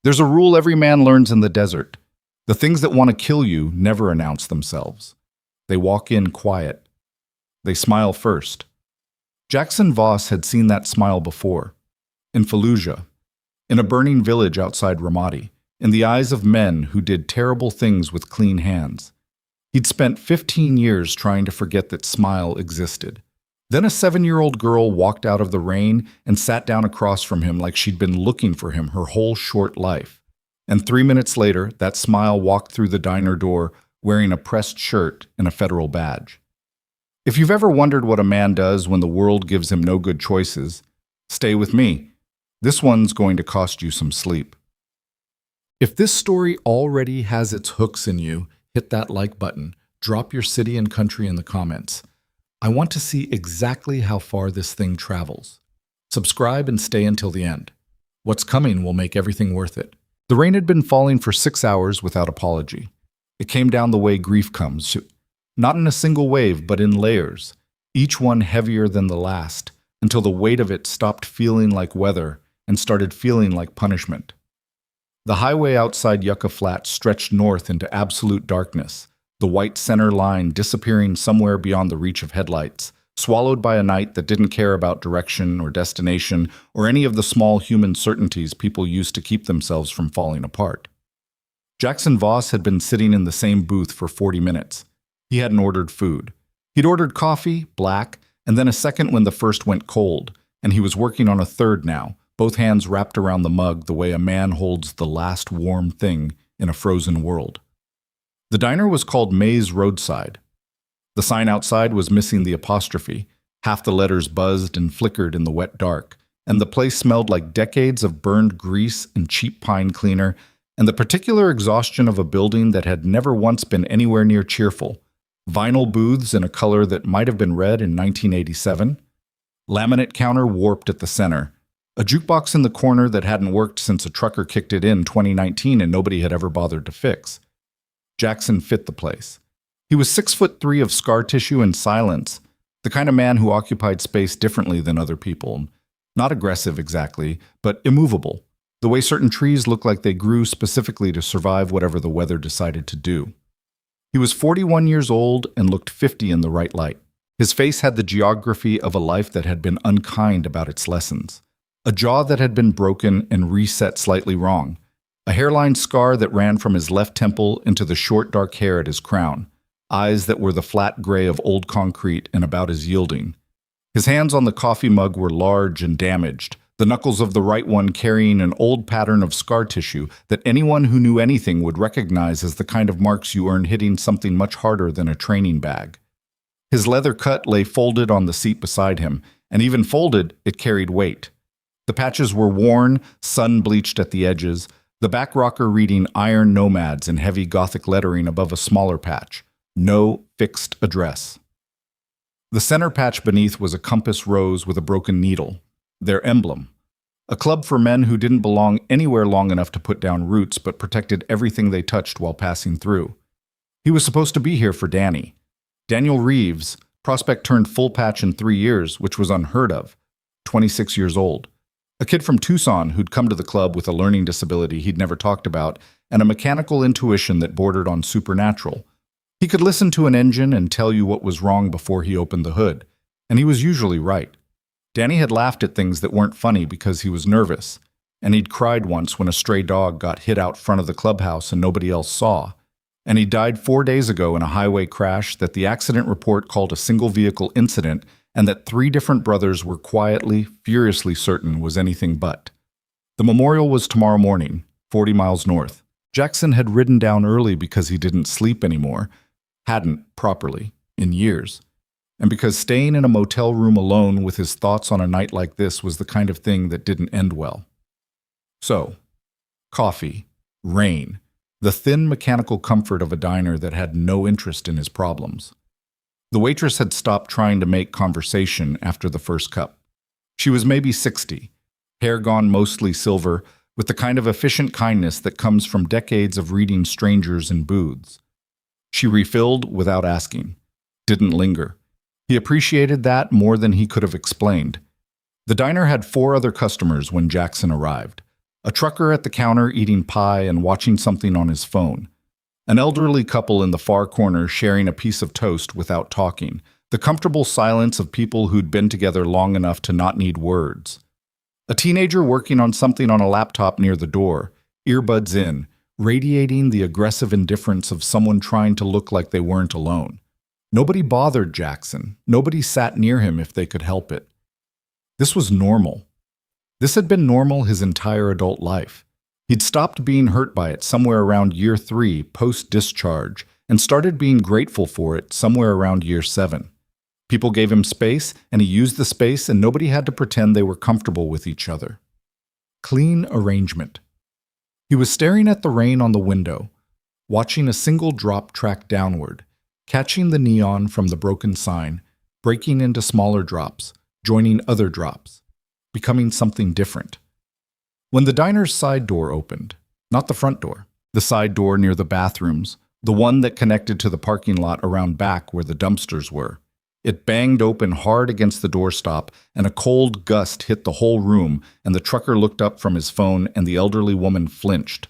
There's a rule every man learns in the desert. The things that want to kill you never announce themselves. They walk in quiet. They smile first. Jackson Voss had seen that smile before. In Fallujah, in a burning village outside Ramadi, in the eyes of men who did terrible things with clean hands. He'd spent 15 years trying to forget that smile existed. Then a 7-year-old girl walked out of the rain and sat down across from him like she'd been looking for him her whole short life. And 3 minutes later, that smile walked through the diner door wearing a pressed shirt and a federal badge. If you've ever wondered what a man does when the world gives him no good choices, stay with me. This one's going to cost you some sleep. If this story already has its hooks in you, hit that like button. Drop your city and country in the comments. I want to see exactly how far this thing travels. Subscribe and stay until the end. What's coming will make everything worth it. The rain had been falling for 6 hours without apology. It came down the way grief comes, not in a single wave, but in layers, each one heavier than the last, until the weight of it stopped feeling like weather and started feeling like punishment. The highway outside Yucca Flat stretched north into absolute darkness, the white center line disappearing somewhere beyond the reach of headlights, swallowed by a night that didn't care about direction or destination or any of the small human certainties people used to keep themselves from falling apart. Jackson Voss had been sitting in the same booth for 40 minutes. He hadn't ordered food. He'd ordered coffee, black, and then a second when the first went cold, and he was working on a third now, both hands wrapped around the mug the way a man holds the last warm thing in a frozen world. The diner was called May's Roadside. The sign outside was missing the apostrophe. Half the letters buzzed and flickered in the wet dark, and the place smelled like decades of burned grease and cheap pine cleaner, and the particular exhaustion of a building that had never once been anywhere near cheerful. Vinyl booths in a color that might have been red in 1987. Laminate counter warped at the center. A jukebox in the corner that hadn't worked since a trucker kicked it in 2019 and nobody had ever bothered to fix. Jackson fit the place. He was 6'3" of scar tissue and silence, the kind of man who occupied space differently than other people. Not aggressive exactly, but immovable, the way certain trees look like they grew specifically to survive whatever the weather decided to do. He was 41 years old and looked 50 in the right light. His face had the geography of a life that had been unkind about its lessons. A jaw that had been broken and reset slightly wrong. A hairline scar that ran from his left temple into the short dark hair at his crown. Eyes that were the flat gray of old concrete and about as yielding. His hands on the coffee mug were large and damaged, the knuckles of the right one carrying an old pattern of scar tissue that anyone who knew anything would recognize as the kind of marks you earn hitting something much harder than a training bag. His leather cut lay folded on the seat beside him, and even folded, it carried weight. The patches were worn, sun-bleached at the edges, the back rocker reading Iron Nomads in heavy Gothic lettering above a smaller patch. No fixed address. The center patch beneath was a compass rose with a broken needle, their emblem. A club for men who didn't belong anywhere long enough to put down roots but protected everything they touched while passing through. He was supposed to be here for Danny. Daniel Reeves, prospect turned full patch in 3 years, which was unheard of, 26 years old. A kid from Tucson who'd come to the club with a learning disability he'd never talked about and a mechanical intuition that bordered on supernatural. He could listen to an engine and tell you what was wrong before he opened the hood, and he was usually right. Danny had laughed at things that weren't funny because he was nervous, and he'd cried once when a stray dog got hit out front of the clubhouse and nobody else saw, and he died 4 days ago in a highway crash that the accident report called a single-vehicle incident and that 3 different brothers were quietly, furiously certain was anything but. The memorial was tomorrow morning, 40 miles north. Jackson had ridden down early because he didn't sleep anymore, hadn't properly, in years, and because staying in a motel room alone with his thoughts on a night like this was the kind of thing that didn't end well. So, coffee, rain, the thin mechanical comfort of a diner that had no interest in his problems. The waitress had stopped trying to make conversation after the first cup. She was maybe 60, hair gone mostly silver, with the kind of efficient kindness that comes from decades of reading strangers in booths. She refilled without asking, didn't linger. He appreciated that more than he could have explained. The diner had 4 other customers when Jackson arrived. A trucker at the counter eating pie and watching something on his phone. An elderly couple in the far corner sharing a piece of toast without talking. The comfortable silence of people who'd been together long enough to not need words. A teenager working on something on a laptop near the door, earbuds in, radiating the aggressive indifference of someone trying to look like they weren't alone. Nobody bothered Jackson. Nobody sat near him if they could help it. This was normal. This had been normal his entire adult life. He'd stopped being hurt by it somewhere around year 3 post-discharge and started being grateful for it somewhere around year 7. People gave him space, and he used the space, and nobody had to pretend they were comfortable with each other. Clean arrangement. He was staring at the rain on the window, watching a single drop track downward, catching the neon from the broken sign, breaking into smaller drops, joining other drops, becoming something different. When the diner's side door opened, not the front door, the side door near the bathrooms, the one that connected to the parking lot around back where the dumpsters were, it banged open hard against the doorstop, and a cold gust hit the whole room, and the trucker looked up from his phone, and the elderly woman flinched.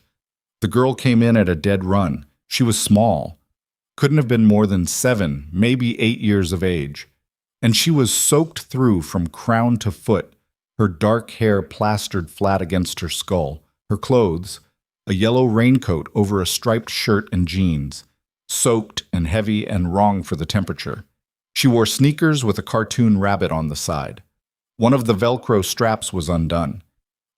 The girl came in at a dead run. She was small. Couldn't have been more than 7, maybe 8 years of age. And she was soaked through from crown to foot, her dark hair plastered flat against her skull, her clothes, a yellow raincoat over a striped shirt and jeans, soaked and heavy and wrong for the temperature. She wore sneakers with a cartoon rabbit on the side. One of the Velcro straps was undone.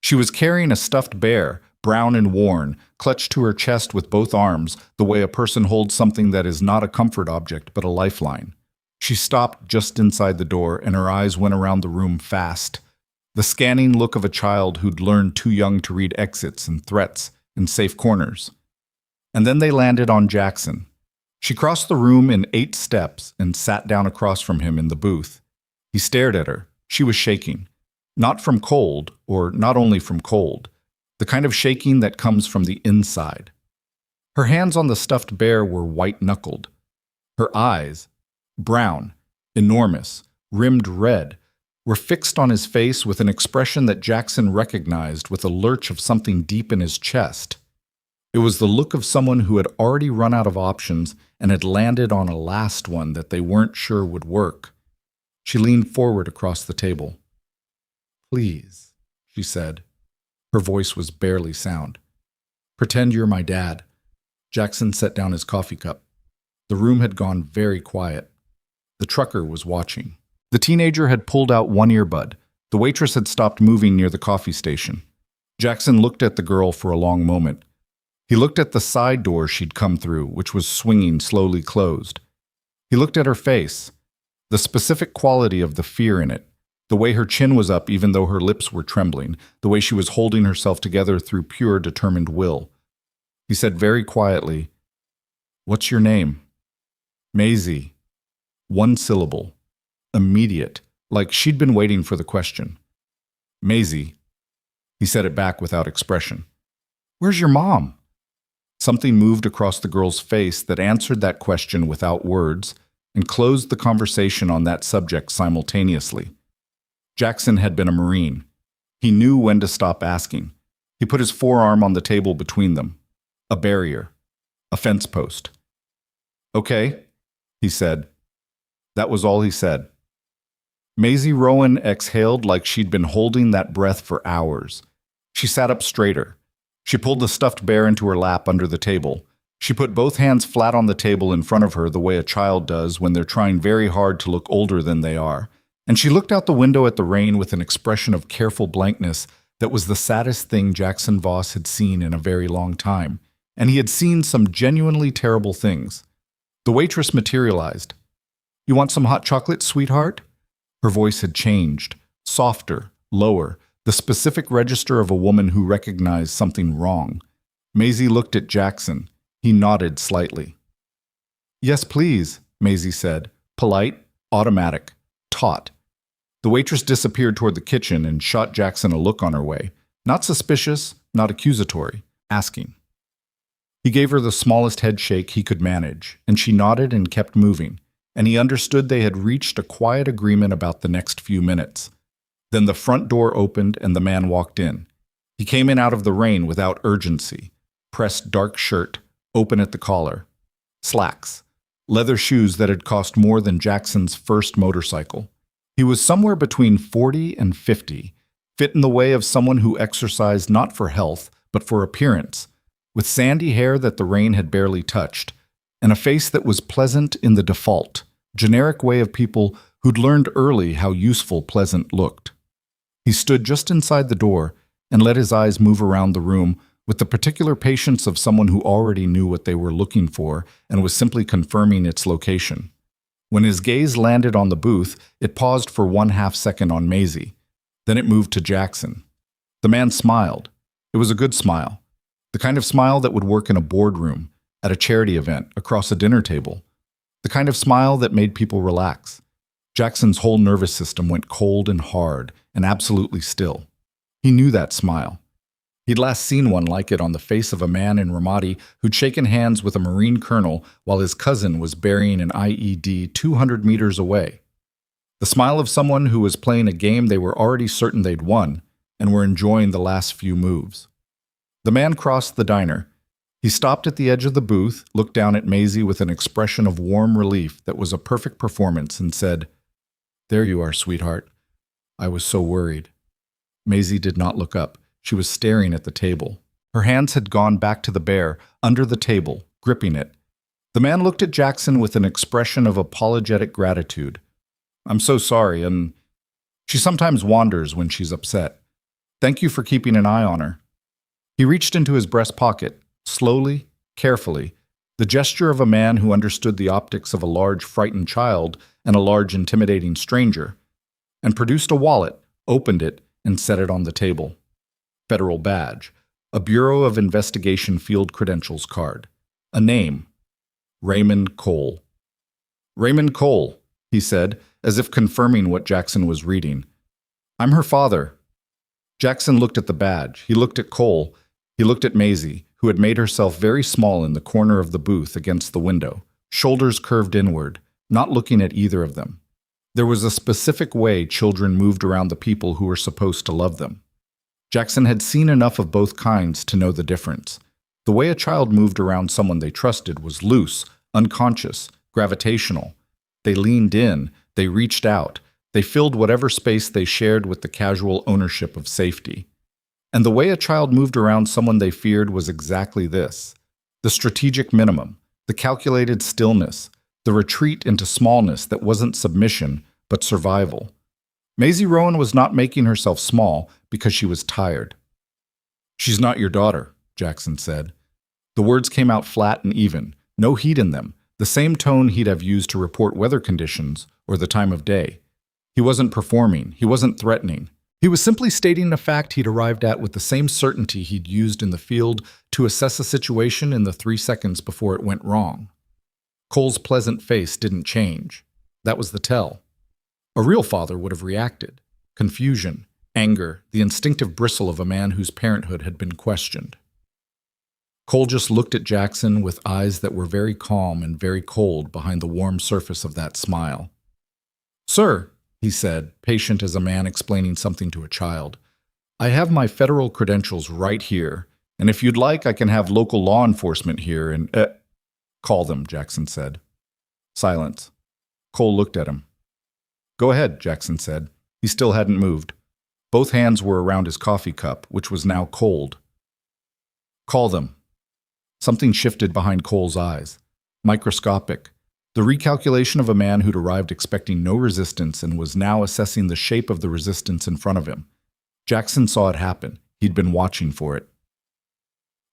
She was carrying a stuffed bear, brown and worn, clutched to her chest with both arms, the way a person holds something that is not a comfort object but a lifeline. She stopped just inside the door, and her eyes went around the room fast. The scanning look of a child who'd learned too young to read exits and threats and safe corners. And then they landed on Jackson. She crossed the room in 8 steps and sat down across from him in the booth. He stared at her. She was shaking. Not from cold, or not only from cold. The kind of shaking that comes from the inside. Her hands on the stuffed bear were white-knuckled. Her eyes, brown, enormous, rimmed red, were fixed on his face with an expression that Jackson recognized with a lurch of something deep in his chest. It was the look of someone who had already run out of options and had landed on a last one that they weren't sure would work. She leaned forward across the table. "Please," she said. Her voice was barely sound. "Pretend you're my dad." Jackson set down his coffee cup. The room had gone very quiet. The trucker was watching. The teenager had pulled out one earbud. The waitress had stopped moving near the coffee station. Jackson looked at the girl for a long moment. He looked at the side door she'd come through, which was swinging slowly closed. He looked at her face, the specific quality of the fear in it, the way her chin was up even though her lips were trembling, the way she was holding herself together through pure determined will. He said very quietly, "What's your name?" "Maisie." 1 syllable. Immediate, like she'd been waiting for the question. "Maisie." He said it back without expression. "Where's your mom?" Something moved across the girl's face that answered that question without words and closed the conversation on that subject simultaneously. Jackson had been a Marine. He knew when to stop asking. He put his forearm on the table between them. A barrier. A fence post. "Okay," he said. That was all he said. Maisie Rowan exhaled like she'd been holding that breath for hours. She sat up straighter. She pulled the stuffed bear into her lap under the table. She put both hands flat on the table in front of her the way a child does when they're trying very hard to look older than they are. And she looked out the window at the rain with an expression of careful blankness that was the saddest thing Jackson Voss had seen in a very long time. And he had seen some genuinely terrible things. The waitress materialized. "You want some hot chocolate, sweetheart?" Her voice had changed, softer, lower, the specific register of a woman who recognized something wrong. Maisie looked at Jackson. He nodded slightly. "Yes, please," Maisie said, polite, automatic, taut. The waitress disappeared toward the kitchen and shot Jackson a look on her way, not suspicious, not accusatory, asking. He gave her the smallest head shake he could manage, and she nodded and kept moving, and he understood they had reached a quiet agreement about the next few minutes. Then the front door opened and the man walked in. He came in out of the rain without urgency. Pressed dark shirt, open at the collar. Slacks. Leather shoes that had cost more than Jackson's first motorcycle. He was somewhere between 40 and 50, fit in the way of someone who exercised not for health, but for appearance, with sandy hair that the rain had barely touched, and a face that was pleasant in the default, generic way of people who'd learned early how useful pleasant looked. He stood just inside the door and let his eyes move around the room with the particular patience of someone who already knew what they were looking for and was simply confirming its location. When his gaze landed on the booth, it paused for 1/2 second on Maisie. Then it moved to Jackson. The man smiled. It was a good smile. The kind of smile that would work in a boardroom, at a charity event, across a dinner table. The kind of smile that made people relax. Jackson's whole nervous system went cold and hard and absolutely still. He knew that smile. He'd last seen one like it on the face of a man in Ramadi who'd shaken hands with a Marine colonel while his cousin was burying an IED 200 meters away. The smile of someone who was playing a game they were already certain they'd won and were enjoying the last few moves. The man crossed the diner. He stopped at the edge of the booth, looked down at Maisie with an expression of warm relief that was a perfect performance, and said, "There you are, sweetheart. I was so worried." Maisie did not look up. She was staring at the table. Her hands had gone back to the bear, under the table, gripping it. The man looked at Jackson with an expression of apologetic gratitude. "I'm so sorry, and she sometimes wanders when she's upset. Thank you for keeping an eye on her." He reached into his breast pocket, slowly, carefully, the gesture of a man who understood the optics of a large, frightened child and a large, intimidating stranger, and produced a wallet, opened it, and set it on the table. Federal badge, a Bureau of Investigation field credentials card, a name, Raymond Cole. "Raymond Cole," he said, as if confirming what Jackson was reading. "I'm her father." Jackson looked at the badge. He looked at Cole. He looked at Maisie, who had made herself very small in the corner of the booth against the window, shoulders curved inward, not looking at either of them. There was a specific way children moved around the people who were supposed to love them. Jackson had seen enough of both kinds to know the difference. The way a child moved around someone they trusted was loose, unconscious, gravitational. They leaned in, they reached out, they filled whatever space they shared with the casual ownership of safety. And the way a child moved around someone they feared was exactly this: the strategic minimum, the calculated stillness, the retreat into smallness that wasn't submission, but survival. Maisie Rowan was not making herself small because she was tired. "She's not your daughter," Jackson said. The words came out flat and even, no heat in them, the same tone he'd have used to report weather conditions or the time of day. He wasn't performing, he wasn't threatening. He was simply stating a fact he'd arrived at with the same certainty he'd used in the field to assess a situation in the 3 seconds before it went wrong. Cole's pleasant face didn't change. That was the tell. A real father would have reacted. Confusion, anger, the instinctive bristle of a man whose parenthood had been questioned. Cole just looked at Jackson with eyes that were very calm and very cold behind the warm surface of that smile. "Sir," he said, patient as a man explaining something to a child, "I have my federal credentials right here, and if you'd like, I can have local law enforcement here and, call them," Jackson said. Silence. Cole looked at him. "Go ahead," Jackson said. He still hadn't moved. Both hands were around his coffee cup, which was now cold. "Call them." Something shifted behind Cole's eyes. Microscopic. The recalculation of a man who'd arrived expecting no resistance and was now assessing the shape of the resistance in front of him. Jackson saw it happen. He'd been watching for it.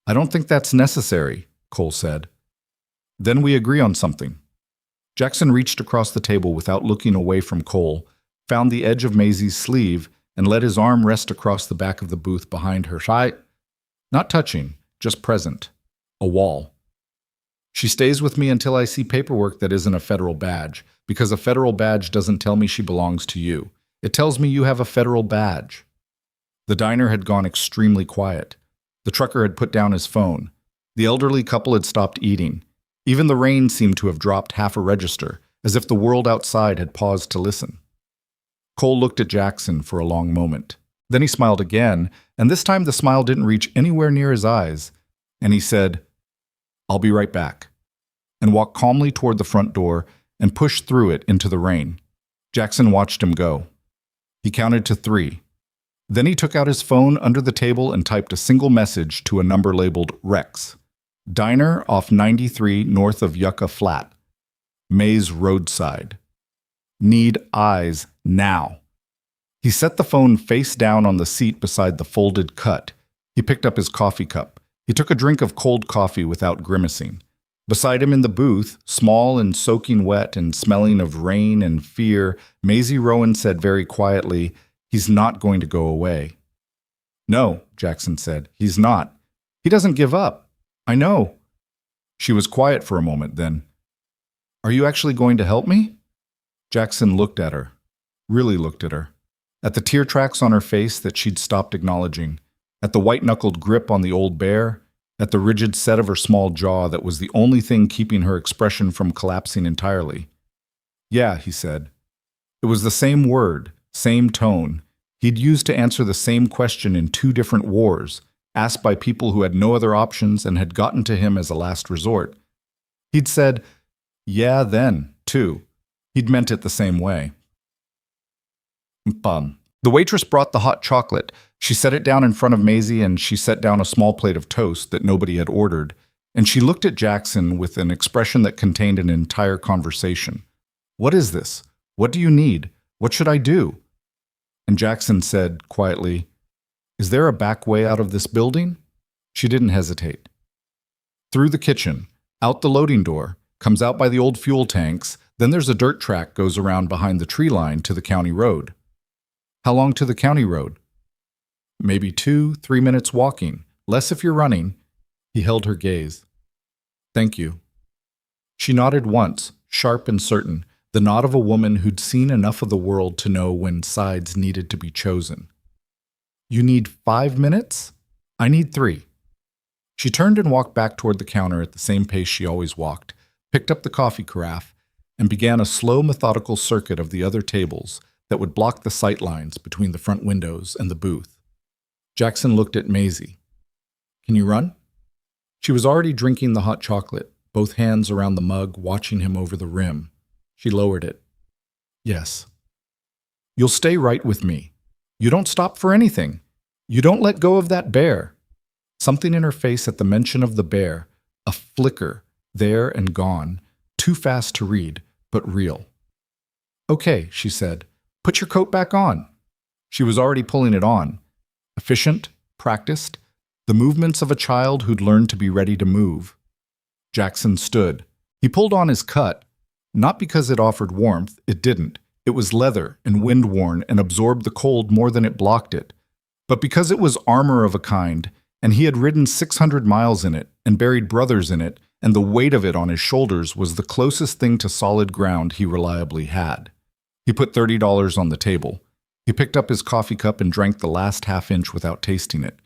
"I don't think that's necessary," Cole said. "Then we agree on something." Jackson reached across the table without looking away from Cole, found the edge of Maisie's sleeve, and let his arm rest across the back of the booth behind her side. Not touching, just present. A wall. "She stays with me until I see paperwork that isn't a federal badge, because a federal badge doesn't tell me she belongs to you. It tells me you have a federal badge." The diner had gone extremely quiet. The trucker had put down his phone. The elderly couple had stopped eating. Even the rain seemed to have dropped half a register, as if the world outside had paused to listen. Cole looked at Jackson for a long moment. Then he smiled again, and this time the smile didn't reach anywhere near his eyes, and he said, "I'll be right back," and walked calmly toward the front door and pushed through it into the rain. Jackson watched him go. He counted to 3. Then he took out his phone under the table and typed a single message to a number labeled Rex. Diner off 93 north of Yucca Flat. Maze Roadside. Need eyes now. He set the phone face down on the seat beside the folded cut. He picked up his coffee cup. He took a drink of cold coffee without grimacing. Beside him in the booth, small and soaking wet and smelling of rain and fear, Maisie Rowan said very quietly, "He's not going to go away." "No," Jackson said, "he's not. He doesn't give up. I know." She was quiet for a moment, then, "Are you actually going to help me?" Jackson looked at her, really looked at her, at the tear tracks on her face that she'd stopped acknowledging, at the white-knuckled grip on the old bear, at the rigid set of her small jaw that was the only thing keeping her expression from collapsing entirely. "Yeah," he said. It was the same word, same tone. He'd used to answer the same question in 2 different wars, asked by people who had no other options and had gotten to him as a last resort. He'd said, "Yeah, then," too. He'd meant it the same way. Bum. The waitress brought the hot chocolate. She set it down in front of Maisie, and she set down a small plate of toast that nobody had ordered, and she looked at Jackson with an expression that contained an entire conversation. "What is this? What do you need? What should I do?" And Jackson said, quietly, "Is there a back way out of this building?" She didn't hesitate. Through the kitchen, out the loading door, comes out by the old fuel tanks, then there's a dirt track goes around behind the tree line to the county road. "How long to the county road?" "Maybe 2-3 minutes walking, less if you're running." He held her gaze. "Thank you." She nodded once, sharp and certain, the nod of a woman who'd seen enough of the world to know when sides needed to be chosen. "You need 5 minutes? I need 3. She turned and walked back toward the counter at the same pace she always walked, picked up the coffee carafe, and began a slow, methodical circuit of the other tables that would block the sight lines between the front windows and the booth. Jackson looked at Maisie. "Can you run?" She was already drinking the hot chocolate, both hands around the mug, watching him over the rim. She lowered it. "Yes." "You'll stay right with me. You don't stop for anything. You don't let go of that bear." Something in her face at the mention of the bear, a flicker, there and gone, too fast to read, but real. "Okay," she said. "Put your coat back on." She was already pulling it on. Efficient, practiced, the movements of a child who'd learned to be ready to move. Jackson stood. He pulled on his cut, not because it offered warmth, it didn't. It was leather and wind-worn and absorbed the cold more than it blocked it, but because it was armor of a kind, and he had ridden 600 miles in it and buried brothers in it, and the weight of it on his shoulders was the closest thing to solid ground he reliably had. He put $30 on the table. He picked up his coffee cup and drank the last half-inch without tasting it.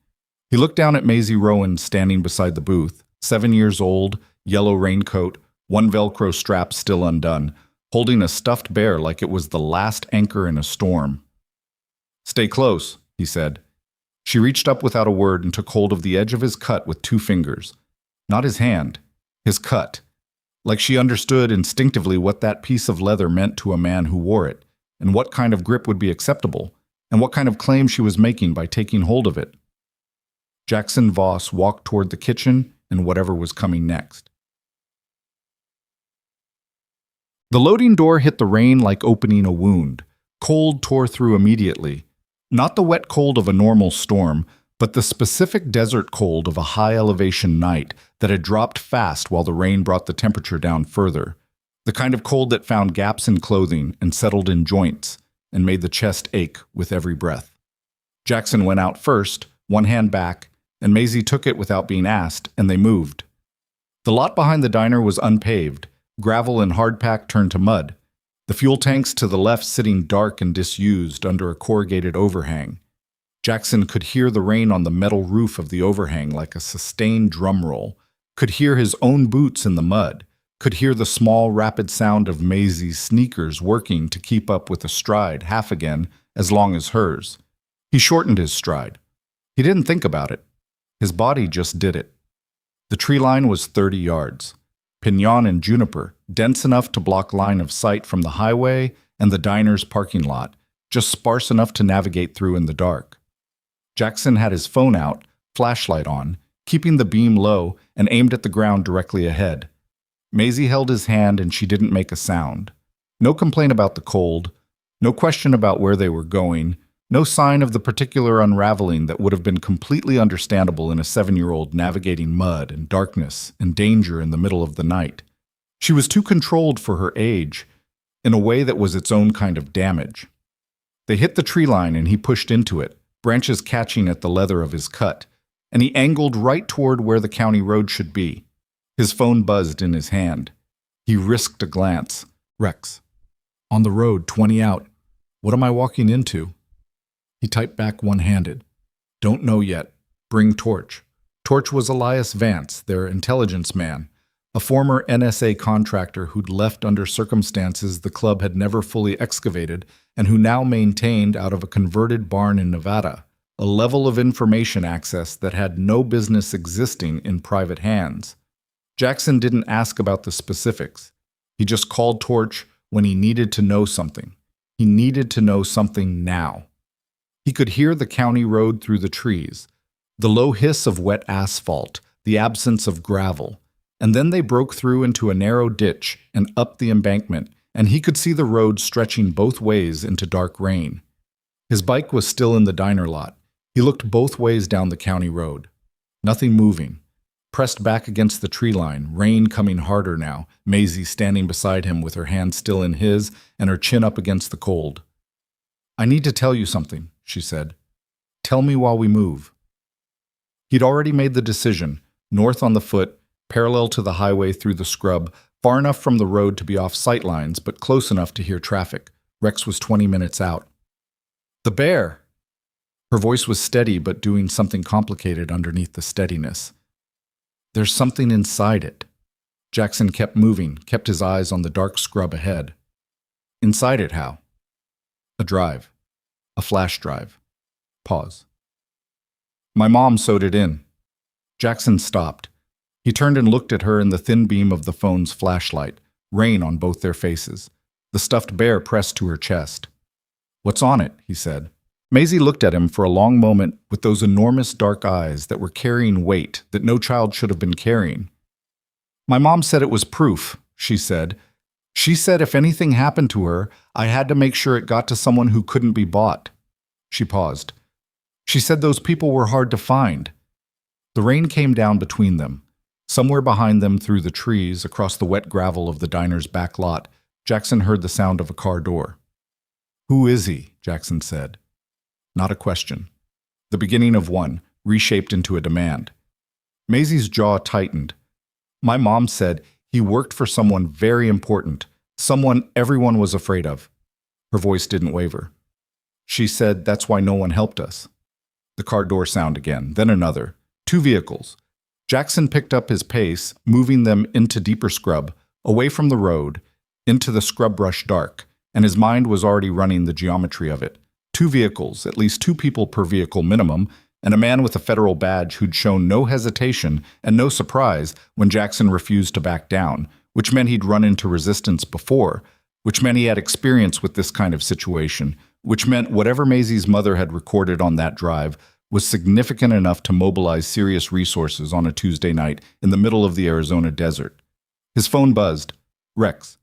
He looked down at Maisie Rowan standing beside the booth, 7 years old, yellow raincoat, one Velcro strap still undone, holding a stuffed bear like it was the last anchor in a storm. "Stay close," he said. She reached up without a word and took hold of the edge of his cut with 2 fingers. Not his hand, his cut. Like she understood instinctively what that piece of leather meant to a man who wore it, and what kind of grip would be acceptable, and what kind of claim she was making by taking hold of it. Jackson Voss walked toward the kitchen and whatever was coming next. The loading door hit the rain like opening a wound. Cold tore through immediately. Not the wet cold of a normal storm, but the specific desert cold of a high-elevation night that had dropped fast while the rain brought the temperature down further. The kind of cold that found gaps in clothing and settled in joints and made the chest ache with every breath. Jackson went out first, one hand back, and Maisie took it without being asked, and they moved. The lot behind the diner was unpaved. Gravel and hardpack turned to mud. The fuel tanks to the left sitting dark and disused under a corrugated overhang. Jackson could hear the rain on the metal roof of the overhang like a sustained drum roll, could hear his own boots in the mud, could hear the small, rapid sound of Maisie's sneakers working to keep up with a stride half again as long as hers. He shortened his stride. He didn't think about it. His body just did it. The tree line was 30 yards. Pinon and juniper, dense enough to block line of sight from the highway and the diner's parking lot, just sparse enough to navigate through in the dark. Jackson had his phone out, flashlight on, keeping the beam low and aimed at the ground directly ahead. Maisie held his hand and she didn't make a sound. No complaint about the cold, no question about where they were going, no sign of the particular unraveling that would have been completely understandable in a 7-year-old navigating mud and darkness and danger in the middle of the night. She was too controlled for her age, in a way that was its own kind of damage. They hit the tree line and he pushed into it, branches catching at the leather of his cut, and he angled right toward where the county road should be. His phone buzzed in his hand. He risked a glance. Rex. On the road, 20 out. What am I walking into? He typed back one-handed. Don't know yet. Bring Torch. Torch was Elias Vance, their intelligence man, a former NSA contractor who'd left under circumstances the club had never fully excavated and who now maintained out of a converted barn in Nevada, a level of information access that had no business existing in private hands. Jackson didn't ask about the specifics. He just called Torch when he needed to know something. He needed to know something now. He could hear the county road through the trees, the low hiss of wet asphalt, the absence of gravel, and then they broke through into a narrow ditch and up the embankment, and he could see the road stretching both ways into dark rain. His bike was still in the diner lot. He looked both ways down the county road. Nothing moving. Pressed back against the tree line, rain coming harder now, Maisie standing beside him with her hand still in his and her chin up against the cold. I need to tell you something, she said. Tell me while we move. He'd already made the decision, north on the foot, parallel to the highway through the scrub, far enough from the road to be off sight lines, but close enough to hear traffic. Rex was 20 minutes out. The bear! Her voice was steady, but doing something complicated underneath the steadiness. There's something inside it. Jackson kept moving, kept his eyes on the dark scrub ahead. Inside it, how? A drive. A flash drive. Pause. My mom sewed it in. Jackson stopped. He turned and looked at her in the thin beam of the phone's flashlight, rain on both their faces, the stuffed bear pressed to her chest. What's on it? He said. Maisie looked at him for a long moment with those enormous dark eyes that were carrying weight that no child should have been carrying. My mom said it was proof, she said. She said if anything happened to her, I had to make sure it got to someone who couldn't be bought. She paused. She said those people were hard to find. The rain came down between them. Somewhere behind them through the trees, across the wet gravel of the diner's back lot, Jackson heard the sound of a car door. Who is he? Jackson said. Not a question. The beginning of one, reshaped into a demand. Maisie's jaw tightened. My mom said he worked for someone very important, someone everyone was afraid of. Her voice didn't waver. She said that's why no one helped us. The car door sound again, then another. 2 vehicles. Jackson picked up his pace, moving them into deeper scrub, away from the road, into the scrub brush dark, and his mind was already running the geometry of it. 2 vehicles, at least 2 people per vehicle minimum, and a man with a federal badge who'd shown no hesitation and no surprise when Jackson refused to back down, which meant he'd run into resistance before, which meant he had experience with this kind of situation, which meant whatever Maisie's mother had recorded on that drive was significant enough to mobilize serious resources on a Tuesday night in the middle of the Arizona desert. His phone buzzed. Rex.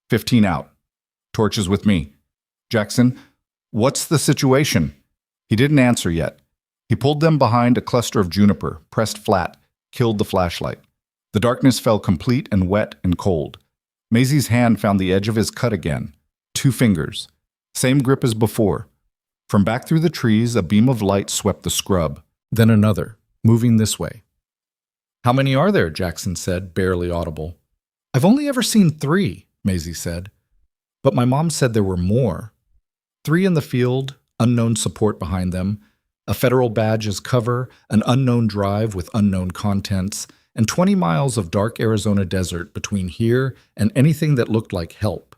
15 out. Torch is with me. Jackson, what's the situation? He didn't answer yet. He pulled them behind a cluster of juniper, pressed flat, killed the flashlight. The darkness fell complete and wet and cold. Maisie's hand found the edge of his cut again. 2 fingers. Same grip as before. From back through the trees, a beam of light swept the scrub. Then another, moving this way. How many are there? Jackson said, barely audible. I've only ever seen 3, Maisie said. But my mom said there were more. 3 in the field, unknown support behind them, a federal badge as cover, an unknown drive with unknown contents, and 20 miles of dark Arizona desert between here and anything that looked like help.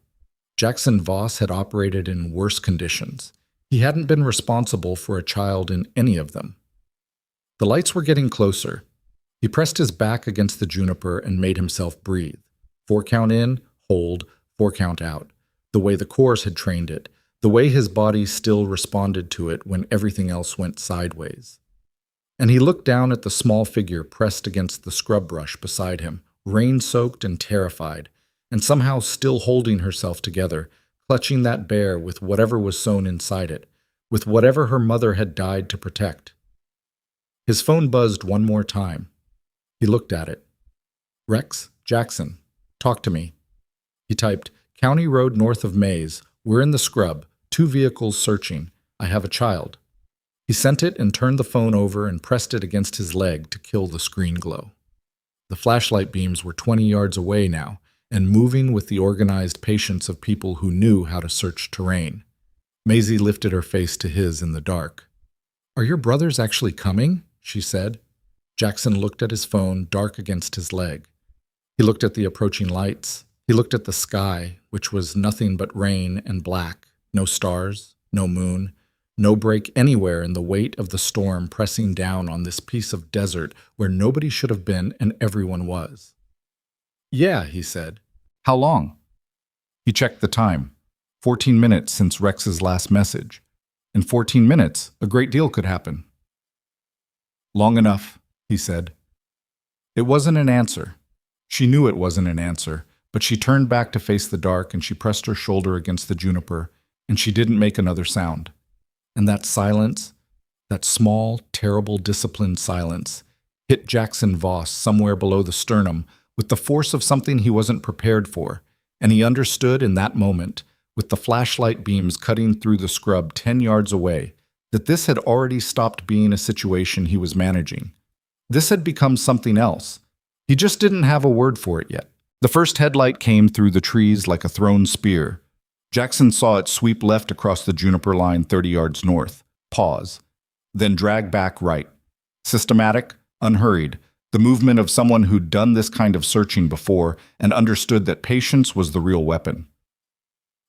Jackson Voss had operated in worse conditions. He hadn't been responsible for a child in any of them. The lights were getting closer. He pressed his back against the juniper and made himself breathe. 4 count in, hold, 4 count out. The way the course had trained it, the way his body still responded to it when everything else went sideways. And he looked down at the small figure pressed against the scrub brush beside him, rain-soaked and terrified, and somehow still holding herself together, clutching that bear with whatever was sewn inside it, with whatever her mother had died to protect. His phone buzzed one more time. He looked at it. "Rex, Jackson, talk to me." He typed, "County Road north of Maze. We're in the scrub. 2 vehicles searching. I have a child." He sent it and turned the phone over and pressed it against his leg to kill the screen glow. The flashlight beams were 20 yards away now, and moving with the organized patience of people who knew how to search terrain. Maisie lifted her face to his in the dark. "Are your brothers actually coming?" she said. Jackson looked at his phone, dark against his leg. He looked at the approaching lights. He looked at the sky, which was nothing but rain and black, no stars, no moon, no break anywhere in the weight of the storm pressing down on this piece of desert where nobody should have been and everyone was. "Yeah," he said. "How long?" He checked the time. 14 minutes since Rex's last message. In 14 minutes, a great deal could happen. "Long enough," he said. It wasn't an answer. She knew it wasn't an answer, but she turned back to face the dark and she pressed her shoulder against the juniper, and she didn't make another sound. And that silence, that small, terrible, disciplined silence, hit Jackson Voss somewhere below the sternum with the force of something he wasn't prepared for, and he understood in that moment, with the flashlight beams cutting through the scrub 10 yards away, that this had already stopped being a situation he was managing. This had become something else. He just didn't have a word for it yet. The first headlight came through the trees like a thrown spear. Jackson saw it sweep left across the juniper line 30 yards north, pause, then drag back right. Systematic, unhurried, the movement of someone who'd done this kind of searching before and understood that patience was the real weapon.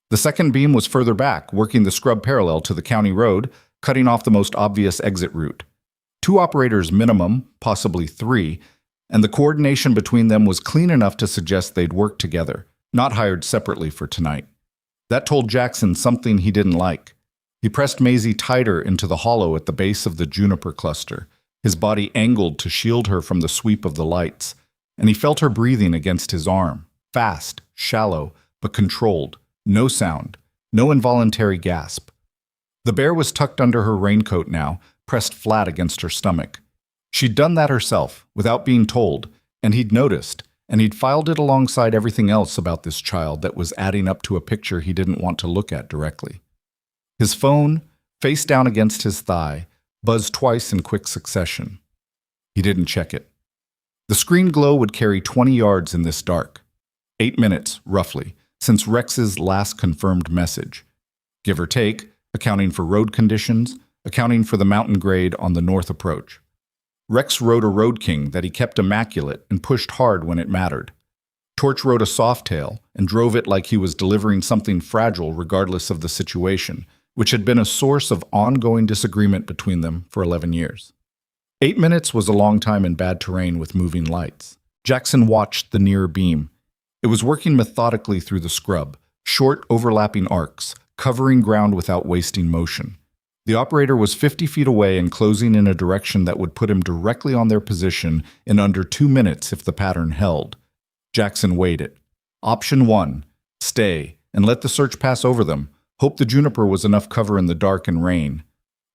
The second beam was further back, working the scrub parallel to the county road, cutting off the most obvious exit route. 2 operators minimum, possibly 3, and the coordination between them was clean enough to suggest they'd work together, not hired separately for tonight. That told Jackson something he didn't like. He pressed Maisie tighter into the hollow at the base of the juniper cluster, his body angled to shield her from the sweep of the lights, and he felt her breathing against his arm, fast, shallow, but controlled, no sound, no involuntary gasp. The bear was tucked under her raincoat now, pressed flat against her stomach. She'd done that herself, without being told, and he'd noticed, and he'd filed it alongside everything else about this child that was adding up to a picture he didn't want to look at directly. His phone, face down against his thigh, buzzed twice in quick succession. He didn't check it. The screen glow would carry 20 yards in this dark. 8 minutes, roughly, since Rex's last confirmed message. Give or take, accounting for road conditions, accounting for the mountain grade on the north approach. Rex rode a Road King that he kept immaculate and pushed hard when it mattered. Torch rode a Softail and drove it like he was delivering something fragile regardless of the situation, which had been a source of ongoing disagreement between them for 11 years. 8 minutes was a long time in bad terrain with moving lights. Jackson watched the near beam. It was working methodically through the scrub, short overlapping arcs, covering ground without wasting motion. The operator was 50 feet away and closing in a direction that would put him directly on their position in under 2 minutes if the pattern held. Jackson weighed it. Option 1, stay, and let the search pass over them. Hope the juniper was enough cover in the dark and rain.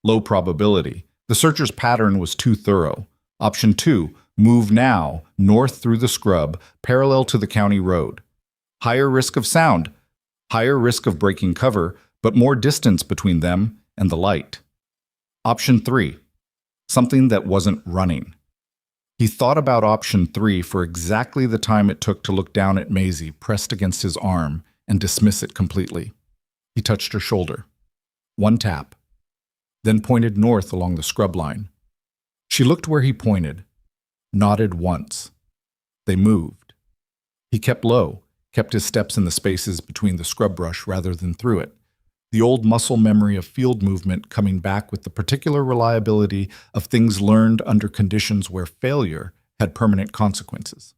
Low probability. The searcher's pattern was too thorough. Option 2, move now, north through the scrub, parallel to the county road. Higher risk of sound. Higher risk of breaking cover, but more distance between them and the light. Option 3, something that wasn't running. He thought about option 3 for exactly the time it took to look down at Maisie pressed against his arm and dismiss it completely. He touched her shoulder. 1 tap. Then pointed north along the scrub line. She looked where he pointed, nodded once. They moved. He kept low, kept his steps in the spaces between the scrub brush rather than through it. the old muscle memory of field movement coming back with the particular reliability of things learned under conditions where failure had permanent consequences.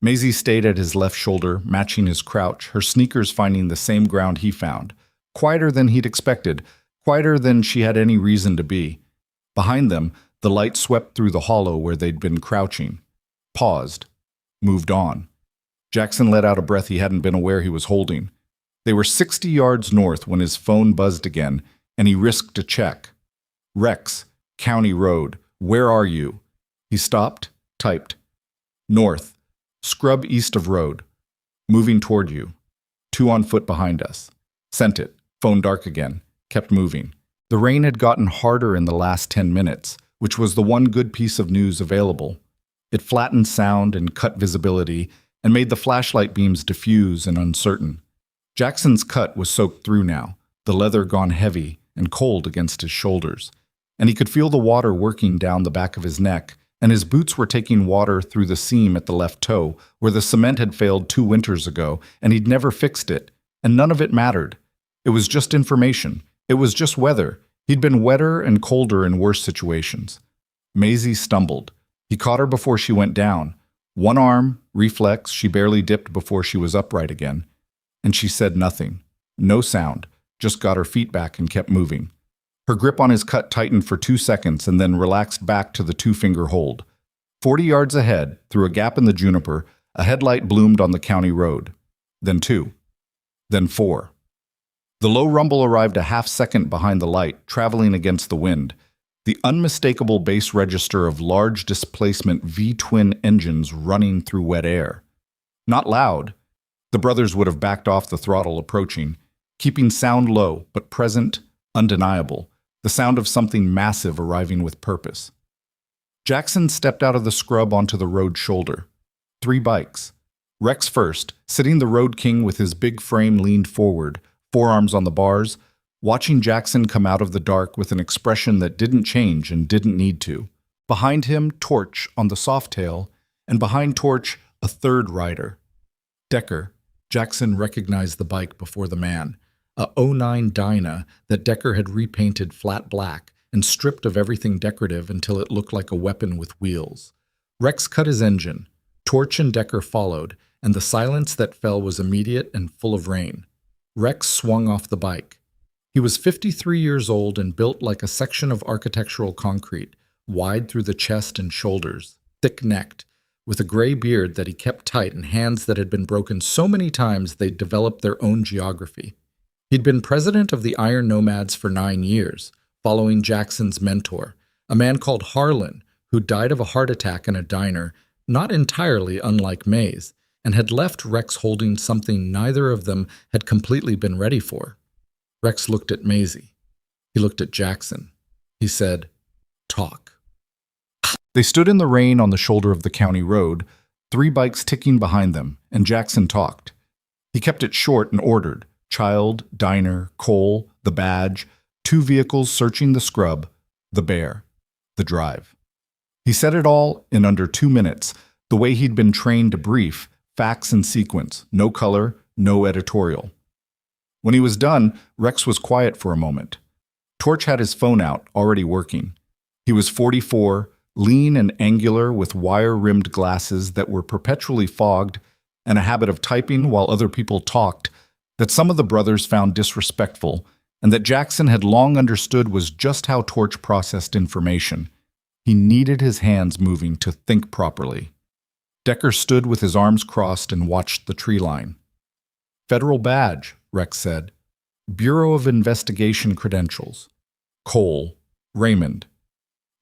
Maisie stayed at his left shoulder, matching his crouch, her sneakers finding the same ground he found, quieter than he'd expected, quieter than she had any reason to be. Behind them, the light swept through the hollow where they'd been crouching, paused, moved on. Jackson let out a breath he hadn't been aware he was holding. They were 60 yards north when his phone buzzed again, and he risked a check. Rex, County Road, where are you? He stopped, typed. North, scrub east of road. Moving toward you. 2 on foot behind us. Sent it. Phone dark again. Kept moving. The rain had gotten harder in the last 10 minutes, which was the one good piece of news available. It flattened sound and cut visibility, and made the flashlight beams diffuse and uncertain. Jackson's cut was soaked through now, the leather gone heavy and cold against his shoulders, and he could feel the water working down the back of his neck, and his boots were taking water through the seam at the left toe, where the cement had failed 2 winters ago, and he'd never fixed it, and none of it mattered. It was just information. It was just weather. He'd been wetter and colder in worse situations. Maisie stumbled. He caught her before she went down. One arm, reflex, she barely dipped before she was upright again. And she said nothing. No sound. Just got her feet back and kept moving. Her grip on his cut tightened for 2 seconds and then relaxed back to the 2-finger hold. 40 yards ahead, through a gap in the juniper, a headlight bloomed on the county road. Then 2. Then 4. The low rumble arrived a half-second behind the light, traveling against the wind. The unmistakable bass register of large displacement V-twin engines running through wet air. Not loud. The brothers would have backed off the throttle approaching, keeping sound low but present, undeniable, the sound of something massive arriving with purpose. Jackson stepped out of the scrub onto the road shoulder. 3 bikes. Rex first, sitting the road king with his big frame leaned forward, forearms on the bars, watching Jackson come out of the dark with an expression that didn't change and didn't need to. Behind him, Torch on the softail, and behind Torch, a third rider. Decker. Jackson recognized the bike before the man, a '09 Dyna that Decker had repainted flat black and stripped of everything decorative until it looked like a weapon with wheels. Rex cut his engine. Torch and Decker followed, and the silence that fell was immediate and full of rain. Rex swung off the bike. He was 53 years old and built like a section of architectural concrete, wide through the chest and shoulders, thick-necked, with a gray beard that he kept tight and hands that had been broken so many times they'd developed their own geography. He'd been president of the Iron Nomads for 9 years, following Jackson's mentor, a man called Harlan, who died of a heart attack in a diner, not entirely unlike May's, and had left Rex holding something neither of them had completely been ready for. Rex looked at Maisie. He looked at Jackson. He said, "Talk." They stood in the rain on the shoulder of the county road, 3 bikes ticking behind them, and Jackson talked. He kept it short and ordered. Child, diner, Cole, the badge, 2 vehicles searching the scrub, the bear, the drive. He said it all in under 2 minutes, the way he'd been trained to brief, facts in sequence, no color, no editorial. When he was done, Rex was quiet for a moment. Torch had his phone out, already working. He was 44, lean and angular with wire-rimmed glasses that were perpetually fogged, and a habit of typing while other people talked that some of the brothers found disrespectful, and that Jackson had long understood was just how Torch processed information. He needed his hands moving to think properly. Decker stood with his arms crossed and watched the tree line. "Federal badge," Rex said. "Bureau of Investigation credentials. Cole, Raymond.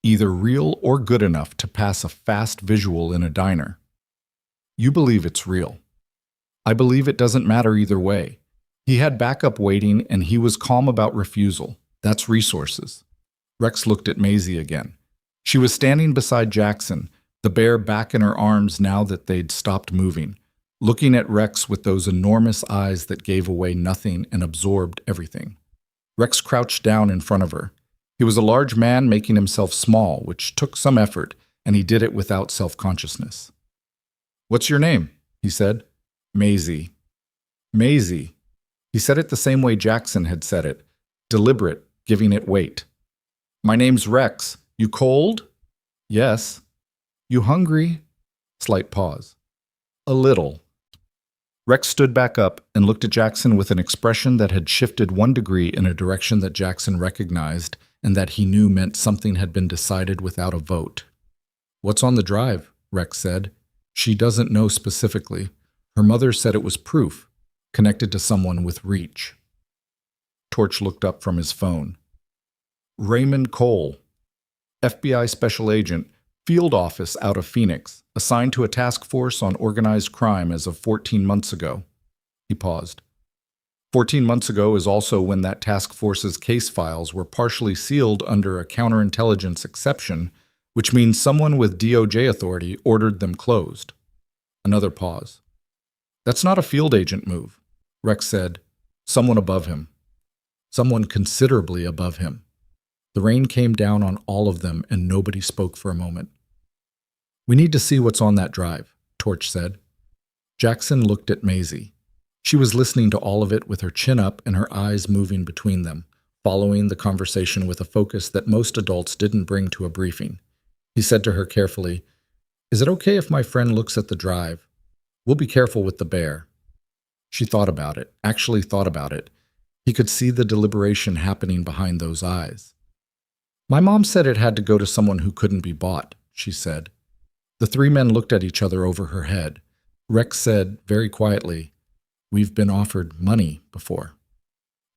Either real or good enough to pass a fast visual in a diner." "You believe it's real." "I believe it doesn't matter either way." He had backup waiting, and he was calm about refusal. That's resources. Rex looked at Maisie again. She was standing beside Jackson, the bear back in her arms now that they'd stopped moving, looking at Rex with those enormous eyes that gave away nothing and absorbed everything. Rex crouched down in front of her. He was a large man making himself small, which took some effort, and he did it without self-consciousness. "What's your name?" he said. "Maisie." "Maisie." He said it the same way Jackson had said it, deliberate, giving it weight. "My name's Rex. You cold?" "Yes." "You hungry?" Slight pause. "A little." Rex stood back up and looked at Jackson with an expression that had shifted 1 degree in a direction that Jackson recognized and that he knew meant something had been decided without a vote. "What's on the drive?" Rex said. "She doesn't know specifically. Her mother said it was proof, connected to someone with reach." Torch looked up from his phone. "Raymond Cole, FBI Special Agent, Field Office out of Phoenix, assigned to a task force on organized crime as of 14 months ago. He paused. 14 months ago is also when that task force's case files were partially sealed under a counterintelligence exception, which means someone with DOJ authority ordered them closed. Another pause. "That's not a field agent move," Rex said. "Someone above him. Someone considerably above him." The rain came down on all of them, and nobody spoke for a moment. "We need to see what's on that drive," Torch said. Jackson looked at Maisie. She was listening to all of it with her chin up and her eyes moving between them, following the conversation with a focus that most adults didn't bring to a briefing. He said to her carefully, "Is it okay if my friend looks at the drive? We'll be careful with the bear." She thought about it, actually thought about it. He could see the deliberation happening behind those eyes. "My mom said it had to go to someone who couldn't be bought," she said. The 3 men looked at each other over her head. Rex said, very quietly, "We've been offered money before."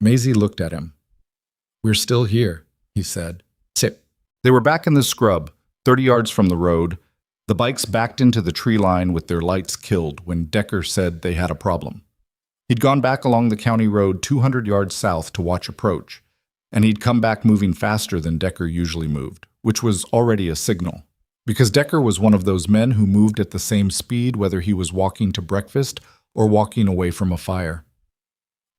Maisie looked at him. "We're still here," he said. "Sit." They were back in the scrub, 30 yards from the road. The bikes backed into the tree line with their lights killed when Decker said they had a problem. He'd gone back along the county road 200 yards south to watch approach, and he'd come back moving faster than Decker usually moved, which was already a signal. Because Decker was one of those men who moved at the same speed whether he was walking to breakfast or walking away from a fire.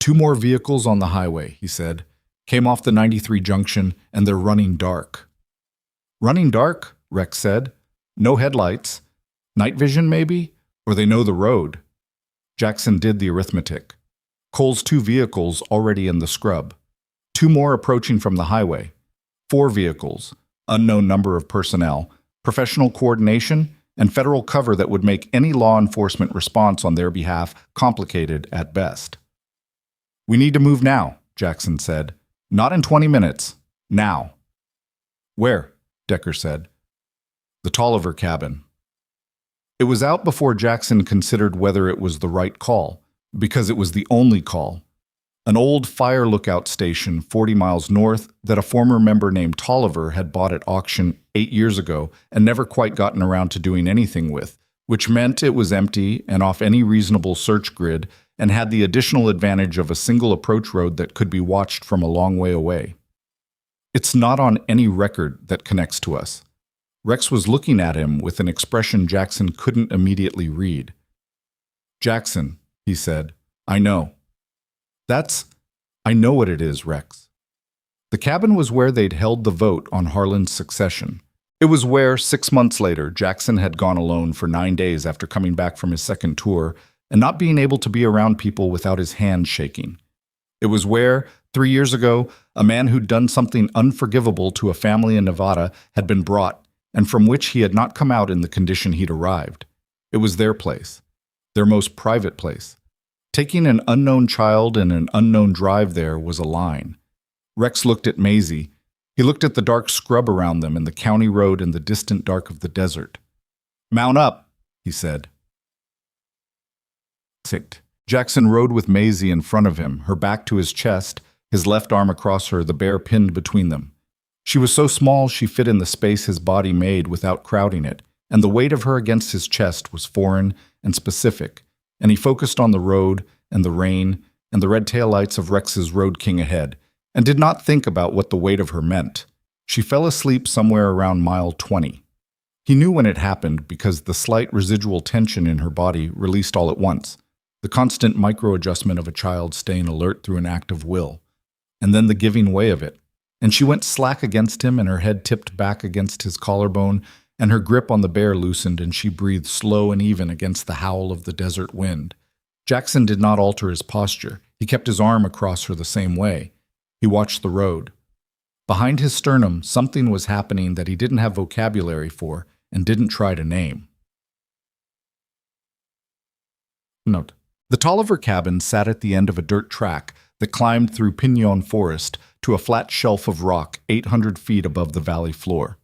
"2 more vehicles on the highway," he said. "Came off the 93 junction, and they're running dark." "Running dark?" Rex said. "No headlights. Night vision, maybe? Or they know the road." Jackson did the arithmetic. Cole's 2 vehicles already in the scrub. 2 more approaching from the highway. 4 vehicles, unknown number of personnel, professional coordination, and federal cover that would make any law enforcement response on their behalf complicated at best. "We need to move now," Jackson said. "Not in 20 minutes. Now." "Where?" Decker said. "The Tolliver cabin." It was out before Jackson considered whether it was the right call, because it was the only call. An old fire lookout station 40 miles north that a former member named Tolliver had bought at auction 8 years ago and never quite gotten around to doing anything with, which meant it was empty and off any reasonable search grid and had the additional advantage of a single approach road that could be watched from a long way away. "It's not on any record that connects to us." Rex was looking at him with an expression Jackson couldn't immediately read. "Jackson," he said, "I know." I know what it is, Rex." The cabin was where they'd held the vote on Harlan's succession. It was where, 6 months later, Jackson had gone alone for 9 days after coming back from his second tour and not being able to be around people without his hand shaking. It was where, 3 years ago, a man who'd done something unforgivable to a family in Nevada had been brought, and from which he had not come out in the condition he'd arrived. It was their place, their most private place. Taking an unknown child and an unknown drive there was a line. Rex looked at Maisie. He looked at the dark scrub around them and the county road and the distant dark of the desert. "Mount up," he said. Sit. Jackson rode with Maisie in front of him, her back to his chest, his left arm across her, the bear pinned between them. She was so small she fit in the space his body made without crowding it, and the weight of her against his chest was foreign and specific, and he focused on the road and the rain and the red taillights of Rex's Road King ahead, and did not think about what the weight of her meant. She fell asleep somewhere around mile 20. He knew when it happened because the slight residual tension in her body released all at once, the constant micro-adjustment of a child staying alert through an act of will, and then the giving way of it. And she went slack against him, and her head tipped back against his collarbone, and her grip on the bear loosened, and she breathed slow and even against the howl of the desert wind. Jackson did not alter his posture. He kept his arm across her the same way. He watched the road. Behind his sternum, something was happening that he didn't have vocabulary for and didn't try to name. Note: the Tolliver cabin sat at the end of a dirt track that climbed through Pinon Forest to a flat shelf of rock 800 feet above the valley floor.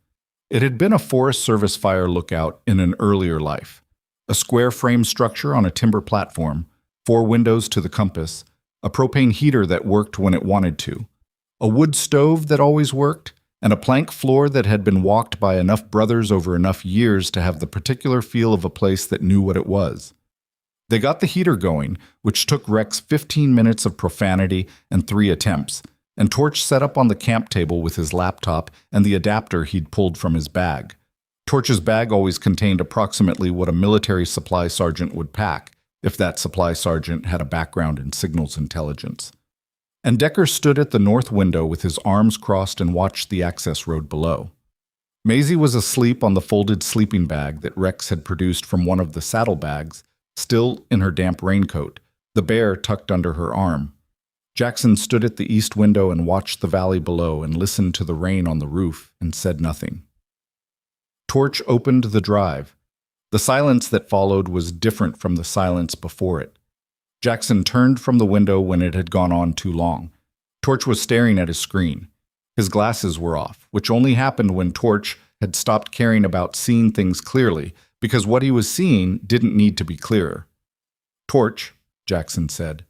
It had been a Forest Service fire lookout in an earlier life. A square frame structure on a timber platform, 4 windows to the compass, a propane heater that worked when it wanted to, a wood stove that always worked, and a plank floor that had been walked by enough brothers over enough years to have the particular feel of a place that knew what it was. They got the heater going, which took Rex 15 minutes of profanity and 3 attempts, and Torch set up on the camp table with his laptop and the adapter he'd pulled from his bag. Torch's bag always contained approximately what a military supply sergeant would pack, if that supply sergeant had a background in signals intelligence. And Decker stood at the north window with his arms crossed and watched the access road below. Maisie was asleep on the folded sleeping bag that Rex had produced from one of the saddlebags, still in her damp raincoat, the bear tucked under her arm. Jackson stood at the east window and watched the valley below and listened to the rain on the roof and said nothing. Torch opened the drive. The silence that followed was different from the silence before it. Jackson turned from the window when it had gone on too long. Torch was staring at his screen. His glasses were off, which only happened when Torch had stopped caring about seeing things clearly, because what he was seeing didn't need to be clearer. "Torch," Jackson said.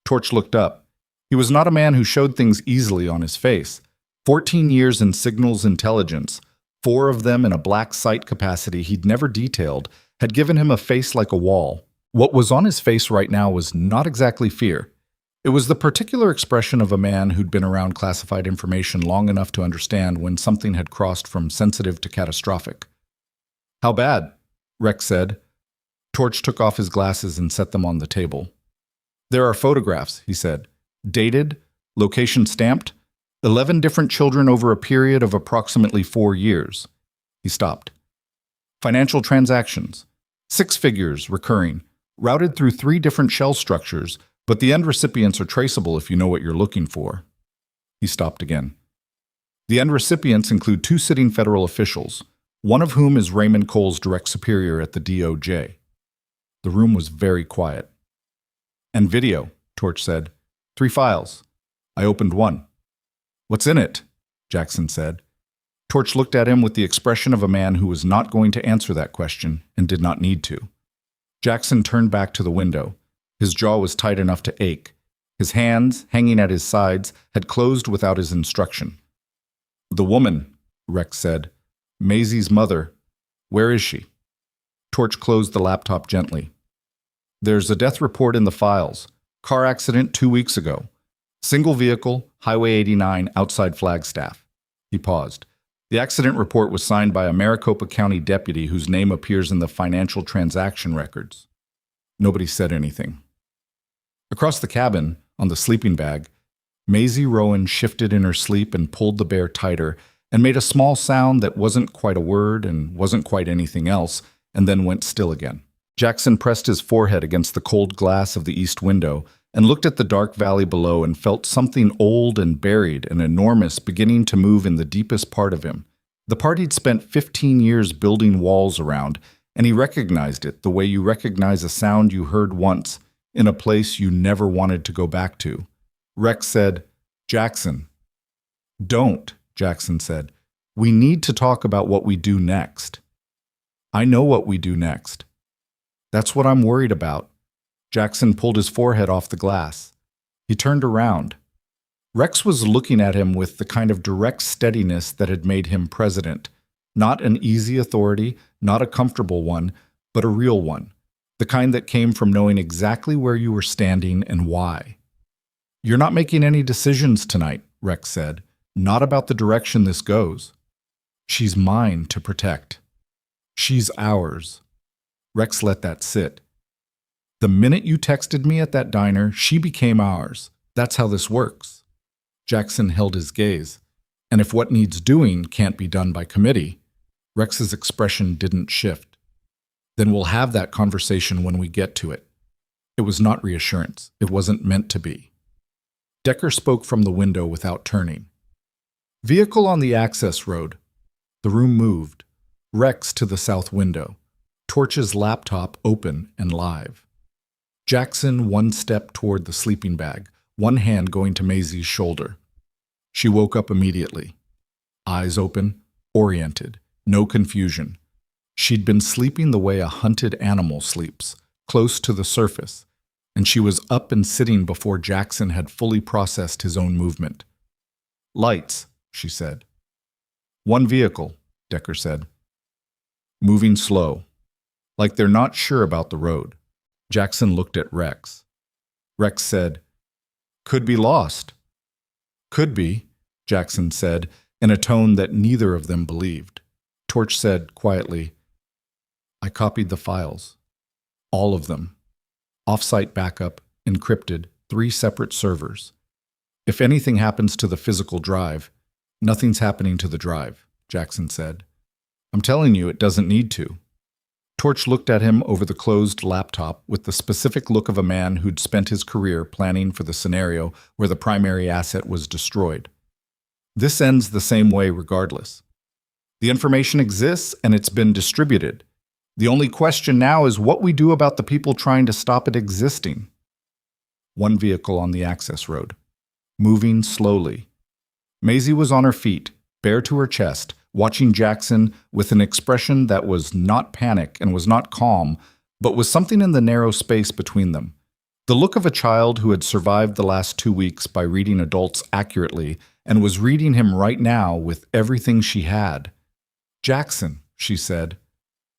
Torch looked up. He was not a man who showed things easily on his face. 14 years in signals intelligence, 4 of them in a black sight capacity he'd never detailed, had given him a face like a wall. What was on his face right now was not exactly fear. It was the particular expression of a man who'd been around classified information long enough to understand when something had crossed from sensitive to catastrophic. "How bad?" Rex said. Torch took off his glasses and set them on the table. "There are photographs," he said. "Dated, location stamped, 11 different children over a period of approximately 4 years." He stopped. "Financial transactions. 6 figures, recurring, routed through 3 different shell structures, but the end recipients are traceable if you know what you're looking for." He stopped again. "The end recipients include 2 sitting federal officials, one of whom is Raymond Cole's direct superior at the DOJ." The room was very quiet. "And video," Torch said. 3 files. I opened one." "What's in it?" Jackson said. Torch looked at him with the expression of a man who was not going to answer that question and did not need to. Jackson turned back to the window. His jaw was tight enough to ache. His hands, hanging at his sides, had closed without his instruction. "The woman," Rex said. "Maisie's mother. Where is she?" Torch closed the laptop gently. "There's a death report in the files. Car accident 2 weeks ago. Single vehicle, Highway 89, outside Flagstaff." He paused. "The accident report was signed by a Maricopa County deputy whose name appears in the financial transaction records." Nobody said anything. Across the cabin, on the sleeping bag, Maisie Rowan shifted in her sleep and pulled the bear tighter and made a small sound that wasn't quite a word and wasn't quite anything else, and then went still again. Jackson pressed his forehead against the cold glass of the east window and looked at the dark valley below and felt something old and buried and enormous beginning to move in the deepest part of him, the part he'd spent 15 years building walls around, and he recognized it the way you recognize a sound you heard once in a place you never wanted to go back to. Rex said, "Jackson." "Don't," Jackson said. "We need to talk about what we do next." "I know what we do next." "That's what I'm worried about." Jackson pulled his forehead off the glass. He turned around. Rex was looking at him with the kind of direct steadiness that had made him president. Not an easy authority, not a comfortable one, but a real one. The kind that came from knowing exactly where you were standing and why. "You're not making any decisions tonight," Rex said. "Not about the direction this goes. She's mine to protect. She's ours." Rex let that sit. "The minute you texted me at that diner, she became ours. That's how this works." Jackson held his gaze. "And if what needs doing can't be done by committee," Rex's expression didn't shift. "Then we'll have that conversation when we get to it." It was not reassurance. It wasn't meant to be. Decker spoke from the window without turning. Vehicle on the access road. The room moved. Rex to the south window. Torch's laptop open and live. Jackson one step toward the sleeping bag, one hand going to Maisie's shoulder. She woke up immediately. Eyes open, oriented, no confusion. She'd been sleeping the way a hunted animal sleeps, close to the surface, and she was up and sitting before Jackson had fully processed his own movement. Lights, she said. One vehicle, Decker said. Moving slow, like they're not sure about the road. Jackson looked at Rex. Rex said, "Could be lost." "Could be," Jackson said, in a tone that neither of them believed. Torch said quietly, "I copied the files. All of them. Off-site backup, encrypted, 3 separate servers. If anything happens to the physical drive, nothing's happening to the drive," Jackson said. "I'm telling you, it doesn't need to." Torch looked at him over the closed laptop with the specific look of a man who'd spent his career planning for the scenario where the primary asset was destroyed. "This ends the same way regardless. The information exists and it's been distributed. The only question now is what we do about the people trying to stop it existing." One vehicle on the access road. Moving slowly. Maisie was on her feet, bare to her chest, watching Jackson with an expression that was not panic and was not calm, but was something in the narrow space between them. The look of a child who had survived the last 2 weeks by reading adults accurately and was reading him right now with everything she had. "Jackson," she said.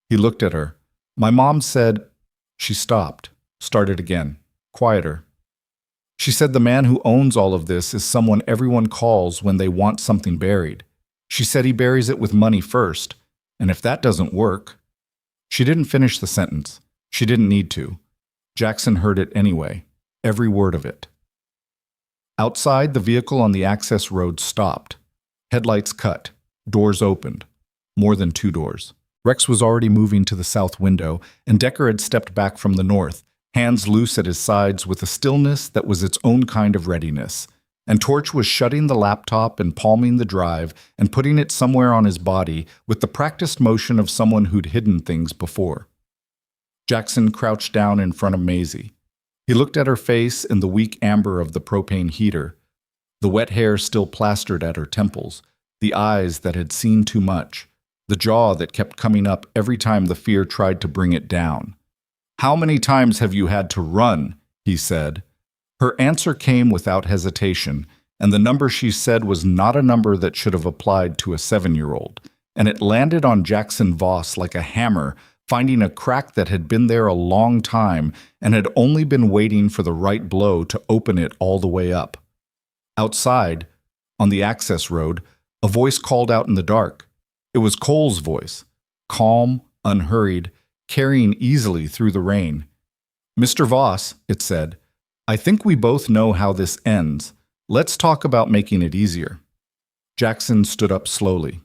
He looked at her. "My mom said—" She stopped, started again, quieter. "She said the man who owns all of this is someone everyone calls when they want something buried. She said he buries it with money first, and if that doesn't work—" She didn't finish the sentence. She didn't need to. Jackson heard it anyway, every word of it. Outside, the vehicle on the access road stopped. Headlights cut. Doors opened. More than 2 doors. Rex was already moving to the south window, and Decker had stepped back from the north, hands loose at his sides with a stillness that was its own kind of readiness. And Torch was shutting the laptop and palming the drive and putting it somewhere on his body with the practiced motion of someone who'd hidden things before. Jackson crouched down in front of Maisie. He looked at her face in the weak amber of the propane heater, the wet hair still plastered at her temples, the eyes that had seen too much, the jaw that kept coming up every time the fear tried to bring it down. "How many times have you had to run?" he said. Her answer came without hesitation, and the number she said was not a number that should have applied to a 7-year-old, and it landed on Jackson Voss like a hammer, finding a crack that had been there a long time and had only been waiting for the right blow to open it all the way up. Outside, on the access road, a voice called out in the dark. It was Cole's voice, calm, unhurried, carrying easily through the rain. "Mr. Voss," it said, "I think we both know how this ends. Let's talk about making it easier." Jackson stood up slowly.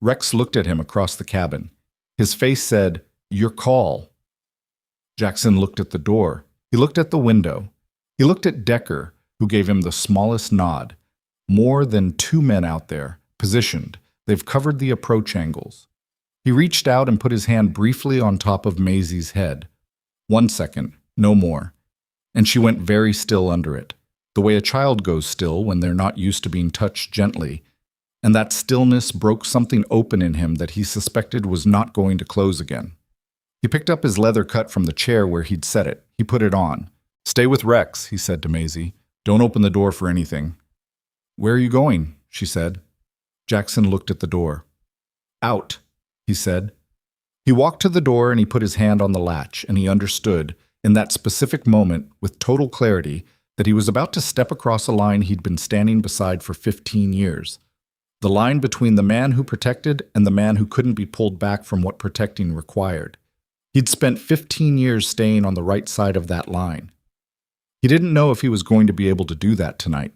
Rex looked at him across the cabin. His face said, "Your call." Jackson looked at the door. He looked at the window. He looked at Decker, who gave him the smallest nod. More than 2 men out there, positioned. They've covered the approach angles. He reached out and put his hand briefly on top of Maisie's head. 1 second, no more. And she went very still under it, the way a child goes still when they're not used to being touched gently. And that stillness broke something open in him that he suspected was not going to close again. He picked up his leather cut from the chair where he'd set it. He put it on. "Stay with Rex," he said to Maisie. "Don't open the door for anything." "Where are you going?" she said. Jackson looked at the door. "Out," he said. He walked to the door and he put his hand on the latch, and he understood, in that specific moment, with total clarity, that he was about to step across a line he'd been standing beside for 15 years. The line between the man who protected and the man who couldn't be pulled back from what protecting required. He'd spent 15 years staying on the right side of that line. He didn't know if he was going to be able to do that tonight.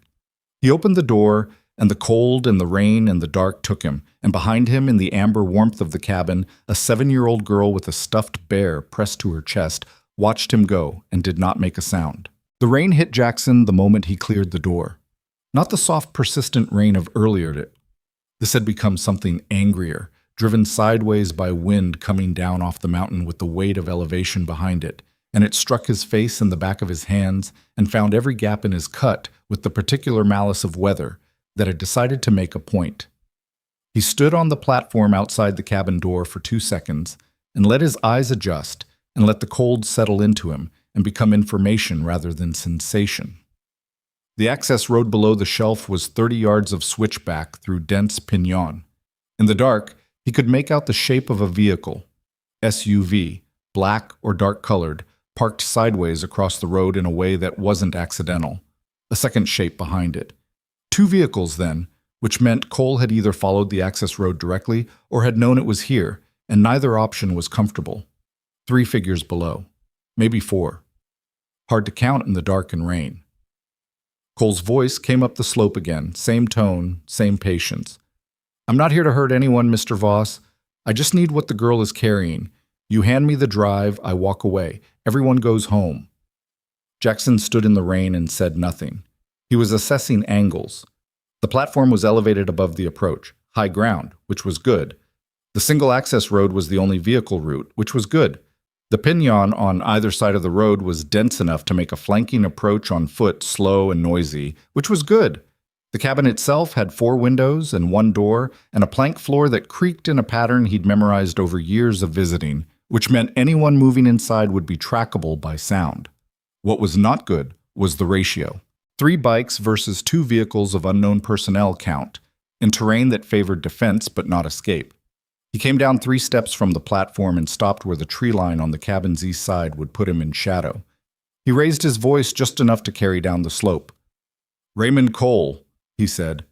He opened the door, and the cold and the rain and the dark took him, and behind him in the amber warmth of the cabin, a 7-year-old girl with a stuffed bear pressed to her chest watched him go, and did not make a sound. The rain hit Jackson the moment he cleared the door. Not the soft, persistent rain of earlier. This had become something angrier, driven sideways by wind coming down off the mountain with the weight of elevation behind it, and it struck his face and the back of his hands and found every gap in his cut with the particular malice of weather that had decided to make a point. He stood on the platform outside the cabin door for 2 seconds and let his eyes adjust and let the cold settle into him and become information rather than sensation. The access road below the shelf was 30 yards of switchback through dense pinon. In the dark, he could make out the shape of a vehicle, SUV, black or dark-colored, parked sideways across the road in a way that wasn't accidental. A second shape behind it. 2 vehicles, then, which meant Cole had either followed the access road directly or had known it was here, and neither option was comfortable. 3 figures below. Maybe 4. Hard to count in the dark and rain. Cole's voice came up the slope again, same tone, same patience. "I'm not here to hurt anyone, Mr. Voss. I just need what the girl is carrying. You hand me the drive, I walk away. Everyone goes home." Jackson stood in the rain and said nothing. He was assessing angles. The platform was elevated above the approach, high ground, which was good. The single-access road was the only vehicle route, which was good. The pinon on either side of the road was dense enough to make a flanking approach on foot slow and noisy, which was good. The cabin itself had 4 windows and 1 door, and a plank floor that creaked in a pattern he'd memorized over years of visiting, which meant anyone moving inside would be trackable by sound. What was not good was the ratio. 3 bikes versus 2 vehicles of unknown personnel count, in terrain that favored defense but not escape. He came down 3 steps from the platform and stopped where the tree line on the cabin's east side would put him in shadow. He raised his voice just enough to carry down the slope. "Raymond Cole," he said.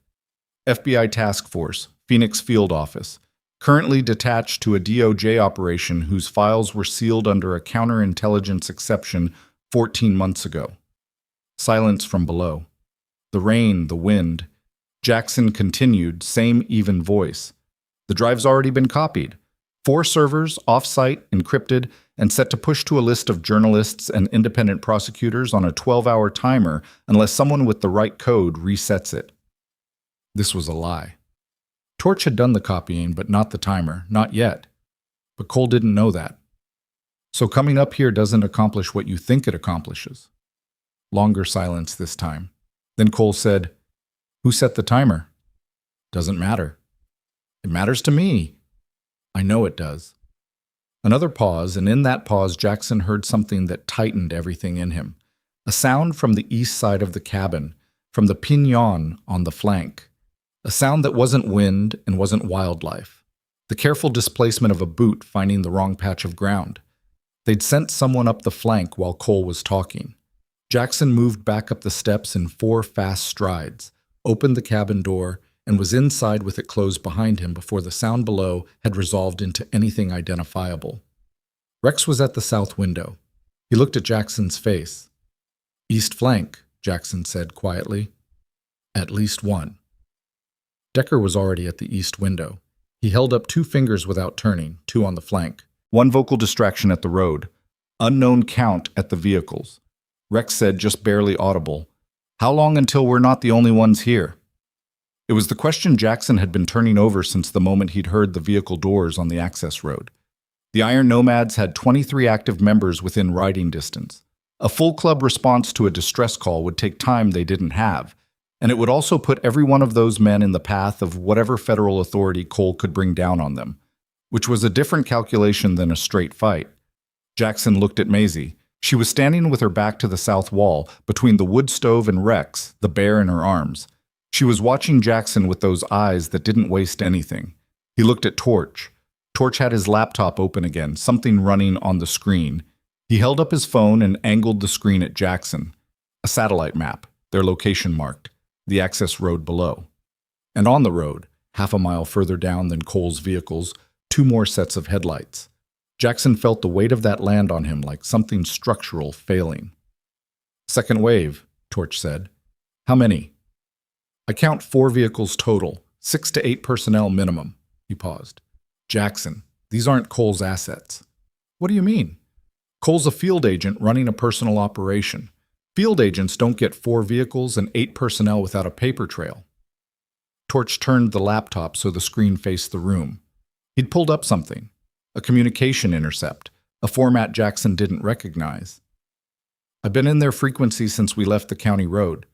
"FBI Task Force, Phoenix Field Office. Currently detached to a DOJ operation whose files were sealed under a counterintelligence exception 14 months ago." Silence from below. The rain, the wind. Jackson continued, same even voice. "The drive's already been copied. 4 servers, off-site, encrypted, and set to push to a list of journalists and independent prosecutors on a 12-hour timer unless someone with the right code resets it." This was a lie. Torch had done the copying, but not the timer, not yet. But Cole didn't know that. "So coming up here doesn't accomplish what you think it accomplishes." Longer silence this time. Then Cole said, "Who set the timer?" "Doesn't matter." "It matters to me." "I know it does." Another pause, and in that pause Jackson heard something that tightened everything in him. A sound from the east side of the cabin, from the pinon on the flank. A sound that wasn't wind and wasn't wildlife. The careful displacement of a boot finding the wrong patch of ground. They'd sent someone up the flank while Cole was talking. Jackson moved back up the steps in 4 fast strides, opened the cabin door, and was inside with it closed behind him before the sound below had resolved into anything identifiable. Rex was at the south window. He looked at Jackson's face. "East flank," Jackson said quietly. "At least one." Decker was already at the east window. He held up 2 fingers without turning, 2 on the flank. 1 vocal distraction at the road. Unknown count at the vehicles. Rex said, just barely audible, "How long until we're not the only ones here?" It was the question Jackson had been turning over since the moment he'd heard the vehicle doors on the access road. The Iron Nomads had 23 active members within riding distance. A full club response to a distress call would take time they didn't have, and it would also put every one of those men in the path of whatever federal authority Cole could bring down on them, which was a different calculation than a straight fight. Jackson looked at Maisie. She was standing with her back to the south wall, between the wood stove and Rex, the bear in her arms. She was watching Jackson with those eyes that didn't waste anything. He looked at Torch. Torch had his laptop open again, something running on the screen. He held up his phone and angled the screen at Jackson. A satellite map, their location marked, the access road below. And on the road, half a mile further down than Cole's vehicles, 2 more sets of headlights. Jackson felt the weight of that land on him like something structural failing. "Second wave," Torch said. "How many?" "I count 4 vehicles total, 6 to 8 personnel minimum." He paused. "Jackson, these aren't Cole's assets." "What do you mean?" Cole's a field agent running a personal operation. Field agents don't get 4 vehicles and 8 personnel without a paper trail. Torch turned the laptop so the screen faced the room. He'd pulled up something, a communication intercept, a format Jackson didn't recognize. I've been in their frequency since we left the county road.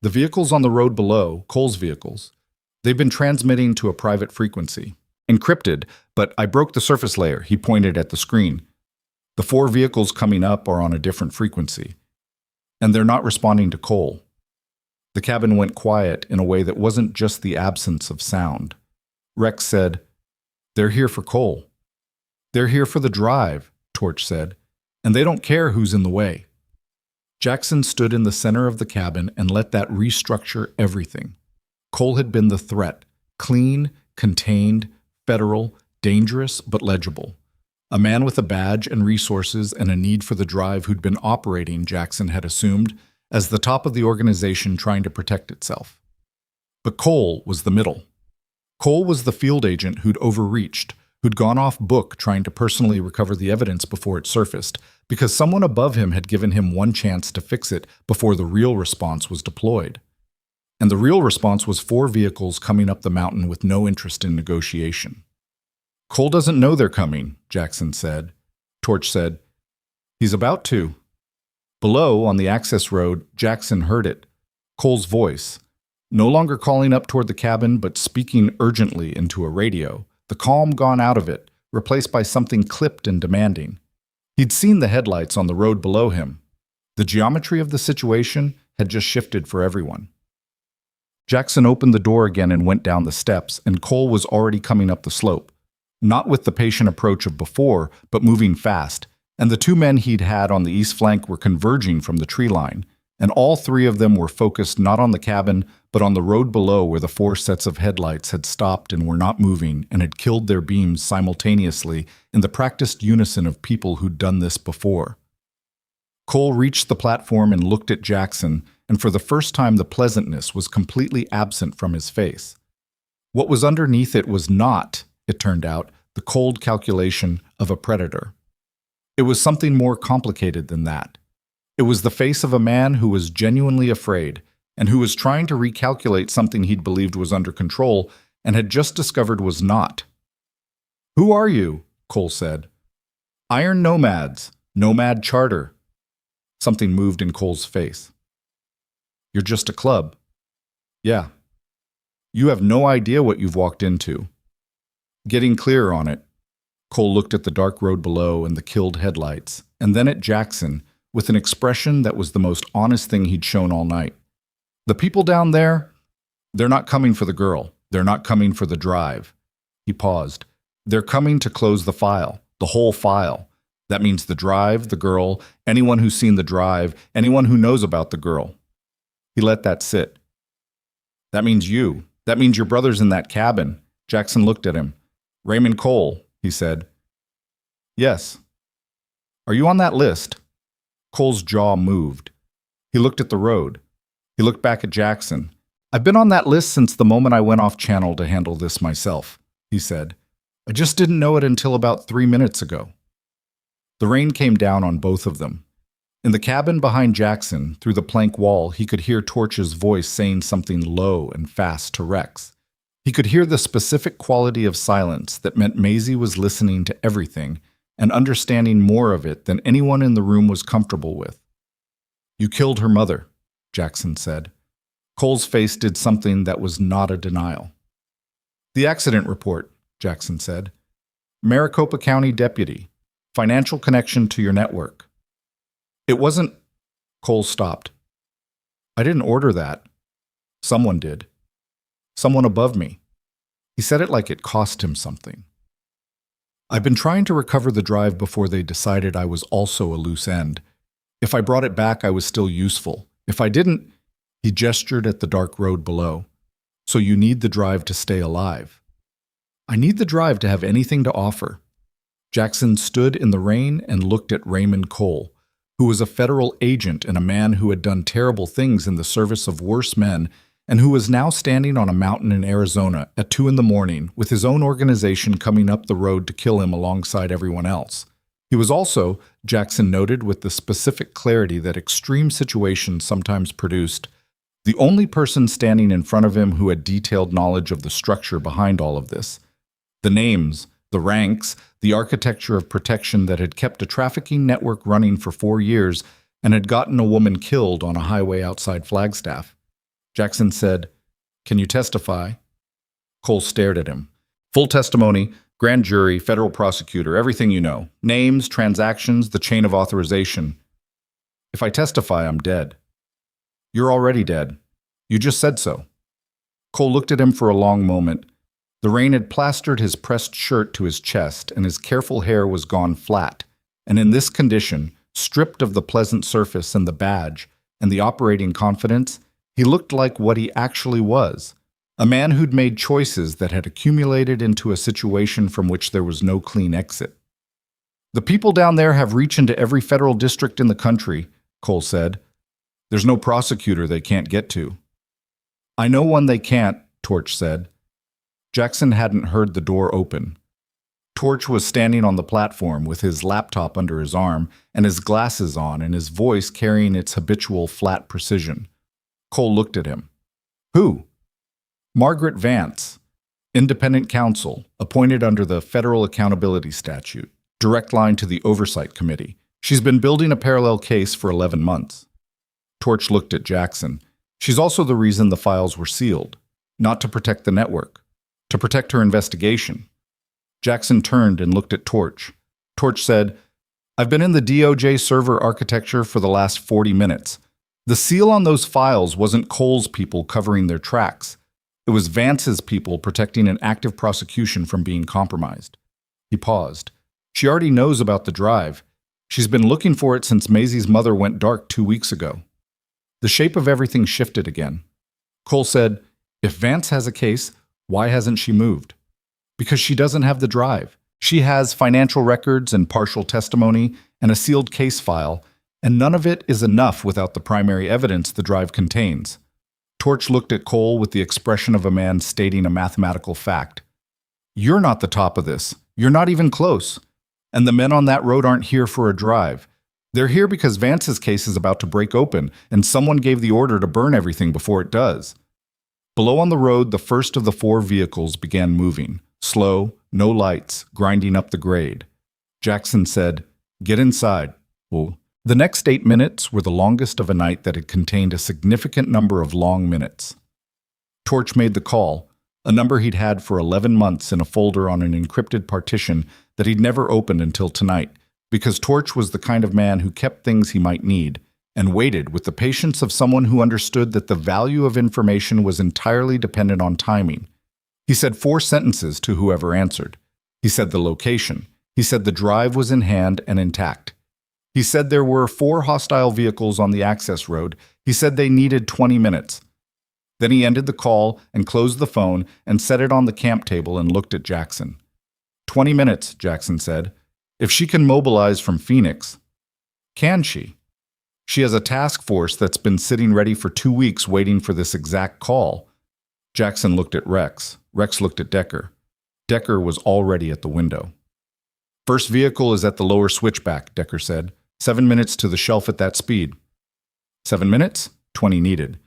The vehicles on the road below, Cole's vehicles, they've been transmitting to a private frequency. Encrypted, but I broke the surface layer, he pointed at the screen. The 4 vehicles coming up are on a different frequency. And they're not responding to Cole. The cabin went quiet in a way that wasn't just the absence of sound. Rex said, "They're here for Cole." "They're here for the drive," Torch said, "and they don't care who's in the way." Jackson stood in the center of the cabin and let that restructure everything. Cole had been the threat, clean, contained, federal, dangerous, but legible. A man with a badge and resources and a need for the drive who'd been operating, Jackson had assumed, as the top of the organization trying to protect itself. But Cole was the middle. Cole was the field agent who'd overreached, who'd gone off book trying to personally recover the evidence before it surfaced, because someone above him had given him one chance to fix it before the real response was deployed. And the real response was 4 vehicles coming up the mountain with no interest in negotiation. "Cole doesn't know they're coming," Jackson said. Torch said, "He's about to." Below, on the access road, Jackson heard it. Cole's voice, no longer calling up toward the cabin, but speaking urgently into a radio, the calm gone out of it, replaced by something clipped and demanding. He'd seen the headlights on the road below him. The geometry of the situation had just shifted for everyone. Jackson opened the door again and went down the steps, and Cole was already coming up the slope. Not with the patient approach of before, but moving fast, and the 2 men he'd had on the east flank were converging from the tree line, and all 3 of them were focused not on the cabin, but on the road below where the 4 sets of headlights had stopped and were not moving and had killed their beams simultaneously in the practiced unison of people who'd done this before. Cole reached the platform and looked at Jackson, and for the first time the pleasantness was completely absent from his face. What was underneath it was not, it turned out, the cold calculation of a predator. It was something more complicated than that. It was the face of a man who was genuinely afraid and who was trying to recalculate something he'd believed was under control and had just discovered was not. "Who are you?" Cole said. "Iron Nomads, Nomad Charter." Something moved in Cole's face. "You're just a club." "Yeah." "You have no idea what you've walked into." Getting clear on it, Cole looked at the dark road below and the killed headlights, and then at Jackson with an expression that was the most honest thing he'd shown all night. "The people down there, they're not coming for the girl. They're not coming for the drive." He paused. "They're coming to close the file, the whole file. That means the drive, the girl, anyone who's seen the drive, anyone who knows about the girl." He let that sit. "That means you. That means your brother's in that cabin." Jackson looked at him. "Raymond Cole," he said. "Yes." "Are you on that list?" Cole's jaw moved. He looked at the road. He looked back at Jackson. "I've been on that list since the moment I went off channel to handle this myself," he said. "I just didn't know it until about 3 minutes ago." The rain came down on both of them. In the cabin behind Jackson, through the plank wall, he could hear Torch's voice saying something low and fast to Rex. He could hear the specific quality of silence that meant Maisie was listening to everything and understanding more of it than anyone in the room was comfortable with. "You killed her mother," Jackson said. Cole's face did something that was not a denial. "The accident report," Jackson said. "Maricopa County Deputy. Financial connection to your network." "It wasn't..." Cole stopped. "I didn't order that. Someone did. Someone above me." He said it like it cost him something. "I've been trying to recover the drive before they decided I was also a loose end. If I brought it back, I was still useful. If I didn't..." He gestured at the dark road below. "So you need the drive to stay alive." "I need the drive to have anything to offer." Jackson stood in the rain and looked at Raymond Cole, who was a federal agent and a man who had done terrible things in the service of worse men, and who was now standing on a mountain in Arizona at 2 a.m. with his own organization coming up the road to kill him alongside everyone else. He was also, Jackson noted with the specific clarity that extreme situations sometimes produced. The only person standing in front of him who had detailed knowledge of the structure behind all of this. The names, the ranks, the architecture of protection that had kept a trafficking network running for 4 years and had gotten a woman killed on a highway outside Flagstaff. Jackson said, "Can you testify?" Cole stared at him. "Full testimony, grand jury, federal prosecutor, everything you know. Names, transactions, the chain of authorization. If I testify, I'm dead." "You're already dead. You just said so." Cole looked at him for a long moment. The rain had plastered his pressed shirt to his chest, and his careful hair was gone flat. And in this condition, stripped of the pleasant surface and the badge and the operating confidence, he looked like what he actually was, a man who'd made choices that had accumulated into a situation from which there was no clean exit. "The people down there have reach into every federal district in the country," Cole said. "There's no prosecutor they can't get to." "I know one they can't," Torch said. Jackson hadn't heard the door open. Torch was standing on the platform with his laptop under his arm and his glasses on and his voice carrying its habitual flat precision. Cole looked at him. "Who?" "Margaret Vance, independent counsel, appointed under the Federal Accountability Statute, direct line to the Oversight Committee. She's been building a parallel case for 11 months. Torch looked at Jackson. "She's also the reason the files were sealed. Not to protect the network. To protect her investigation." Jackson turned and looked at Torch. Torch said, "I've been in the DOJ server architecture for the last 40 minutes. The seal on those files wasn't Cole's people covering their tracks. It was Vance's people protecting an active prosecution from being compromised." He paused. "She already knows about the drive. She's been looking for it since Maisie's mother went dark 2 weeks ago." The shape of everything shifted again. Cole said, "If Vance has a case, why hasn't she moved?" "Because she doesn't have the drive. She has financial records and partial testimony and a sealed case file, and none of it is enough without the primary evidence the drive contains." Torch looked at Cole with the expression of a man stating a mathematical fact. "You're not the top of this. You're not even close. And the men on that road aren't here for a drive. They're here because Vance's case is about to break open, and someone gave the order to burn everything before it does." Below on the road, the first of the 4 vehicles began moving, slow, no lights, grinding up the grade. Jackson said, "Get inside." "Oh." The next 8 minutes were the longest of a night that had contained a significant number of long minutes. Torch made the call, a number he'd had for 11 months in a folder on an encrypted partition that he'd never opened until tonight, because Torch was the kind of man who kept things he might need, and waited with the patience of someone who understood that the value of information was entirely dependent on timing. He said 4 sentences to whoever answered. He said the location. He said the drive was in hand and intact. He said there were 4 hostile vehicles on the access road. He said they needed 20 minutes. Then he ended the call and closed the phone and set it on the camp table and looked at Jackson. 20 minutes, Jackson said. If she can mobilize from Phoenix. Can she? She has a task force that's been sitting ready for 2 weeks waiting for this exact call. Jackson looked at Rex. Rex looked at Decker. Decker was already at the window. "First vehicle is at the lower switchback," Decker said. 7 minutes to the shelf at that speed. 7 minutes? 20 needed.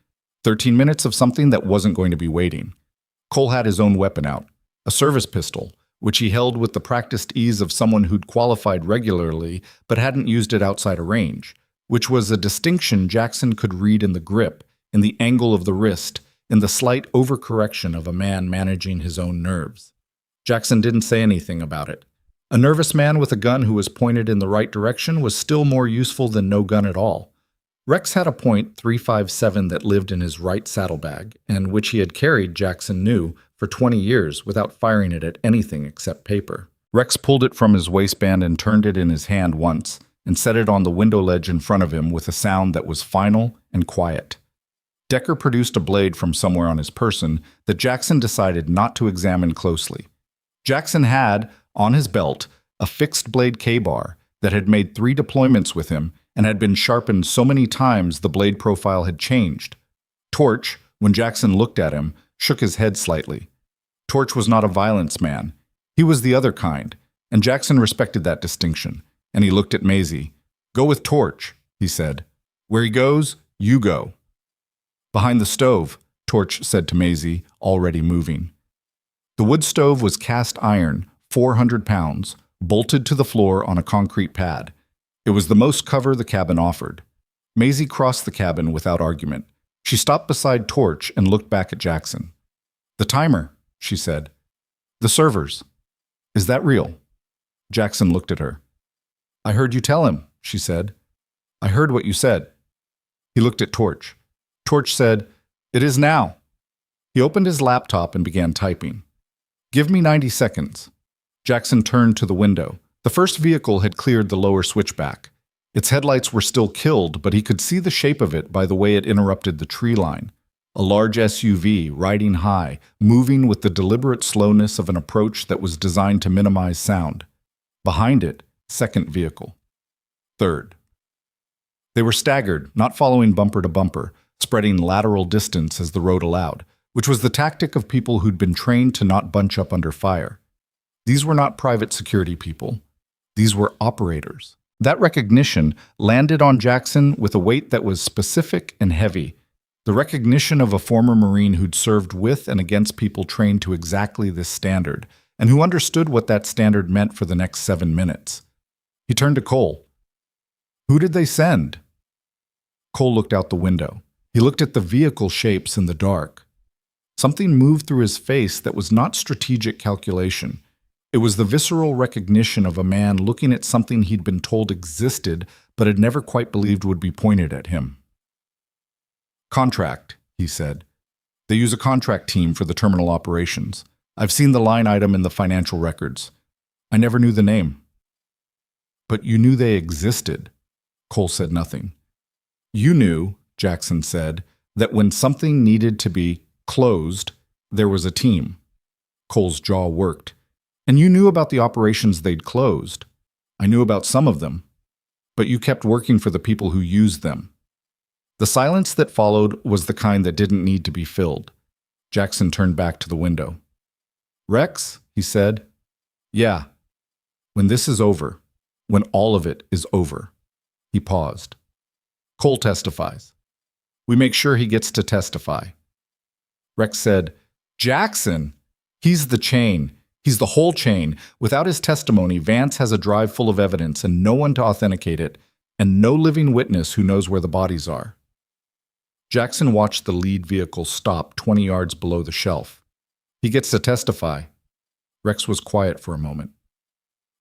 13 minutes of something that wasn't going to be waiting. Cole had his own weapon out, a service pistol, which he held with the practiced ease of someone who'd qualified regularly but hadn't used it outside a range, which was a distinction Jackson could read in the grip, in the angle of the wrist, in the slight overcorrection of a man managing his own nerves. Jackson didn't say anything about it. A nervous man with a gun who was pointed in the right direction was still more useful than no gun at all. Rex had a .357 that lived in his right saddlebag, and which he had carried, Jackson knew, for 20 years without firing it at anything except paper. Rex pulled it from his waistband and turned it in his hand once, and set it on the window ledge in front of him with a sound that was final and quiet. Decker produced a blade from somewhere on his person that Jackson decided not to examine closely. Jackson had, on his belt, a fixed-blade K-bar that had made 3 deployments with him and had been sharpened so many times the blade profile had changed. Torch, when Jackson looked at him, shook his head slightly. Torch was not a violence man. He was the other kind, and Jackson respected that distinction. and he looked at Maisie. "Go with Torch," he said. "Where he goes, you go." "Behind the stove," Torch said to Maisie, already moving. The wood stove was cast iron, 400 pounds, bolted to the floor on a concrete pad. It was the most cover the cabin offered. Maisie crossed the cabin without argument. She stopped beside Torch and looked back at Jackson. "The timer," she said. "The servers. Is that real?" Jackson looked at her. "I heard you tell him," she said. "I heard what you said." He looked at Torch. Torch said, "It is now." He opened his laptop and began typing. "Give me 90 seconds. Jackson turned to the window. The first vehicle had cleared the lower switchback. Its headlights were still killed, but he could see the shape of it by the way it interrupted the tree line. A large SUV, riding high, moving with the deliberate slowness of an approach that was designed to minimize sound. Behind it, second vehicle. Third. They were staggered, not following bumper to bumper, spreading lateral distance as the road allowed, which was the tactic of people who'd been trained to not bunch up under fire. These were not private security people. These were operators. That recognition landed on Jackson with a weight that was specific and heavy. The recognition of a former Marine who'd served with and against people trained to exactly this standard, and who understood what that standard meant for the next 7 minutes. He turned to Cole. "Who did they send?" Cole looked out the window. He looked at the vehicle shapes in the dark. Something moved through his face that was not strategic calculation. It was the visceral recognition of a man looking at something he'd been told existed but had never quite believed would be pointed at him. "Contract," he said. "They use a contract team for the terminal operations. I've seen the line item in the financial records. I never knew the name." "But you knew they existed." Cole said nothing. "You knew," Jackson said, "that when something needed to be closed, there was a team." Cole's jaw worked. "And you knew about the operations they'd closed. I knew about some of them. But you kept working for the people who used them." The silence that followed was the kind that didn't need to be filled. Jackson turned back to the window. "Rex," he said. "Yeah. When this is over, when all of it is over." He paused. "Cole testifies. We make sure he gets to testify." Rex said, "Jackson! He's the chain. He's the whole chain. Without his testimony, Vance has a drive full of evidence and no one to authenticate it, and no living witness who knows where the bodies are." Jackson watched the lead vehicle stop 20 yards below the shelf. "He gets to testify." Rex was quiet for a moment.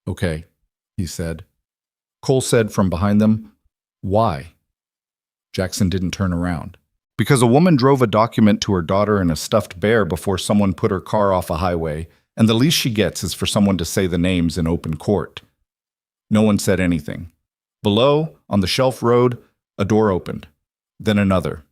"Okay," he said. Cole said from behind them, "Why?" Jackson didn't turn around. "Because a woman drove a document to her daughter in a stuffed bear before someone put her car off a highway, and the least she gets is for someone to say the names in open court." No one said anything. Below, on the shelf road, a door opened. Then another.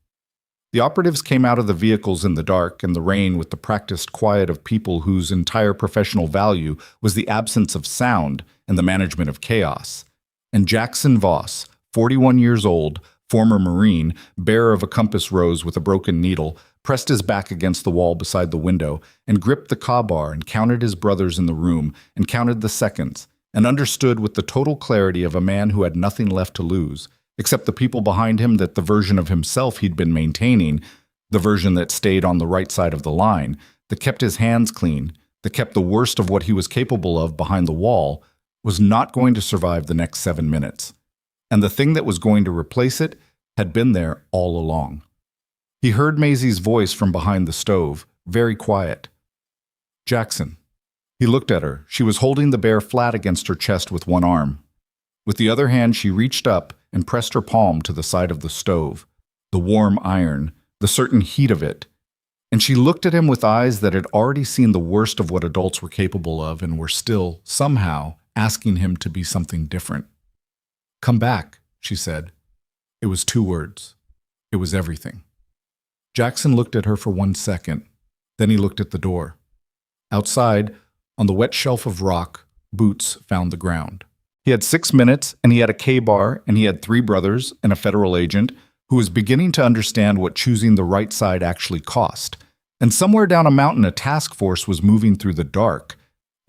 The operatives came out of the vehicles in the dark and the rain with the practiced quiet of people whose entire professional value was the absence of sound and the management of chaos. And Jackson Voss, 41 years old, former Marine, bearer of a compass rose with a broken needle, pressed his back against the wall beside the window and gripped the car and counted his brothers in the room and counted the seconds and understood with the total clarity of a man who had nothing left to lose, except the people behind him, that the version of himself he'd been maintaining, the version that stayed on the right side of the line, that kept his hands clean, that kept the worst of what he was capable of behind the wall, was not going to survive the next 7 minutes. And the thing that was going to replace it had been there all along. He heard Maisie's voice from behind the stove, very quiet. "Jackson." He looked at her. She was holding the bear flat against her chest with one arm. With the other hand, she reached up and pressed her palm to the side of the stove, the warm iron, the certain heat of it. And she looked at him with eyes that had already seen the worst of what adults were capable of and were still, somehow, asking him to be something different. "Come back," she said. It was 2 words. It was everything. Jackson looked at her for 1 second. Then he looked at the door. Outside, on the wet shelf of rock, boots found the ground. He had 6 minutes, and he had a K-bar, and he had 3 brothers and a federal agent who was beginning to understand what choosing the right side actually cost. And somewhere down a mountain, a task force was moving through the dark.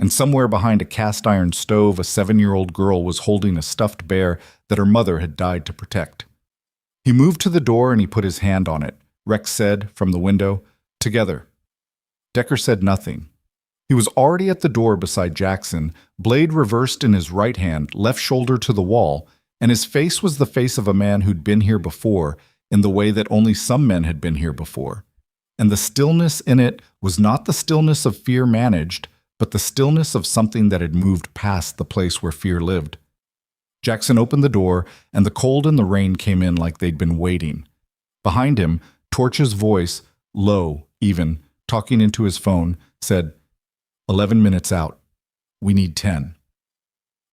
and somewhere behind a cast-iron stove, a 7-year-old girl was holding a stuffed bear that her mother had died to protect. He moved to the door and he put his hand on it. Rex said, from the window, "Together." Decker said nothing. He was already at the door beside Jackson, blade reversed in his right hand, left shoulder to the wall, and his face was the face of a man who'd been here before, in the way that only some men had been here before. And the stillness in it was not the stillness of fear managed, but the stillness of something that had moved past the place where fear lived. Jackson opened the door, and the cold and the rain came in like they'd been waiting. Behind him, Torch's voice, low, even, talking into his phone, said, 11 minutes out. We need 10.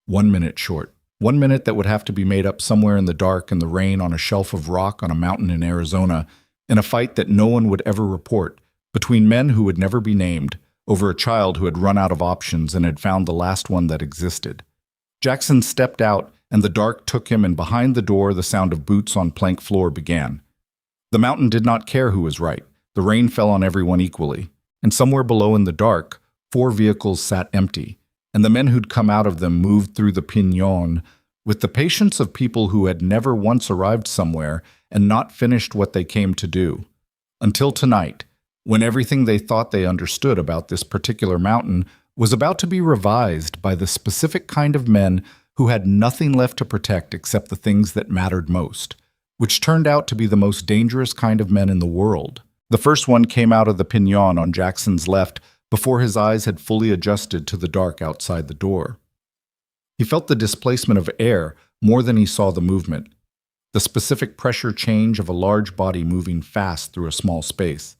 1 minute short. 1 minute that would have to be made up somewhere in the dark and the rain on a shelf of rock on a mountain in Arizona, in a fight that no one would ever report, between men who would never be named, over a child who had run out of options and had found the last one that existed. Jackson stepped out, and the dark took him, and behind the door the sound of boots on plank floor began. The mountain did not care who was right. The rain fell on everyone equally, and somewhere below in the dark, 4 vehicles sat empty, and the men who'd come out of them moved through the piñón with the patience of people who had never once arrived somewhere and not finished what they came to do. Until tonight, when everything they thought they understood about this particular mountain was about to be revised by the specific kind of men who had nothing left to protect except the things that mattered most, which turned out to be the most dangerous kind of men in the world. The first one came out of the piñón on Jackson's left before his eyes had fully adjusted to the dark outside the door. He felt the displacement of air more than he saw the movement, the specific pressure change of a large body moving fast through a small space,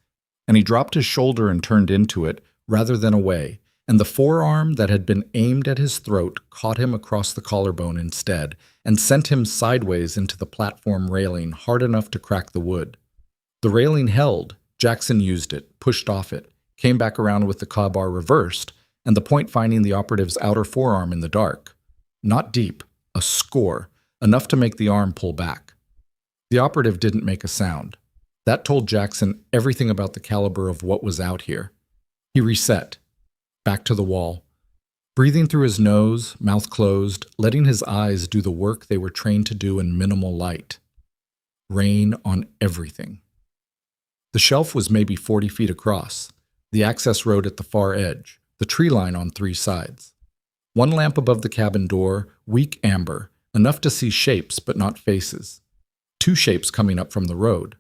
and he dropped his shoulder and turned into it rather than away, and the forearm that had been aimed at his throat caught him across the collarbone instead and sent him sideways into the platform railing hard enough to crack the wood. The railing held. Jackson used it, pushed off it, came back around with the car bar reversed, and the point finding the operative's outer forearm in the dark. Not deep, a score, enough to make the arm pull back. The operative didn't make a sound. That told Jackson everything about the caliber of what was out here. He reset, back to the wall, breathing through his nose, mouth closed, letting his eyes do the work they were trained to do in minimal light. Rain on everything. The shelf was maybe 40 feet across, the access road at the far edge, the tree line on 3 sides. 1 lamp above the cabin door, weak amber, enough to see shapes but not faces. 2 shapes coming up from the road.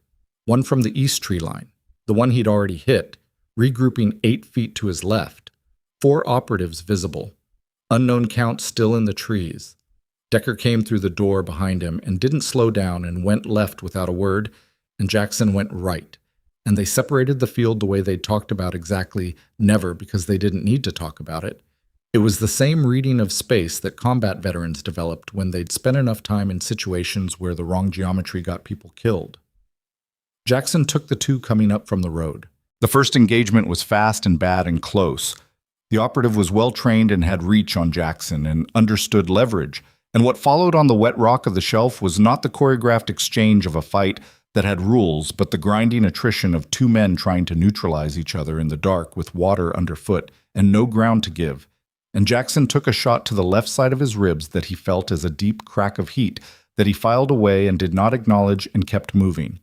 1 from the east tree line, the one he'd already hit, regrouping 8 feet to his left. 4 operatives visible. Unknown count still in the trees. Decker came through the door behind him and didn't slow down and went left without a word, and Jackson went right. And they separated the field the way they'd talked about exactly never because they didn't need to talk about it. It was the same reading of space that combat veterans developed when they'd spent enough time in situations where the wrong geometry got people killed. Jackson took the 2 coming up from the road. The first engagement was fast and bad and close. The operative was well-trained and had reach on Jackson and understood leverage, and what followed on the wet rock of the shelf was not the choreographed exchange of a fight that had rules, but the grinding attrition of 2 men trying to neutralize each other in the dark with water underfoot and no ground to give. And Jackson took a shot to the left side of his ribs that he felt as a deep crack of heat that he filed away and did not acknowledge and kept moving.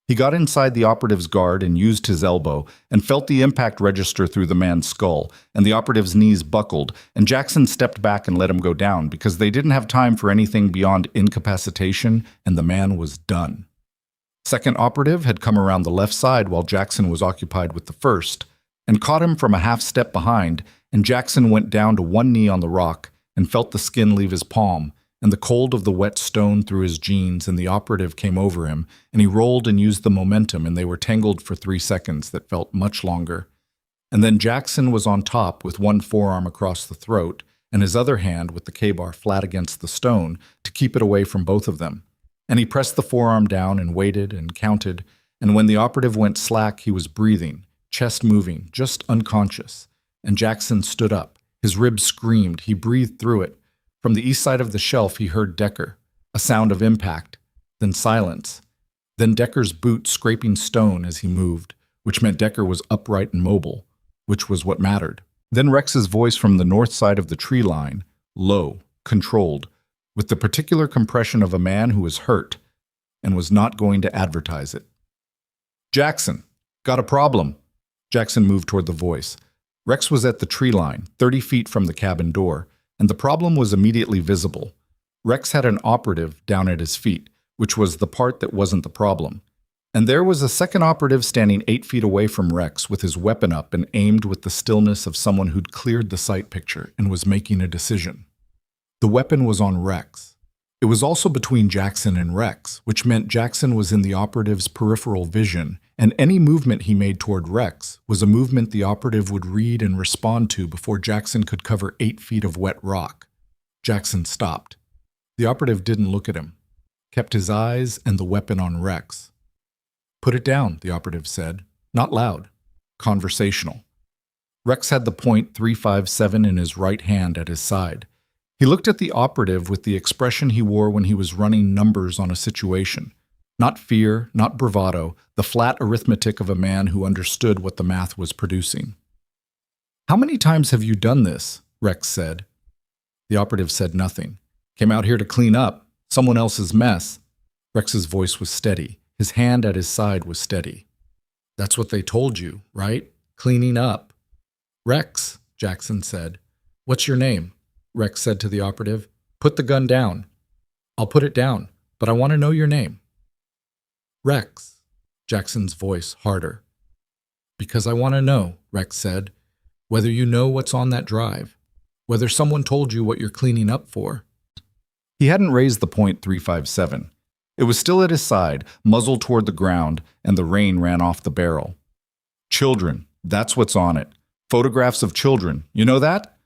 He got inside the operative's guard and used his elbow and felt the impact register through the man's skull, and the operative's knees buckled, and Jackson stepped back and let him go down because they didn't have time for anything beyond incapacitation, and the man was done. Second operative had come around the left side while Jackson was occupied with the first, and caught him from a half step behind, and Jackson went down to 1 knee on the rock and felt the skin leave his palm, and the cold of the wet stone through his jeans, and the operative came over him, and he rolled and used the momentum, and they were tangled for 3 seconds that felt much longer. And then Jackson was on top with 1 forearm across the throat, and his other hand with the K-bar flat against the stone to keep it away from both of them. And he pressed the forearm down and waited and counted, and when the operative went slack, he was breathing, chest moving, just unconscious. And Jackson stood up. His ribs screamed. He breathed through it. From the east side of the shelf, he heard Decker, a sound of impact, then silence, then Decker's boot scraping stone as he moved, which meant Decker was upright and mobile, which was what mattered. Then Rex's voice from the north side of the tree line, low, controlled, with the particular compression of a man who was hurt and was not going to advertise it. "Jackson, got a problem." Jackson moved toward the voice. Rex was at the tree line, 30 feet from the cabin door, and the problem was immediately visible. Rex had an operative down at his feet, which was the part that wasn't the problem. And there was a second operative standing 8 feet away from Rex with his weapon up and aimed with the stillness of someone who'd cleared the sight picture and was making a decision. The weapon was on Rex. It was also between Jackson and Rex, which meant Jackson was in the operative's peripheral vision, and any movement he made toward Rex was a movement the operative would read and respond to before Jackson could cover 8 feet of wet rock. Jackson stopped. The operative didn't look at him, kept his eyes and the weapon on Rex. "Put it down," the operative said. Not loud, conversational. Rex had the .357 in his right hand at his side. He looked at the operative with the expression he wore when he was running numbers on a situation. Not fear, not bravado, the flat arithmetic of a man who understood what the math was producing. "How many times have you done this?" Rex said. The operative said nothing. "Came out here to clean up someone else's mess." Rex's voice was steady. His hand at his side was steady. "That's what they told you, right? Cleaning up." "Rex," Jackson said. "What's your name?" Rex said to the operative. "Put the gun down." "I'll put it down, but I want to know your name." "Rex," Jackson's voice harder. "Because I want to know," Rex said, "whether you know what's on that drive, whether someone told you what you're cleaning up for." He hadn't raised the .357. It was still at his side, muzzle toward the ground, and the rain ran off the barrel. "Children, that's what's on it. Photographs of children, you know that?"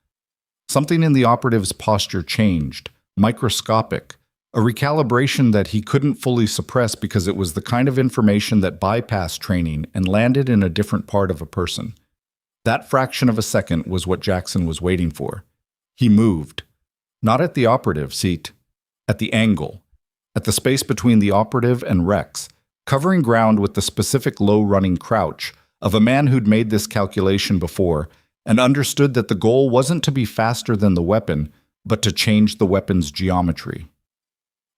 Something in the operative's posture changed, microscopic, a recalibration that he couldn't fully suppress because it was the kind of information that bypassed training and landed in a different part of a person. That fraction of a second was what Jackson was waiting for. He moved. Not at the operative seat, at the angle, at the space between the operative and Rex, covering ground with the specific low-running crouch of a man who'd made this calculation before and understood that the goal wasn't to be faster than the weapon, but to change the weapon's geometry.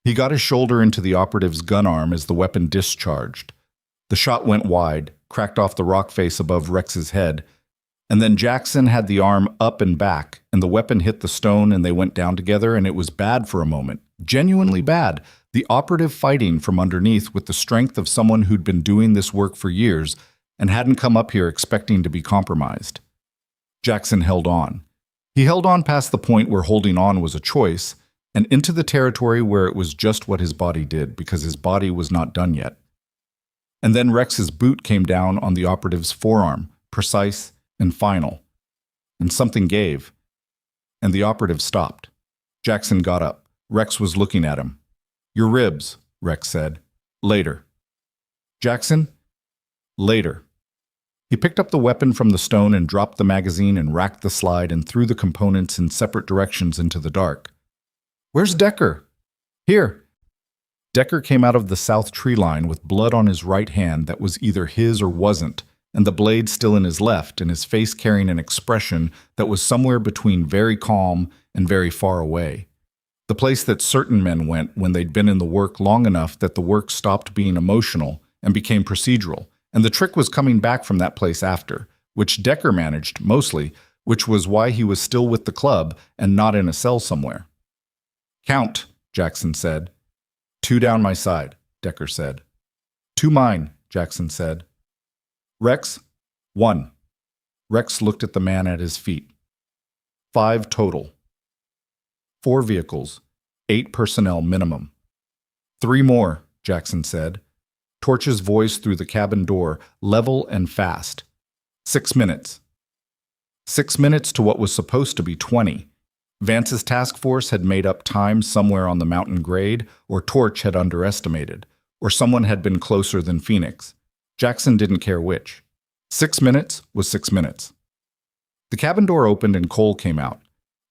He got his shoulder into the operative's gun arm as the weapon discharged. The shot went wide, cracked off the rock face above Rex's head, and then Jackson had the arm up and back, and the weapon hit the stone and they went down together, and it was bad for a moment. Genuinely bad. The operative fighting from underneath with the strength of someone who'd been doing this work for years and hadn't come up here expecting to be compromised. Jackson held on. He held on past the point where holding on was a choice, and into the territory where it was just what his body did, because his body was not done yet. And then Rex's boot came down on the operative's forearm, precise and final. And something gave. And the operative stopped. Jackson got up. Rex was looking at him. "Your ribs," Rex said. "Later." "Jackson?" "Later." He picked up the weapon from the stone and dropped the magazine and racked the slide and threw the components in separate directions into the dark. "Where's Decker?" "Here." Decker came out of the south tree line with blood on his right hand that was either his or wasn't, and the blade still in his left, and his face carrying an expression that was somewhere between very calm and very far away. The place that certain men went when they'd been in the work long enough that the work stopped being emotional and became procedural, and the trick was coming back from that place after, which Decker managed, mostly, which was why he was still with the club and not in a cell somewhere. "Count," Jackson said. "2 down my side," Decker said. "2 mine," Jackson said. "Rex, 1. Rex looked at the man at his feet. 5 total. 4 vehicles, 8 personnel minimum. 3 more, Jackson said. Torch's voice through the cabin door, level and fast. 6 minutes. 6 minutes to what was supposed to be 20. Vance's task force had made up time somewhere on the mountain grade, or Torch had underestimated, or someone had been closer than Phoenix. Jackson didn't care which. 6 minutes was 6 minutes. The cabin door opened and Cole came out.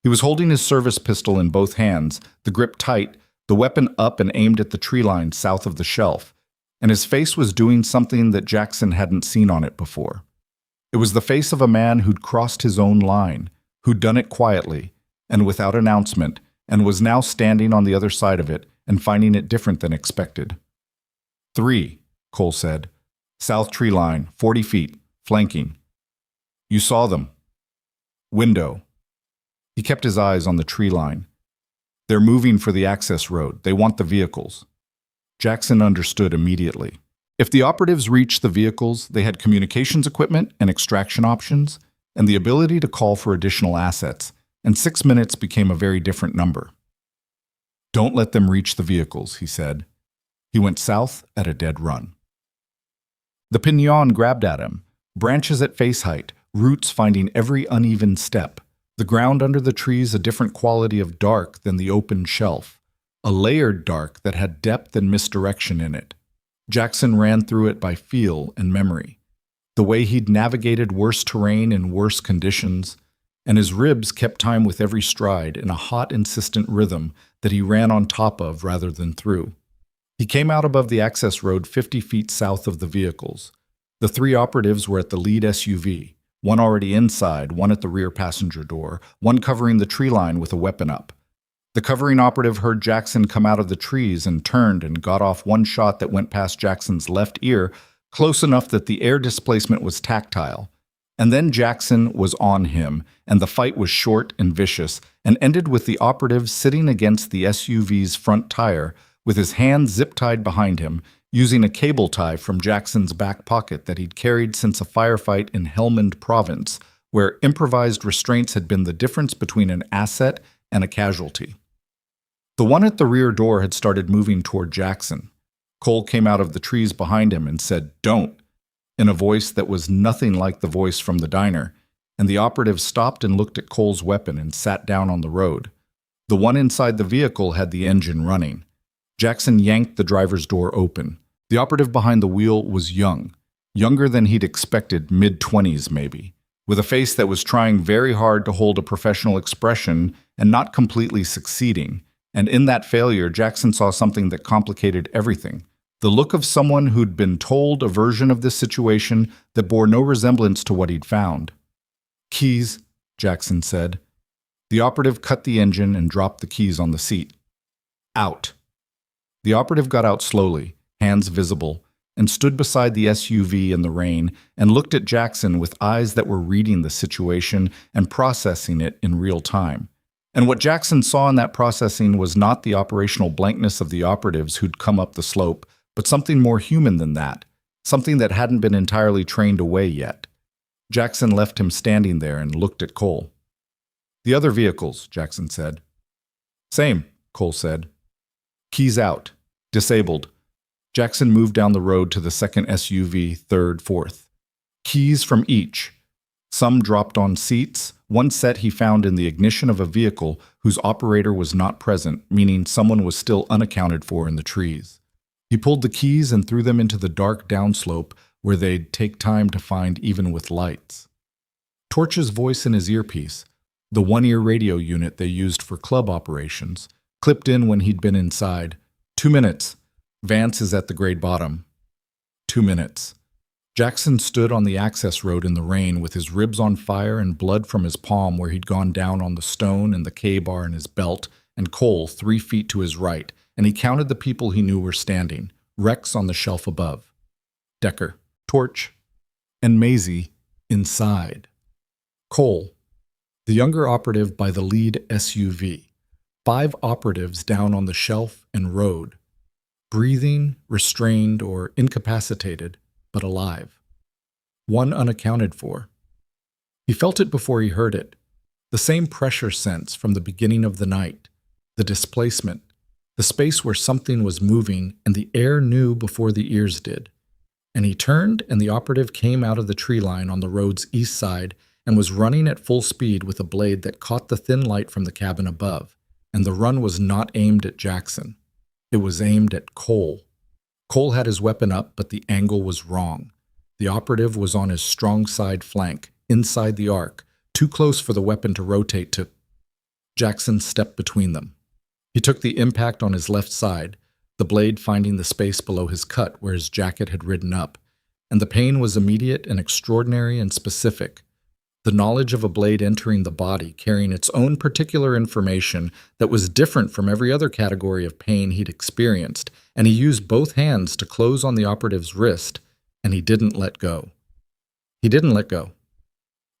He was holding his service pistol in both hands, the grip tight, the weapon up and aimed at the tree line south of the shelf, and his face was doing something that Jackson hadn't seen on it before. It was the face of a man who'd crossed his own line, who'd done it quietly and without announcement, and was now standing on the other side of it and finding it different than expected. 3, Cole said. South tree line, 40 feet, flanking. You saw them. Window. He kept his eyes on the tree line. They're moving for the access road. They want the vehicles. Jackson understood immediately. If the operatives reached the vehicles, they had communications equipment and extraction options, and the ability to call for additional assets, and 6 minutes became a very different number. Don't let them reach the vehicles, he said. He went south at a dead run. The piñon grabbed at him, branches at face height, roots finding every uneven step, the ground under the trees a different quality of dark than the open shelf, a layered dark that had depth and misdirection in it. Jackson ran through it by feel and memory, the way he'd navigated worse terrain in worse conditions, and his ribs kept time with every stride in a hot, insistent rhythm that he ran on top of rather than through. He came out above the access road 50 feet south of the vehicles. The 3 operatives were at the lead SUV, one already inside, one at the rear passenger door, one covering the tree line with a weapon up. The covering operative heard Jackson come out of the trees and turned and got off one shot that went past Jackson's left ear, close enough that the air displacement was tactile. And then Jackson was on him, and the fight was short and vicious, and ended with the operative sitting against the SUV's front tire, with his hands zip-tied behind him, using a cable tie from Jackson's back pocket that he'd carried since a firefight in Helmand Province, where improvised restraints had been the difference between an asset and a casualty. The one at the rear door had started moving toward Jackson. Cole came out of the trees behind him and said, "Don't," in a voice that was nothing like the voice from the diner, and the operative stopped and looked at Cole's weapon and sat down on the road. The one inside the vehicle had the engine running. Jackson yanked the driver's door open. The operative behind the wheel was young, younger than he'd expected, mid-20s maybe, with a face that was trying very hard to hold a professional expression and not completely succeeding. And in that failure, Jackson saw something that complicated everything. The look of someone who'd been told a version of this situation that bore no resemblance to what he'd found. "Keys," Jackson said. The operative cut the engine and dropped the keys on the seat. "Out." The operative got out slowly, hands visible, and stood beside the SUV in the rain and looked at Jackson with eyes that were reading the situation and processing it in real time. And what Jackson saw in that processing was not the operational blankness of the operatives who'd come up the slope, but something more human than that, something that hadn't been entirely trained away yet. Jackson left him standing there and looked at Cole. "The other vehicles," Jackson said. "Same," Cole said. "Keys out. Disabled." Jackson moved down the road to the second SUV, third, fourth. Keys from each. Some dropped on seats. One set he found in the ignition of a vehicle whose operator was not present, meaning someone was still unaccounted for in the trees. He pulled the keys and threw them into the dark downslope where they'd take time to find even with lights. Torch's voice in his earpiece, the one-ear radio unit they used for club operations, clipped in when he'd been inside. 2 minutes. Vance is at the grade bottom. 2 minutes. Jackson stood on the access road in the rain with his ribs on fire and blood from his palm where he'd gone down on the stone and the K-bar in his belt, and Cole 3 feet to his right, and he counted the people he knew were standing, Rex on the shelf above, Decker, Torch, and Maisie inside. Cole, the younger operative by the lead SUV, 5 operatives down on the shelf and road, breathing, restrained, or incapacitated, but alive. One unaccounted for. He felt it before he heard it. The same pressure sense from the beginning of the night. The displacement. The space where something was moving and the air knew before the ears did. And he turned and the operative came out of the tree line on the road's east side and was running at full speed with a blade that caught the thin light from the cabin above. And the run was not aimed at Jackson. It was aimed at Cole. Cole had his weapon up, but the angle was wrong. The operative was on his strong side flank, inside the arc, too close for the weapon to rotate to. Jackson stepped between them. He took the impact on his left side, the blade finding the space below his cut where his jacket had ridden up, and the pain was immediate and extraordinary and specific. The knowledge of a blade entering the body, carrying its own particular information that was different from every other category of pain he'd experienced, and he used both hands to close on the operative's wrist, and he didn't let go. He didn't let go.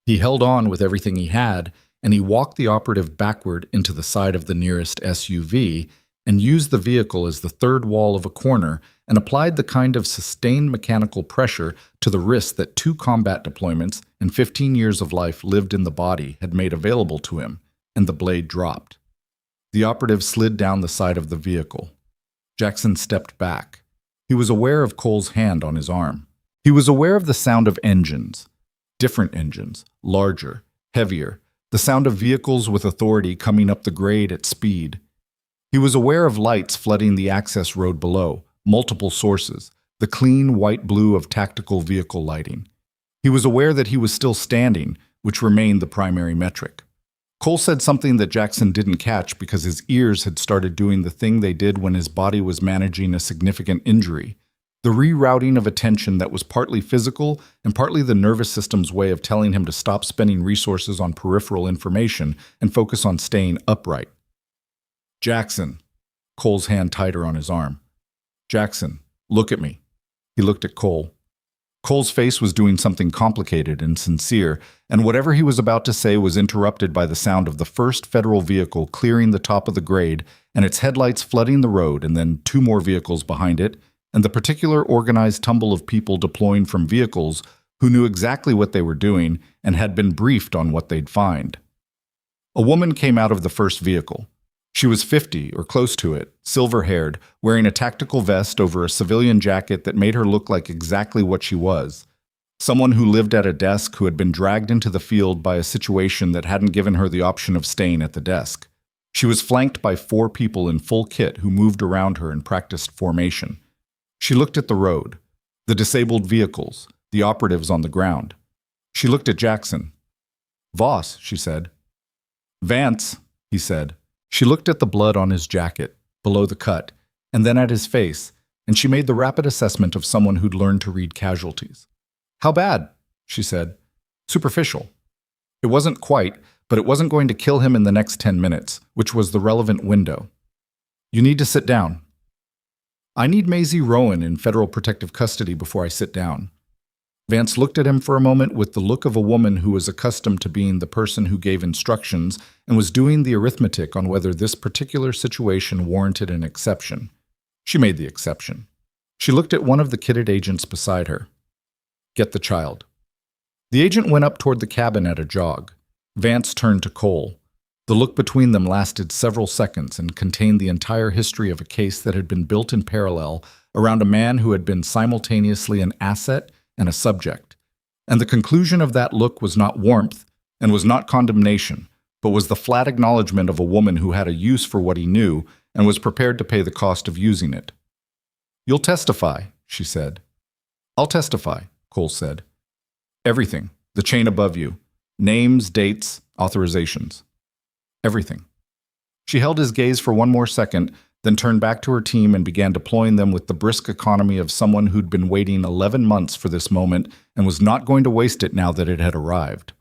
He held on with everything he had, and he walked the operative backward into the side of the nearest SUV and used the vehicle as the third wall of a corner and applied the kind of sustained mechanical pressure to the wrist that 2 combat deployments and 15 years of life lived in the body had made available to him, and the blade dropped. The operative slid down the side of the vehicle. Jackson stepped back. He was aware of Cole's hand on his arm. He was aware of the sound of engines. Different engines, larger, heavier, the sound of vehicles with authority coming up the grade at speed. He was aware of lights flooding the access road below, multiple sources, the clean white-blue of tactical vehicle lighting. He was aware that he was still standing, which remained the primary metric. Cole said something that Jackson didn't catch because his ears had started doing the thing they did when his body was managing a significant injury. The rerouting of attention that was partly physical and partly the nervous system's way of telling him to stop spending resources on peripheral information and focus on staying upright. Jackson. Cole's hand tighter on his arm. Jackson, look at me. He looked at Cole. Cole's face was doing something complicated and sincere, and whatever he was about to say was interrupted by the sound of the first federal vehicle clearing the top of the grade and its headlights flooding the road, and then 2 more vehicles behind it, and the particular organized tumble of people deploying from vehicles who knew exactly what they were doing and had been briefed on what they'd find. A woman came out of the first vehicle. She was 50 or close to it, silver-haired, wearing a tactical vest over a civilian jacket that made her look like exactly what she was. Someone who lived at a desk who had been dragged into the field by a situation that hadn't given her the option of staying at the desk. She was flanked by 4 people in full kit who moved around her and practiced formation. She looked at the road, the disabled vehicles, the operatives on the ground. She looked at Jackson. "Voss," she said. "Vance," he said. She looked at the blood on his jacket, below the cut, and then at his face, and she made the rapid assessment of someone who'd learned to read casualties. "How bad?" she said. "Superficial." It wasn't quite, but it wasn't going to kill him in the next 10 minutes, which was the relevant window. "You need to sit down." "I need Maisie Rowan in federal protective custody before I sit down." Vance looked at him for a moment with the look of a woman who was accustomed to being the person who gave instructions and was doing the arithmetic on whether this particular situation warranted an exception. She made the exception. She looked at one of the kitted agents beside her. "Get the child." The agent went up toward the cabin at a jog. Vance turned to Cole. The look between them lasted several seconds and contained the entire history of a case that had been built in parallel around a man who had been simultaneously an asset and a subject. And the conclusion of that look was not warmth and was not condemnation, but was the flat acknowledgement of a woman who had a use for what he knew and was prepared to pay the cost of using it. "You'll testify," she said. "I'll testify," Cole said. "Everything, the chain above you, names, dates, authorizations. Everything." She held his gaze for one more second, then turned back to her team and began deploying them with the brisk economy of someone who'd been waiting 11 months for this moment and was not going to waste it now that it had arrived.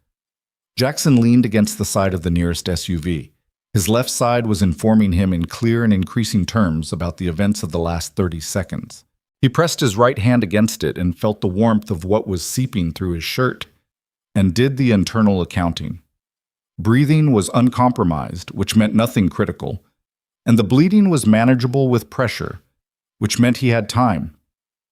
Jackson leaned against the side of the nearest SUV. His left side was informing him in clear and increasing terms about the events of the last 30 seconds. He pressed his right hand against it and felt the warmth of what was seeping through his shirt, and did the internal accounting. Breathing was uncompromised, which meant nothing critical, and the bleeding was manageable with pressure, which meant he had time.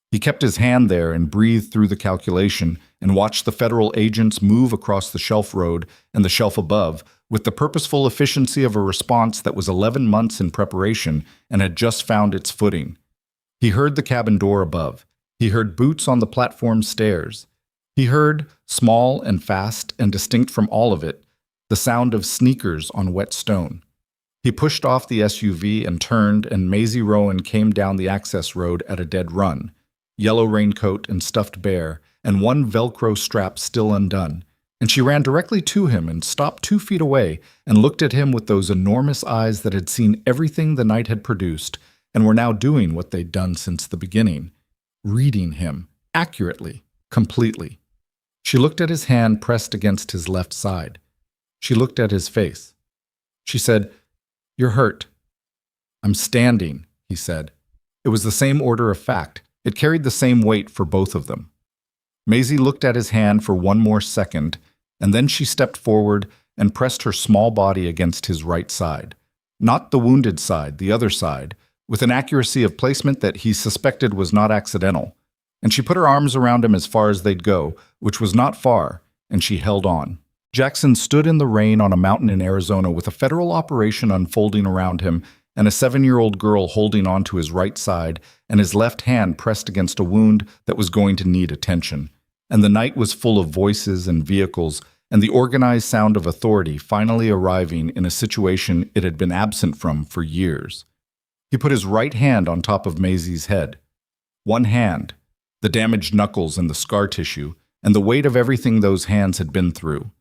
He kept his hand there and breathed through the calculation and watched the federal agents move across the shelf road and the shelf above with the purposeful efficiency of a response that was 11 months in preparation and had just found its footing. He heard the cabin door above. He heard boots on the platform stairs. He heard, small and fast and distinct from all of it, the sound of sneakers on wet stone. He pushed off the SUV and turned, and Maisie Rowan came down the access road at a dead run, yellow raincoat and stuffed bear, and one Velcro strap still undone, and she ran directly to him and stopped 2 feet away and looked at him with those enormous eyes that had seen everything the night had produced and were now doing what they'd done since the beginning, reading him accurately. Completely. She looked at his hand pressed against his left side. She looked at his face. She said, "You're hurt." "I'm standing," he said. It was the same order of fact. It carried the same weight for both of them. Maisie looked at his hand for one more second, and then she stepped forward and pressed her small body against his right side. Not the wounded side, the other side, with an accuracy of placement that he suspected was not accidental. And she put her arms around him as far as they'd go, which was not far, and she held on. Jackson stood in the rain on a mountain in Arizona with a federal operation unfolding around him and a 7-year-old girl holding on to his right side and his left hand pressed against a wound that was going to need attention. And the night was full of voices and vehicles and the organized sound of authority finally arriving in a situation it had been absent from for years. He put his right hand on top of Maisie's head. One hand, the damaged knuckles and the scar tissue, and the weight of everything those hands had been through.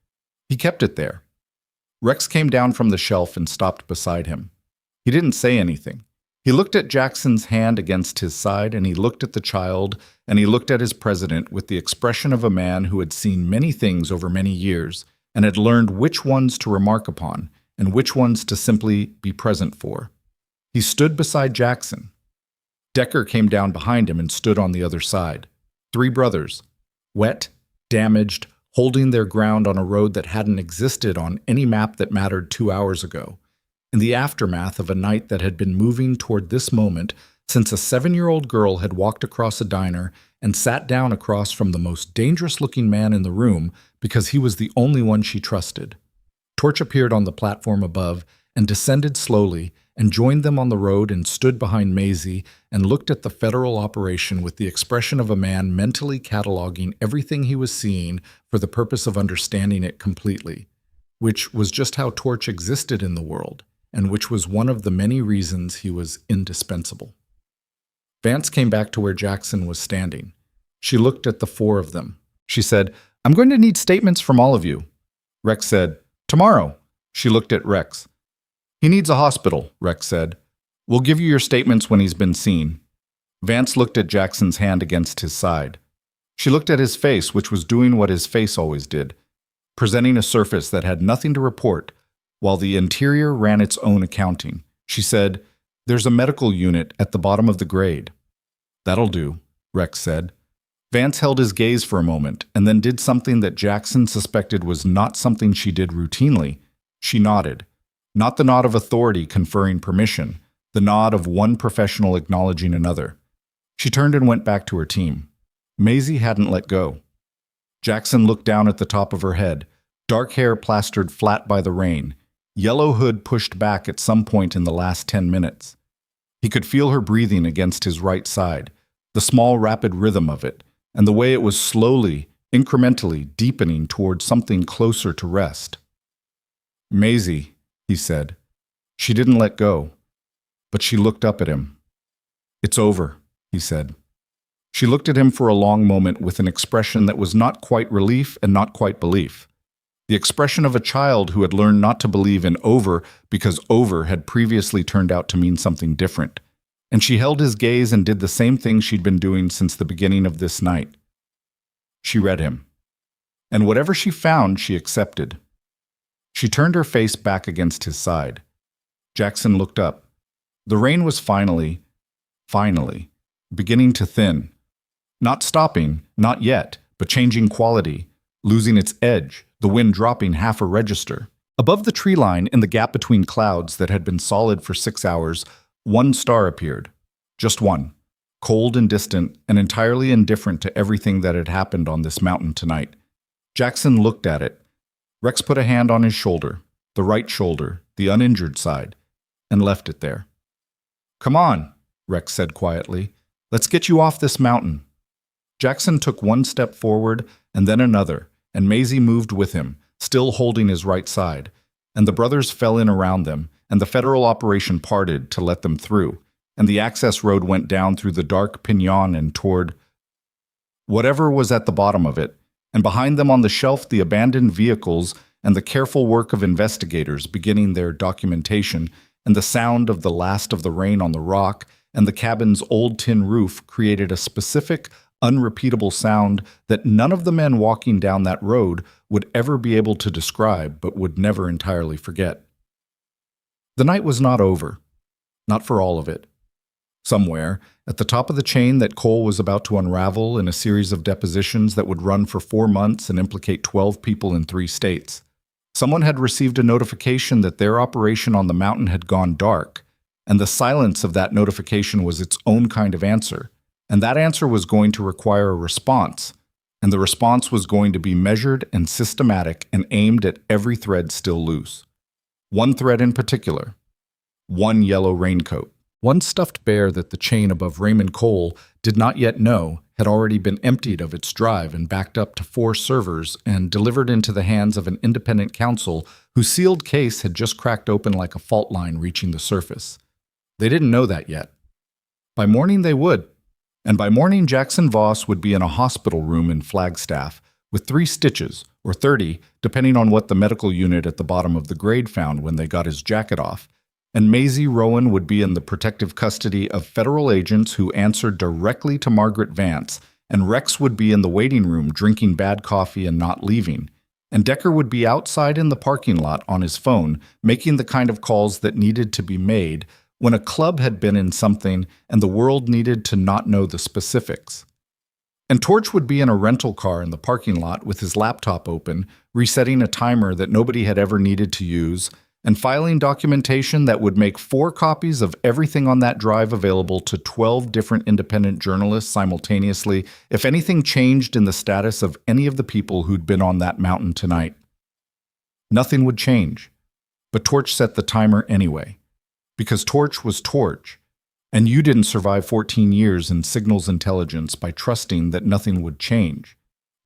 He kept it there. Rex came down from the shelf and stopped beside him. He didn't say anything. He looked at Jackson's hand against his side, and he looked at the child, and he looked at his president with the expression of a man who had seen many things over many years and had learned which ones to remark upon and which ones to simply be present for. He stood beside Jackson. Decker came down behind him and stood on the other side. 3 brothers, wet, damaged, holding their ground on a road that hadn't existed on any map that mattered 2 hours ago, in the aftermath of a night that had been moving toward this moment since a 7-year-old girl had walked across a diner and sat down across from the most dangerous-looking man in the room because he was the only one she trusted. Torch appeared on the platform above and descended slowly and joined them on the road and stood behind Maisie and looked at the federal operation with the expression of a man mentally cataloging everything he was seeing for the purpose of understanding it completely, which was just how Torch existed in the world, and which was one of the many reasons he was indispensable. Vance came back to where Jackson was standing. She looked at the 4 of them. She said, "I'm going to need statements from all of you." Rex said, "Tomorrow." She looked at Rex. "He needs a hospital," Rex said. "We'll give you your statements when he's been seen." Vance looked at Jackson's hand against his side. She looked at his face, which was doing what his face always did, presenting a surface that had nothing to report, while the interior ran its own accounting. She said, "There's a medical unit at the bottom of the grade." "That'll do," Rex said. Vance held his gaze for a moment and then did something that Jackson suspected was not something she did routinely. She nodded. Not the nod of authority conferring permission, the nod of one professional acknowledging another. She turned and went back to her team. Maisie hadn't let go. Jackson looked down at the top of her head, dark hair plastered flat by the rain, yellow hood pushed back at some point in the last 10 minutes. He could feel her breathing against his right side, the small rapid rhythm of it, and the way it was slowly, incrementally deepening toward something closer to rest. "Maisie," he said. She didn't let go, but she looked up at him. "It's over," he said. She looked at him for a long moment with an expression that was not quite relief and not quite belief. The expression of a child who had learned not to believe in over because over had previously turned out to mean something different. And she held his gaze and did the same thing she'd been doing since the beginning of this night. She read him. And whatever she found, she accepted. She turned her face back against his side. Jackson looked up. The rain was finally, beginning to thin. Not stopping, not yet, but changing quality, losing its edge, the wind dropping half a register. Above the tree line, in the gap between clouds that had been solid for 6 hours, one star appeared. Just one. Cold and distant, and entirely indifferent to everything that had happened on this mountain tonight. Jackson looked at it. Rex put a hand on his shoulder, the right shoulder, the uninjured side, and left it there. "Come on," Rex said quietly. "Let's get you off this mountain." Jackson took one step forward and then another, and Maisie moved with him, still holding his right side, and the brothers fell in around them, and the federal operation parted to let them through, and the access road went down through the dark piñon and toward whatever was at the bottom of it, and behind them on the shelf the abandoned vehicles and the careful work of investigators beginning their documentation, and the sound of the last of the rain on the rock and the cabin's old tin roof created a specific, unrepeatable sound that none of the men walking down that road would ever be able to describe but would never entirely forget. The night was not over, not for all of it. Somewhere, at the top of the chain that Cole was about to unravel in a series of depositions that would run for 4 months and implicate 12 people in 3 states, someone had received a notification that their operation on the mountain had gone dark, and the silence of that notification was its own kind of answer, and that answer was going to require a response, and the response was going to be measured and systematic and aimed at every thread still loose. One thread in particular, one yellow raincoat. One stuffed bear that the chain above Raymond Cole did not yet know had already been emptied of its drive and backed up to 4 servers and delivered into the hands of an independent counsel whose sealed case had just cracked open like a fault line reaching the surface. They didn't know that yet. By morning they would, and by morning Jackson Voss would be in a hospital room in Flagstaff with 3 stitches, or 30, depending on what the medical unit at the bottom of the grade found when they got his jacket off, and Maisie Rowan would be in the protective custody of federal agents who answered directly to Margaret Vance, and Rex would be in the waiting room drinking bad coffee and not leaving, and Decker would be outside in the parking lot on his phone making the kind of calls that needed to be made when a club had been in something and the world needed to not know the specifics. And Torch would be in a rental car in the parking lot with his laptop open, resetting a timer that nobody had ever needed to use, and filing documentation that would make 4 copies of everything on that drive available to 12 different independent journalists simultaneously if anything changed in the status of any of the people who'd been on that mountain tonight. Nothing would change, but Torch set the timer anyway, because Torch was Torch, and you didn't survive 14 years in signals intelligence by trusting that nothing would change.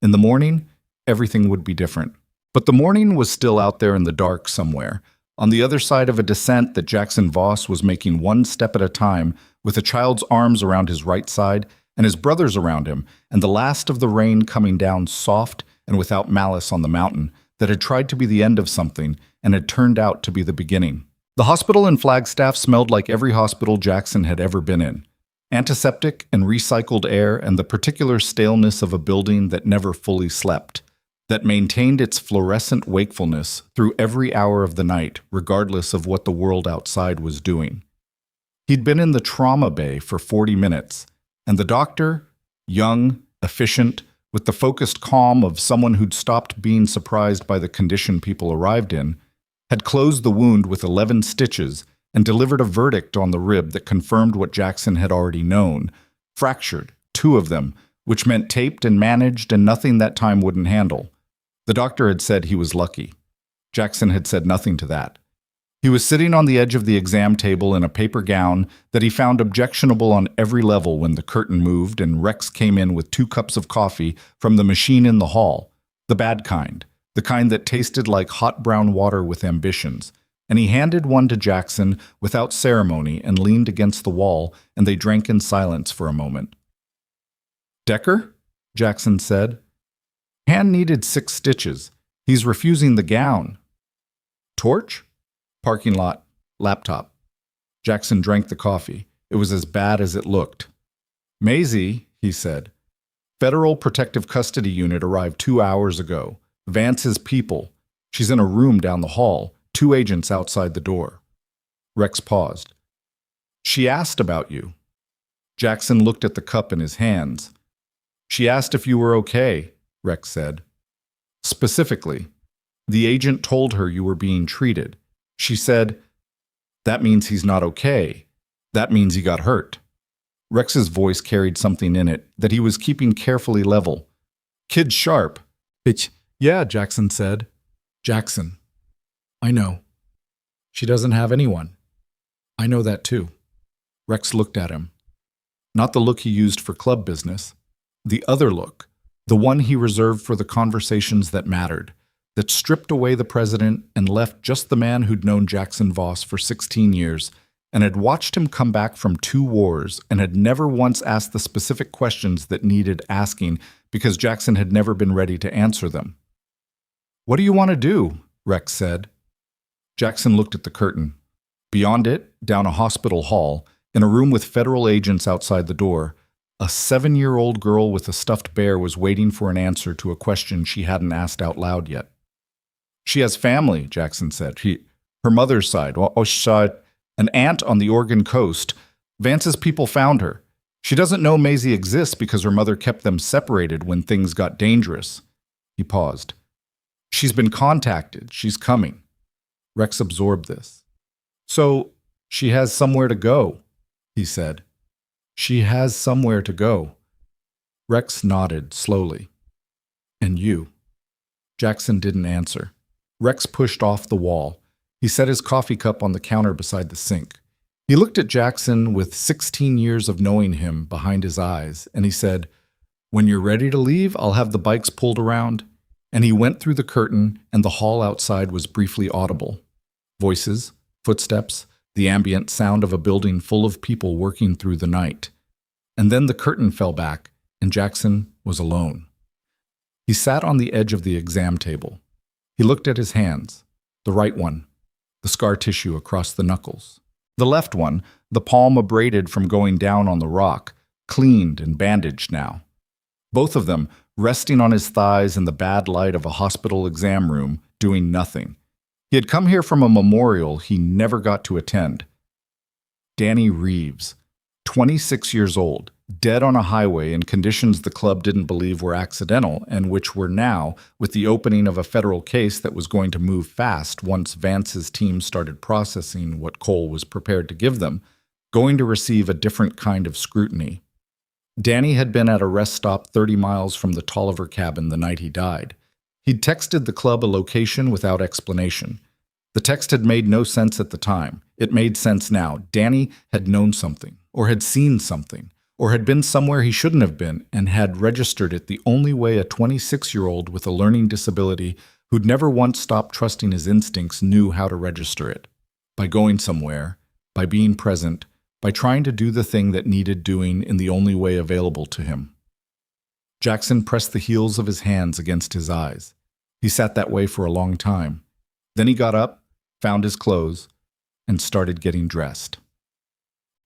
In the morning, everything would be different. But the morning was still out there in the dark somewhere, on the other side of a descent that Jackson Voss was making one step at a time, with a child's arms around his right side and his brothers around him, and the last of the rain coming down soft and without malice on the mountain that had tried to be the end of something and had turned out to be the beginning. The hospital in Flagstaff smelled like every hospital Jackson had ever been in. Antiseptic and recycled air and the particular staleness of a building that never fully slept, that maintained its fluorescent wakefulness through every hour of the night, regardless of what the world outside was doing. He'd been in the trauma bay for 40 minutes, and the doctor, young, efficient, with the focused calm of someone who'd stopped being surprised by the condition people arrived in, had closed the wound with 11 stitches and delivered a verdict on the rib that confirmed what Jackson had already known, fractured, 2 of them, which meant taped and managed and nothing that time wouldn't handle. The doctor had said he was lucky. Jackson had said nothing to that. He was sitting on the edge of the exam table in a paper gown that he found objectionable on every level when the curtain moved and Rex came in with 2 cups of coffee from the machine in the hall, the bad kind, the kind that tasted like hot brown water with ambitions, and he handed one to Jackson without ceremony and leaned against the wall, and they drank in silence for a moment. "Decker?" Jackson said. "Hand needed 6 stitches. He's refusing the gown." "Torch?" "Parking lot. Laptop." Jackson drank the coffee. It was as bad as it looked. "Maisie," he said. "Federal Protective Custody Unit arrived 2 hours ago. Vance's people. She's in a room down the hall. 2 agents outside the door." Rex paused. "She asked about you." Jackson looked at the cup in his hands. "She asked if you were okay," Rex said. "Specifically, the agent told her you were being treated. She said, 'That means he's not okay. That means he got hurt.'" Rex's voice carried something in it that he was keeping carefully level. "Kid's sharp." "Bitch, yeah," Jackson said. "Jackson. I know. She doesn't have anyone. I know that too." Rex looked at him. Not the look he used for club business. The other look. The one he reserved for the conversations that mattered, that stripped away the president and left just the man who'd known Jackson Voss for 16 years and had watched him come back from 2 wars and had never once asked the specific questions that needed asking because Jackson had never been ready to answer them. "What do you want to do?" Rex said. Jackson looked at the curtain. Beyond it, down a hospital hall, in a room with federal agents outside the door, A 7-year-old girl with a stuffed bear was waiting for an answer to a question she hadn't asked out loud yet. She has family, Jackson said. Her mother's side. An aunt on the Oregon coast. Vance's people found her. She doesn't know Maisie exists because her mother kept them separated when things got dangerous. He paused. She's been contacted. She's coming. Rex absorbed this. So, she has somewhere to go, he said. She has somewhere to go. Rex nodded slowly. And you? Jackson didn't answer. Rex pushed off the wall. He set his coffee cup on the counter beside the sink. He looked at Jackson with 16 years of knowing him behind his eyes, and he said, "When you're ready to leave, I'll have the bikes pulled around." And he went through the curtain, and the hall outside was briefly audible. Voices, footsteps, the ambient sound of a building full of people working through the night. And then the curtain fell back, and Jackson was alone. He sat on the edge of the exam table. He looked at his hands, the right one, the scar tissue across the knuckles. The left one, the palm abraded from going down on the rock, cleaned and bandaged now. Both of them resting on his thighs in the bad light of a hospital exam room, doing nothing. He had come here from a memorial he never got to attend. Danny Reeves, 26 years old, dead on a highway in conditions the club didn't believe were accidental and which were now, with the opening of a federal case that was going to move fast once Vance's team started processing what Cole was prepared to give them, going to receive a different kind of scrutiny. Danny had been at a rest stop 30 miles from the Tolliver cabin the night he died. He'd texted the club a location without explanation. The text had made no sense at the time. It made sense now. Danny had known something, or had seen something, or had been somewhere he shouldn't have been and had registered it the only way a 26-year-old with a learning disability who'd never once stopped trusting his instincts knew how to register it. By going somewhere, by being present, by trying to do the thing that needed doing in the only way available to him. Jackson pressed the heels of his hands against his eyes. He sat that way for a long time. Then he got up, found his clothes, and started getting dressed.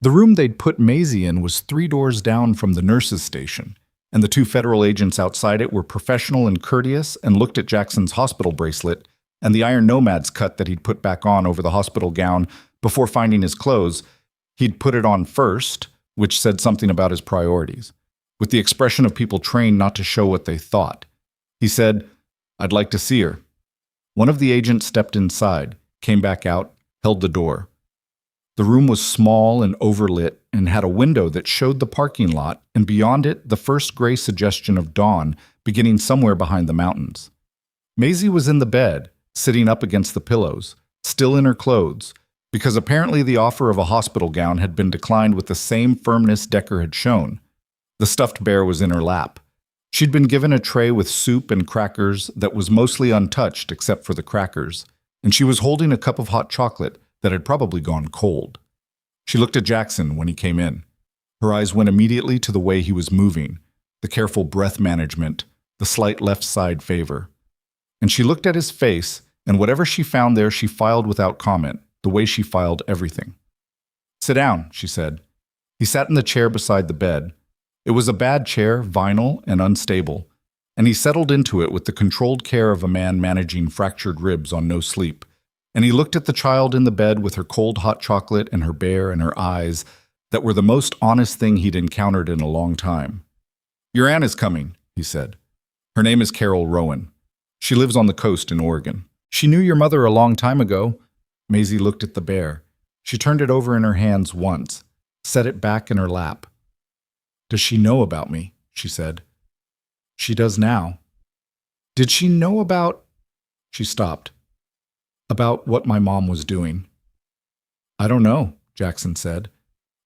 The room they'd put Maisie in was 3 doors down from the nurse's station, and the 2 federal agents outside it were professional and courteous and looked at Jackson's hospital bracelet and the Iron Nomad's cut that he'd put back on over the hospital gown before finding his clothes. He'd put it on first, which said something about his priorities, with the expression of people trained not to show what they thought. He said, "I'd like to see her." One of the agents stepped inside, came back out, held the door. The room was small and overlit and had a window that showed the parking lot, and beyond it the first gray suggestion of dawn beginning somewhere behind the mountains. Maisie was in the bed, sitting up against the pillows, still in her clothes, because apparently the offer of a hospital gown had been declined with the same firmness Decker had shown. The stuffed bear was in her lap. She'd been given a tray with soup and crackers that was mostly untouched except for the crackers, and she was holding a cup of hot chocolate that had probably gone cold. She looked at Jackson when he came in. Her eyes went immediately to the way he was moving, the careful breath management, the slight left side favor. And she looked at his face, and whatever she found there she filed without comment, the way she filed everything. "Sit down," she said. He sat in the chair beside the bed. It was a bad chair, vinyl and unstable, and he settled into it with the controlled care of a man managing fractured ribs on no sleep. And he looked at the child in the bed with her cold hot chocolate and her bear and her eyes that were the most honest thing he'd encountered in a long time. "Your aunt is coming," he said. "Her name is Carol Rowan. She lives on the coast in Oregon. She knew your mother a long time ago." Maisie looked at the bear. She turned it over in her hands once, set it back in her lap. "Does she know about me?" she said. "She does now." "Did she know about—" She stopped. "About what my mom was doing." "I don't know," Jackson said.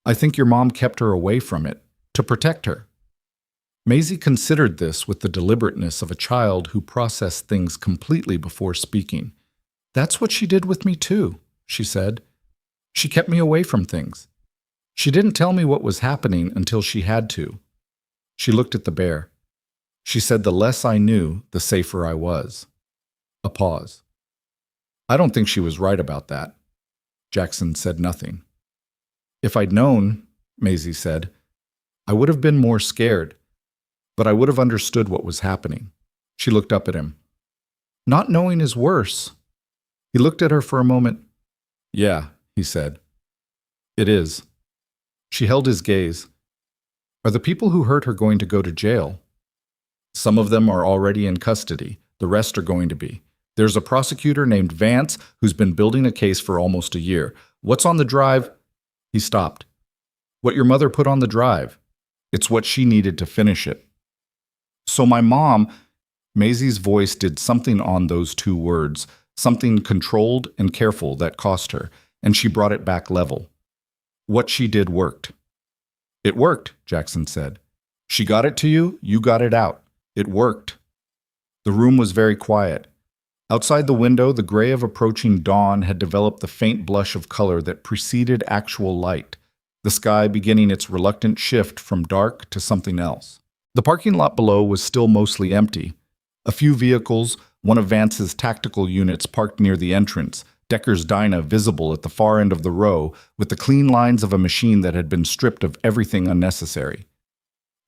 "I think your mom kept her away from it, to protect her." Maisie considered this with the deliberateness of a child who processed things completely before speaking. "That's what she did with me too," she said. "She kept me away from things. She didn't tell me what was happening until she had to." She looked at the bear. She said, "The less I knew, the safer I was." A pause. "I don't think she was right about that." Jackson said nothing. "If I'd known," Maisie said, I would have been more scared, but I would have understood what was happening. She looked up at him. Not knowing is worse. He looked at her for a moment. Yeah, he said. It is. She held his gaze. Are the people who hurt her going to go to jail? Some of them are already in custody. The rest are going to be. There's a prosecutor named Vance who's been building a case for almost a year. What's on the drive? He stopped. What your mother put on the drive. It's what she needed to finish it. So my mom, Maisie's voice did something on those two words, something controlled and careful that cost her, and she brought it back level. What she did worked. It worked, Jackson said. She got it to you, you got it out. It worked. The room was very quiet. Outside the window, the gray of approaching dawn had developed the faint blush of color that preceded actual light, the sky beginning its reluctant shift from dark to something else. The parking lot below was still mostly empty. A few vehicles, one of Vance's tactical units parked near the entrance, Decker's Dyna visible at the far end of the row, with the clean lines of a machine that had been stripped of everything unnecessary.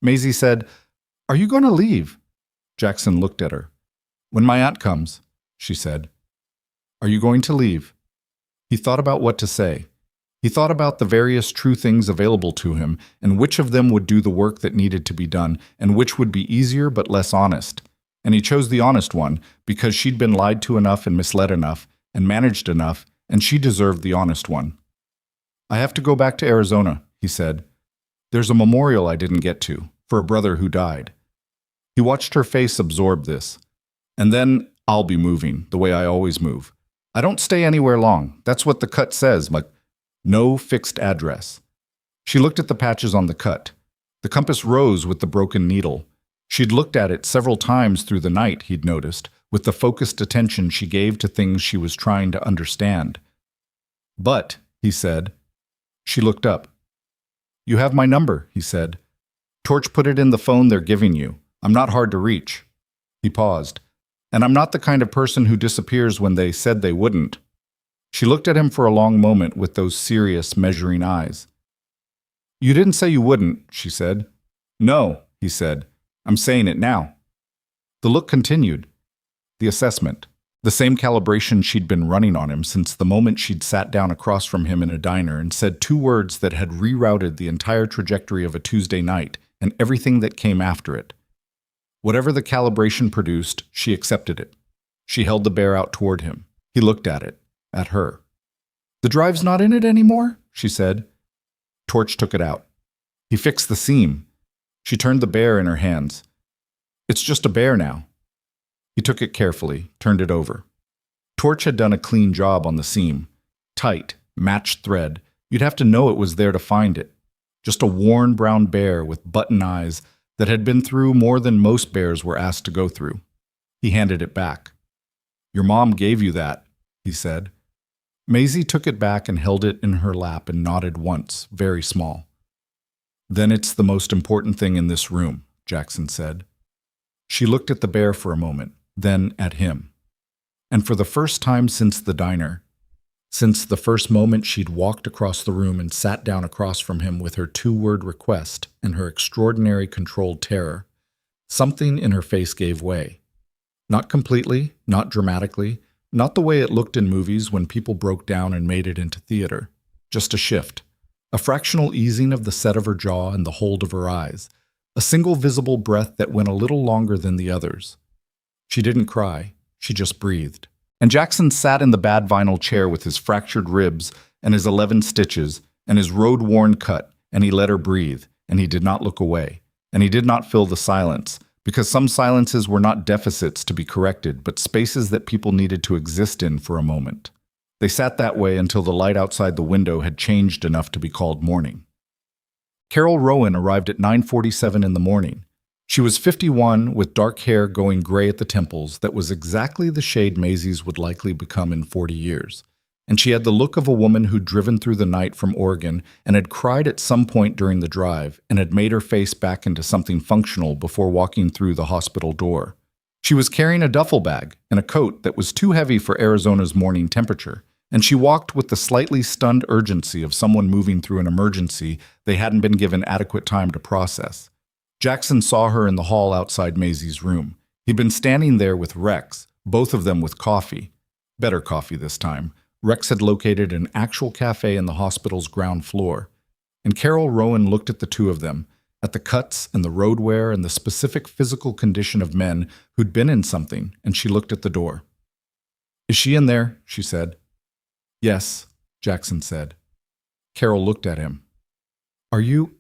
Maisie said, Are you going to leave? Jackson looked at her. When my aunt comes, she said. Are you going to leave? He thought about what to say. He thought about the various true things available to him, and which of them would do the work that needed to be done, and which would be easier but less honest. And he chose the honest one, because she'd been lied to enough and misled enough, and managed enough, and she deserved the honest one. I have to go back to Arizona, he said. There's a memorial I didn't get to, for a brother who died. He watched her face absorb this. And then I'll be moving, the way I always move. I don't stay anywhere long. That's what the cut says, like no fixed address. She looked at the patches on the cut. The compass rose with the broken needle. She'd looked at it several times through the night, he'd noticed, with the focused attention she gave to things she was trying to understand. But, he said. She looked up. You have my number, he said. Torch put it in the phone they're giving you. I'm not hard to reach. He paused. And I'm not the kind of person who disappears when they said they wouldn't. She looked at him for a long moment with those serious, measuring eyes. You didn't say you wouldn't, she said. No, he said. I'm saying it now. The look continued. The assessment. The same calibration she'd been running on him since the moment she'd sat down across from him in a diner and said two words that had rerouted the entire trajectory of a Tuesday night and everything that came after it. Whatever the calibration produced, she accepted it. She held the bear out toward him. He looked at it, at her. The drive's not in it anymore, she said. Torch took it out. He fixed the seam. She turned the bear in her hands. It's just a bear now. He took it carefully, turned it over. Torch had done a clean job on the seam. Tight, matched thread. You'd have to know it was there to find it. Just a worn brown bear with button eyes that had been through more than most bears were asked to go through. He handed it back. Your mom gave you that, he said. Maisie took it back and held it in her lap and nodded once, very small. Then it's the most important thing in this room, Jackson said. She looked at the bear for a moment, then at him. And for the first time since the diner, since the first moment she'd walked across the room and sat down across from him with her two-word request and her extraordinary controlled terror, something in her face gave way. Not completely, not dramatically, not the way it looked in movies when people broke down and made it into theater. Just a shift. A fractional easing of the set of her jaw and the hold of her eyes. A single visible breath that went a little longer than the others. She didn't cry. She just breathed. And Jackson sat in the bad vinyl chair with his fractured ribs and his 11 stitches and his road-worn cut, and he let her breathe, and he did not look away, and he did not fill the silence, because some silences were not deficits to be corrected, but spaces that people needed to exist in for a moment. They sat that way until the light outside the window had changed enough to be called morning. Carol Rowan arrived at 9:47 in the morning. She was 51, with dark hair going gray at the temples that was exactly the shade Maisie's would likely become in 40 years. And she had the look of a woman who'd driven through the night from Oregon and had cried at some point during the drive and had made her face back into something functional before walking through the hospital door. She was carrying a duffel bag and a coat that was too heavy for Arizona's morning temperature, and she walked with the slightly stunned urgency of someone moving through an emergency they hadn't been given adequate time to process. Jackson saw her in the hall outside Maisie's room. He'd been standing there with Rex, both of them with coffee. Better coffee this time. Rex had located an actual cafe in the hospital's ground floor. And Carol Rowan looked at the two of them, at the cuts and the road wear and the specific physical condition of men who'd been in something, and she looked at the door. "Is she in there?" she said. "Yes," Jackson said. Carol looked at him. "Are you—"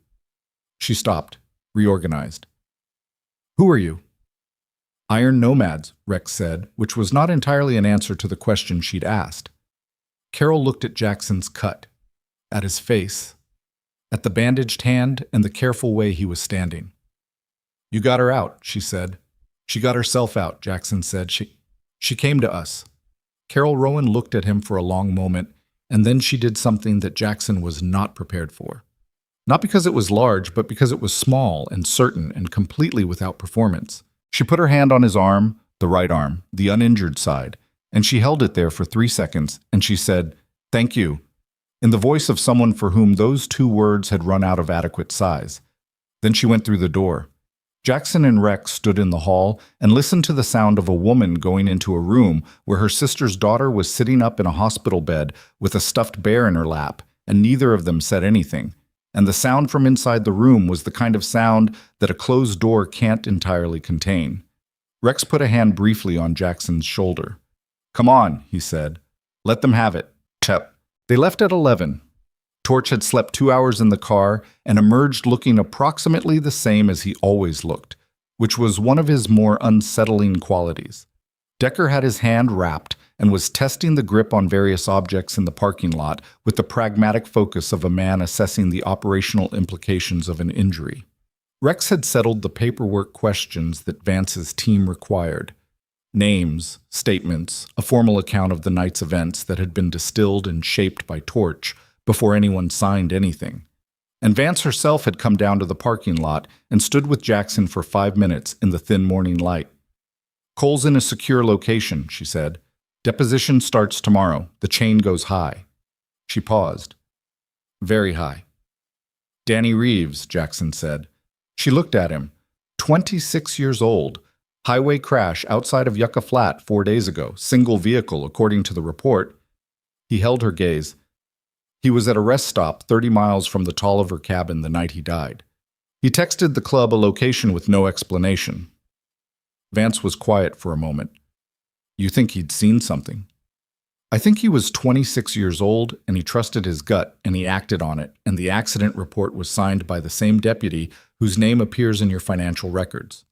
She stopped, reorganized. "Who are you?" "Iron Nomads," Rex said, which was not entirely an answer to the question she'd asked. Carol looked at Jackson's cut, at his face, at the bandaged hand and the careful way he was standing. "You got her out," she said. "She got herself out," Jackson said. She came to us." Carol Rowan looked at him for a long moment, and then she did something that Jackson was not prepared for. Not because it was large, but because it was small and certain and completely without performance. She put her hand on his arm, the right arm, the uninjured side, and she held it there for 3 seconds, and she said, "Thank you," in the voice of someone for whom those 2 words had run out of adequate size. Then she went through the door. Jackson and Rex stood in the hall and listened to the sound of a woman going into a room where her sister's daughter was sitting up in a hospital bed with a stuffed bear in her lap, and neither of them said anything. And the sound from inside the room was the kind of sound that a closed door can't entirely contain. Rex put a hand briefly on Jackson's shoulder. "Come on," he said. "Let them have it." Tep. They left at 11. Torch had slept 2 hours in the car and emerged looking approximately the same as he always looked, which was one of his more unsettling qualities. Decker had his hand wrapped and was testing the grip on various objects in the parking lot with the pragmatic focus of a man assessing the operational implications of an injury. Rex had settled the paperwork questions that Vance's team required. Names, statements, a formal account of the night's events that had been distilled and shaped by Torch before anyone signed anything. And Vance herself had come down to the parking lot and stood with Jackson for 5 minutes in the thin morning light. "Cole's in a secure location," she said. "Deposition starts tomorrow. The chain goes high." She paused. "Very high." "Danny Reeves," Jackson said. She looked at him. 26 years old. Highway crash outside of Yucca Flat 4 days ago. Single vehicle, according to the report. He held her gaze. He was at a rest stop 30 miles from the Tolliver cabin the night he died. He texted the club a location with no explanation. Vance was quiet for a moment. "You think he'd seen something?" "I think he was 26 years old, and he trusted his gut, and he acted on it, and the accident report was signed by the same deputy whose name appears in your financial records."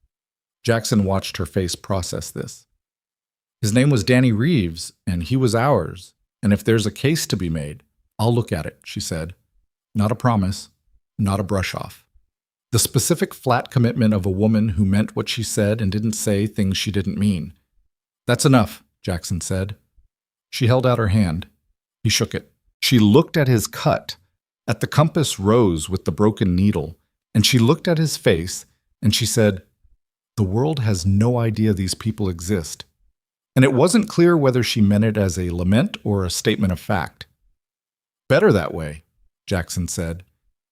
Jackson watched her face process this. "His name was Danny Reeves, and he was ours, and if there's a case to be made, I'll look at it," she said. Not a promise, not a brush-off. The specific flat commitment of a woman who meant what she said and didn't say things she didn't mean. "That's enough," Jackson said. She held out her hand. He shook it. She looked at his cut, at the compass rose with the broken needle, and she looked at his face, and she said, "The world has no idea these people exist." And it wasn't clear whether she meant it as a lament or a statement of fact. "Better that way," Jackson said.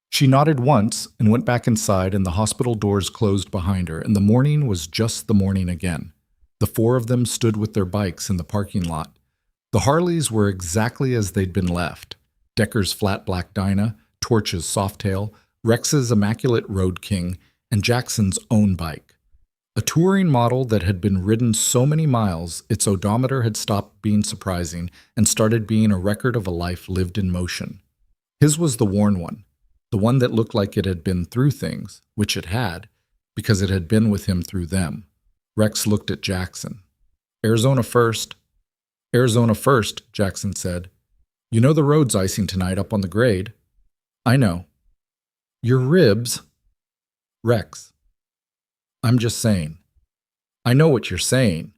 She nodded once and went back inside, and the hospital doors closed behind her, and the morning was just the morning again. The 4 of them stood with their bikes in the parking lot. The Harleys were exactly as they'd been left. Decker's flat black Dyna, Torch's Softail, Rex's immaculate Road King, and Jackson's own bike. A touring model that had been ridden so many miles, its odometer had stopped being surprising and started being a record of a life lived in motion. His was the worn one, the one that looked like it had been through things, which it had, because it had been with him through them. Rex looked at Jackson. "Arizona first." "Arizona first," Jackson said. "You know the road's icing tonight up on the grade." "I know." "Your ribs." "Rex. I'm just saying." "I know what you're saying."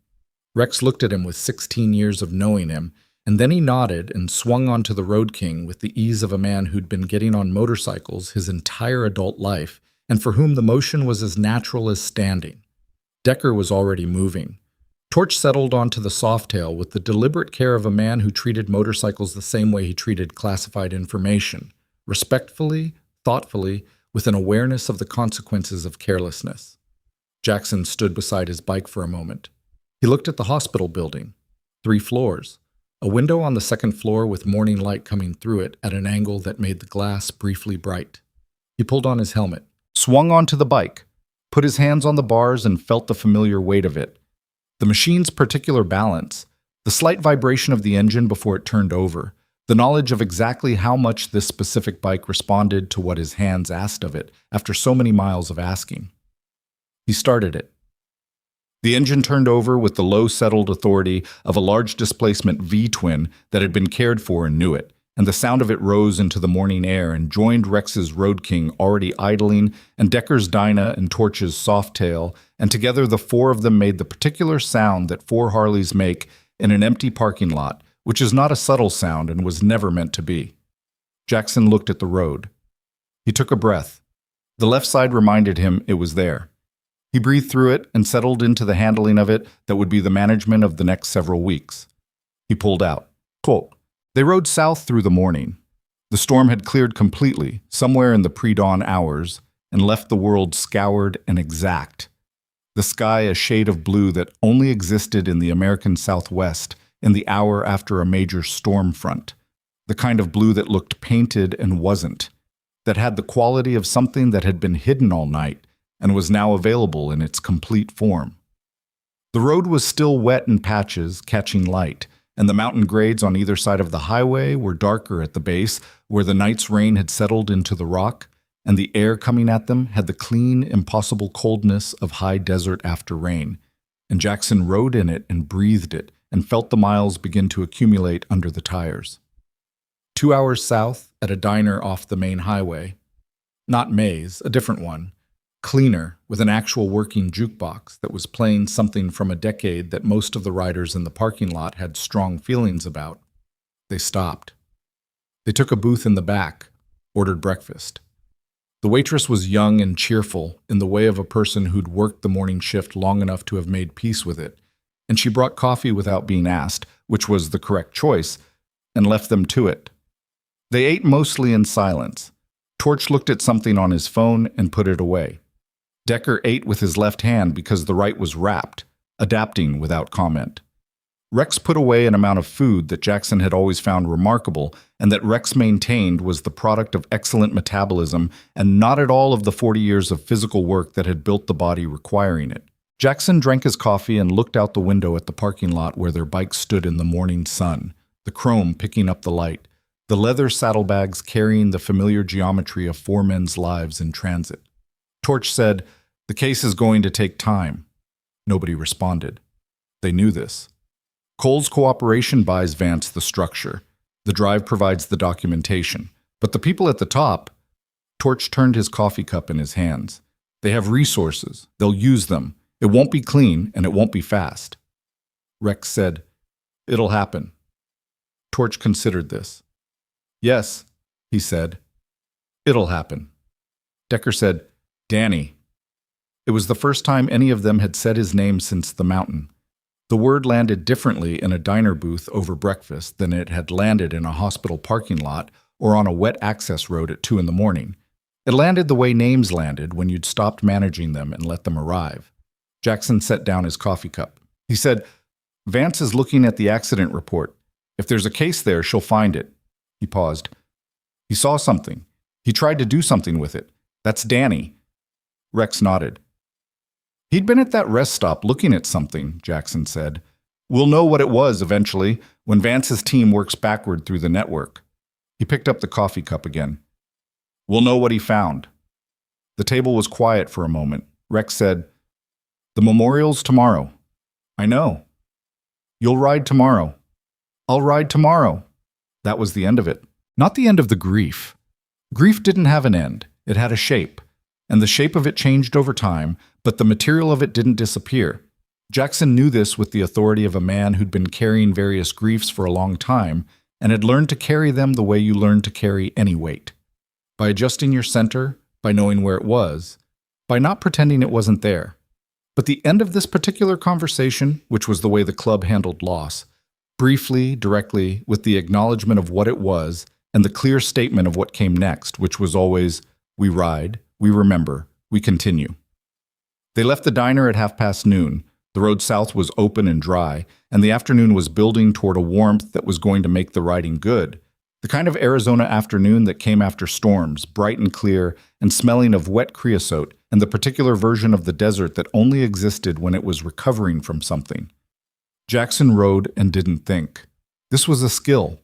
Rex looked at him with 16 years of knowing him, and then he nodded and swung onto the Road King with the ease of a man who'd been getting on motorcycles his entire adult life, and for whom the motion was as natural as standing. Decker was already moving. Torch settled onto the Softail with the deliberate care of a man who treated motorcycles the same way he treated classified information, respectfully, thoughtfully, with an awareness of the consequences of carelessness. Jackson stood beside his bike for a moment. He looked at the hospital building. 3 floors. A window on the second floor with morning light coming through it at an angle that made the glass briefly bright. He pulled on his helmet, swung onto the bike, put his hands on the bars and felt the familiar weight of it. The machine's particular balance, the slight vibration of the engine before it turned over, the knowledge of exactly how much this specific bike responded to what his hands asked of it after so many miles of asking. He started it. The engine turned over with the low settled authority of a large displacement V-twin that had been cared for and knew it, and the sound of it rose into the morning air and joined Rex's Road King already idling and Decker's Dyna and Torch's Softail, and together the 4 of them made the particular sound that 4 Harleys make in an empty parking lot, which is not a subtle sound and was never meant to be. Jackson looked at the road. He took a breath. The left side reminded him it was there. He breathed through it and settled into the handling of it that would be the management of the next several weeks. He pulled out. Quote, "They rode south through the morning. The storm had cleared completely, somewhere in the pre-dawn hours, and left the world scoured and exact. The sky a shade of blue that only existed in the American Southwest in the hour after a major storm front. The kind of blue that looked painted and wasn't, that had the quality of something that had been hidden all night, and was now available in its complete form. The road was still wet in patches, catching light, and the mountain grades on either side of the highway were darker at the base, where the night's rain had settled into the rock, and the air coming at them had the clean, impossible coldness of high desert after rain, and Jackson rode in it and breathed it, and felt the miles begin to accumulate under the tires. 2 hours south, at a diner off the main highway. Not May's, a different one. Cleaner, with an actual working jukebox that was playing something from a decade that most of the riders in the parking lot had strong feelings about. They stopped. They took a booth in the back, ordered breakfast. The waitress was young and cheerful, in the way of a person who'd worked the morning shift long enough to have made peace with it, and she brought coffee without being asked, which was the correct choice, and left them to it. They ate mostly in silence. Torch looked at something on his phone and put it away. Decker ate with his left hand because the right was wrapped, adapting without comment. Rex put away an amount of food that Jackson had always found remarkable and that Rex maintained was the product of excellent metabolism and not at all of the 40 years of physical work that had built the body requiring it. Jackson drank his coffee and looked out the window at the parking lot where their bikes stood in the morning sun, the chrome picking up the light, the leather saddlebags carrying the familiar geometry of 4 men's lives in transit. Torch said, "The case is going to take time." Nobody responded. They knew this. Cole's cooperation buys Vance the structure. The drive provides the documentation. But the people at the top— Torch turned his coffee cup in his hands. "They have resources. They'll use them. It won't be clean, and it won't be fast." Rex said, "It'll happen." Torch considered this. "Yes," he said, "it'll happen." Decker said, "Danny." It was the first time any of them had said his name since the mountain. The word landed differently in a diner booth over breakfast than it had landed in a hospital parking lot or on a wet access road at 2 a.m. It landed the way names landed when you'd stopped managing them and let them arrive. Jackson set down his coffee cup. He said, "Vance is looking at the accident report. If there's a case there, she'll find it." He paused. "He saw something. He tried to do something with it. That's Danny." Rex nodded. "He'd been at that rest stop looking at something," Jackson said. "We'll know what it was eventually, when Vance's team works backward through the network." He picked up the coffee cup again. "We'll know what he found." The table was quiet for a moment. Rex said, "The memorial's tomorrow." "I know." "You'll ride tomorrow." "I'll ride tomorrow." That was the end of it. Not the end of the grief. Grief didn't have an end. It had a shape. And the shape of it changed over time, but the material of it didn't disappear. Jackson knew this with the authority of a man who'd been carrying various griefs for a long time and had learned to carry them the way you learn to carry any weight. By adjusting your center, by knowing where it was, by not pretending it wasn't there. But the end of this particular conversation, which was the way the club handled loss, briefly, directly, with the acknowledgement of what it was, and the clear statement of what came next, which was always, we ride, we remember, we continue. They left the diner at noon. The road south was open and dry, and the afternoon was building toward a warmth that was going to make the riding good. The kind of Arizona afternoon that came after storms, bright and clear, and smelling of wet creosote, and the particular version of the desert that only existed when it was recovering from something. Jackson rode and didn't think. This was a skill.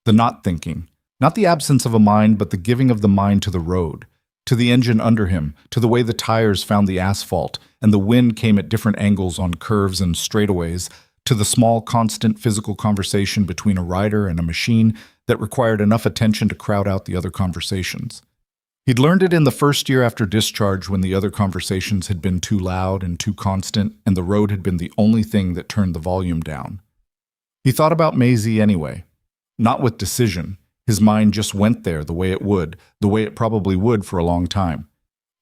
The not thinking. Not the absence of a mind, but the giving of the mind to the road, to the engine under him, to the way the tires found the asphalt, and the wind came at different angles on curves and straightaways, to the small, constant physical conversation between a rider and a machine that required enough attention to crowd out the other conversations. He'd learned it in the first year after discharge when the other conversations had been too loud and too constant, and the road had been the only thing that turned the volume down. He thought about Maisie anyway, not with decision. His mind just went there the way it probably would for a long time.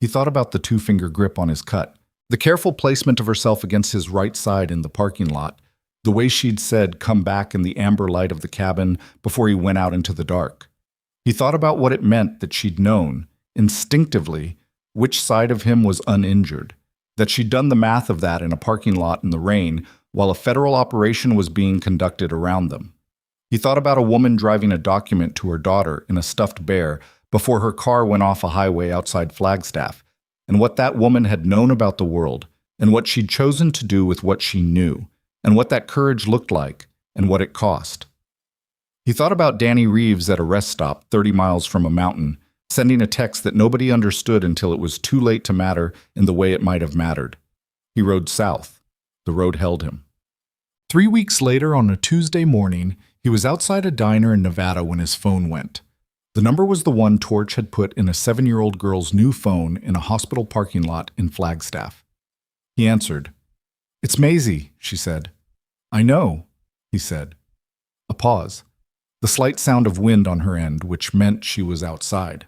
He thought about the two-finger grip on his cut, the careful placement of herself against his right side in the parking lot, the way she'd said, come back in the amber light of the cabin before he went out into the dark. He thought about what it meant that she'd known, instinctively, which side of him was uninjured, that she'd done the math of that in a parking lot in the rain while a federal operation was being conducted around them. He thought about a woman driving a document to her daughter in a stuffed bear before her car went off a highway outside Flagstaff, and what that woman had known about the world, and what she'd chosen to do with what she knew, and what that courage looked like, and what it cost. He thought about Danny Reeves at a rest stop 30 miles from a mountain, sending a text that nobody understood until it was too late to matter in the way it might have mattered. He rode south. The road held him. 3 weeks later, on a Tuesday morning, he was outside a diner in Nevada when his phone went. The number was the one Torch had put in a 7-year-old girl's new phone in a hospital parking lot in Flagstaff. He answered. "It's Maisie," she said. "I know," he said. A pause. The slight sound of wind on her end, which meant she was outside.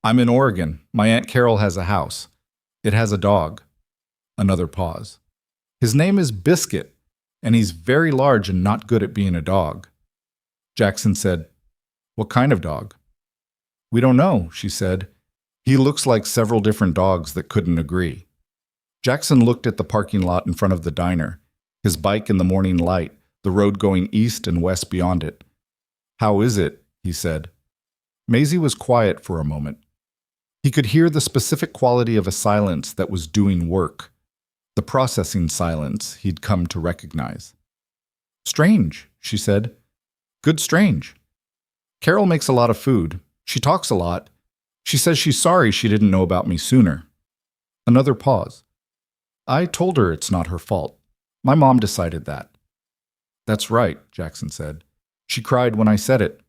"I'm in Oregon. My Aunt Carol has a house. It has a dog." Another pause. "His name is Biscuit, and he's very large and not good at being a dog." Jackson said, "What kind of dog?" "We don't know," she said. "He looks like several different dogs that couldn't agree." Jackson looked at the parking lot in front of the diner, his bike in the morning light, the road going east and west beyond it. "How is it?" he said. Maisie was quiet for a moment. He could hear the specific quality of a silence that was doing work, the processing silence he'd come to recognize. "Strange," she said. "Good strange. Carol makes a lot of food. She talks a lot. She says she's sorry she didn't know about me sooner." Another pause. "I told her it's not her fault. My mom decided that." "That's right," Jackson said. "She cried when I said it."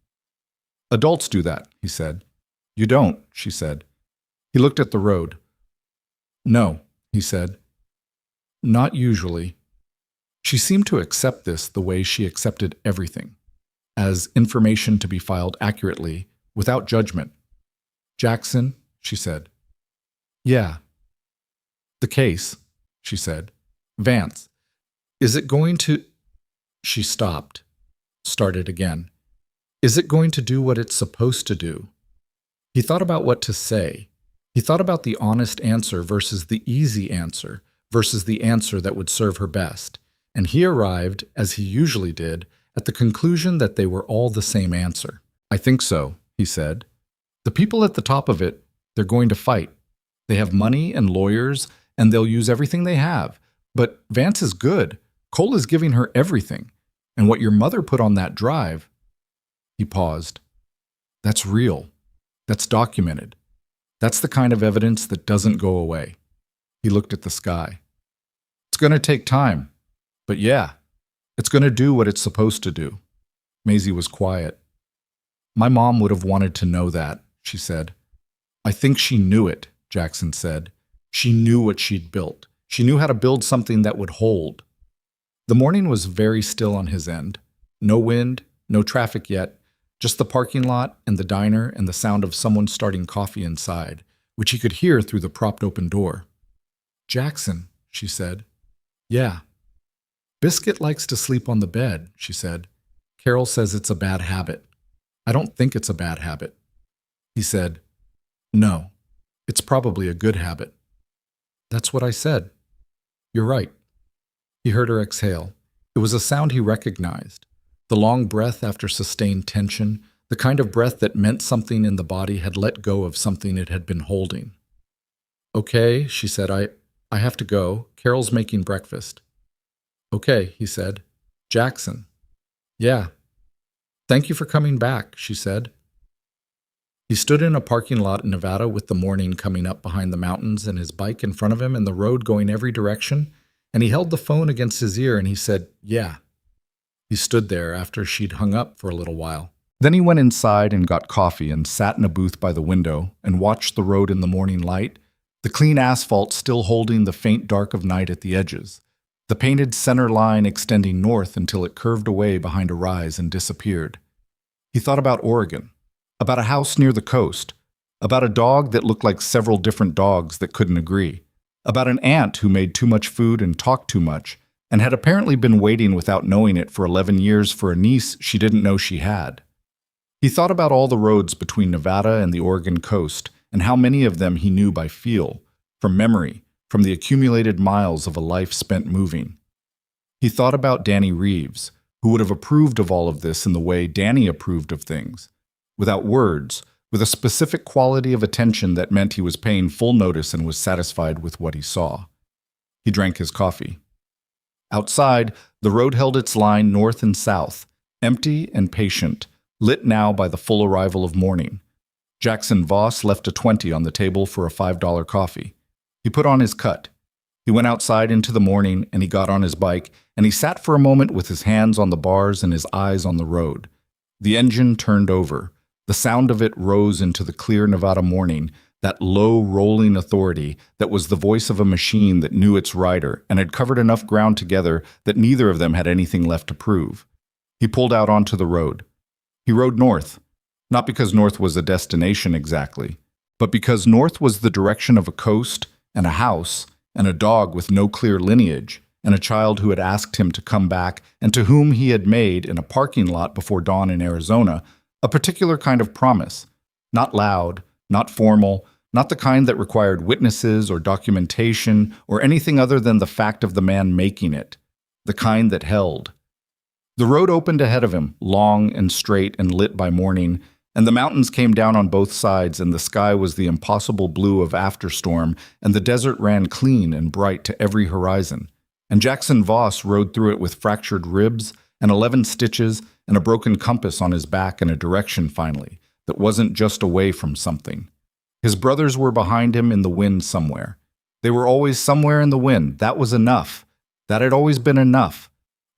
"Adults do that," he said. "You don't," she said. He looked at the road. "No," he said. "Not usually." She seemed to accept this the way she accepted everything, as information to be filed accurately, without judgment. "Jackson," she said. "Yeah." "The case," she said. "Vance. Is it going to—" She stopped, started again. "Is it going to do what it's supposed to do?" He thought about what to say. He thought about the honest answer versus the easy answer versus the answer that would serve her best. And he arrived, as he usually did, at the conclusion that they were all the same answer. "I think so," he said. "The people at the top of it, they're going to fight. They have money and lawyers, and they'll use everything they have. But Vance is good. Cole is giving her everything. And what your mother put on that drive—" He paused. "That's real. That's documented. That's the kind of evidence that doesn't go away." He looked at the sky. "It's going to take time. But yeah, it's going to do what it's supposed to do." Maisie was quiet. "My mom would have wanted to know that," she said. "I think she knew it," Jackson said. "She knew what she'd built. She knew how to build something that would hold." The morning was very still on his end. No wind, no traffic yet, just the parking lot and the diner and the sound of someone starting coffee inside, which he could hear through the propped open door. "Jackson," she said. Yeah. Biscuit likes to sleep on the bed, she said. Carol says it's a bad habit. I don't think it's a bad habit. He said, No, it's probably a good habit. That's what I said. You're right. He heard her exhale. It was a sound he recognized. The long breath after sustained tension, the kind of breath that meant something in the body had let go of something it had been holding. Okay, she said, I have to go. Carol's making breakfast. Okay, he said. Jackson. Yeah. Thank you for coming back, she said. He stood in a parking lot in Nevada with the morning coming up behind the mountains and his bike in front of him and the road going every direction, and he held the phone against his ear and he said, Yeah. He stood there after she'd hung up for a little while. Then he went inside and got coffee and sat in a booth by the window and watched the road in the morning light, the clean asphalt still holding the faint dark of night at the edges, the painted center line extending north until it curved away behind a rise and disappeared. He thought about Oregon, about a house near the coast, about a dog that looked like several different dogs that couldn't agree, about an aunt who made too much food and talked too much, and had apparently been waiting without knowing it for 11 years for a niece she didn't know she had. He thought about all the roads between Nevada and the Oregon coast, and how many of them he knew by feel, from memory, from the accumulated miles of a life spent moving. He thought about Danny Reeves, who would have approved of all of this in the way Danny approved of things, without words, with a specific quality of attention that meant he was paying full notice and was satisfied with what he saw. He drank his coffee. Outside, the road held its line north and south, empty and patient, lit now by the full arrival of morning. Jackson Voss left a 20 on the table for a $5 coffee. He put on his cut. He went outside into the morning and he got on his bike and he sat for a moment with his hands on the bars and his eyes on the road. The engine turned over. The sound of it rose into the clear Nevada morning, that low rolling authority that was the voice of a machine that knew its rider and had covered enough ground together that neither of them had anything left to prove. He pulled out onto the road. He rode north, not because north was a destination exactly, but because north was the direction of a coast and a house and a dog with no clear lineage and a child who had asked him to come back and to whom he had made, in a parking lot before dawn in Arizona, a particular kind of promise, not loud, not formal, not the kind that required witnesses or documentation or anything other than the fact of the man making it, the kind that held. The road opened ahead of him, long and straight and lit by morning, and the mountains came down on both sides, and the sky was the impossible blue of afterstorm, and the desert ran clean and bright to every horizon. And Jackson Voss rode through it with fractured ribs and 11 stitches and a broken compass on his back in a direction, finally, that wasn't just away from something. His brothers were behind him in the wind somewhere. They were always somewhere in the wind. That was enough. That had always been enough.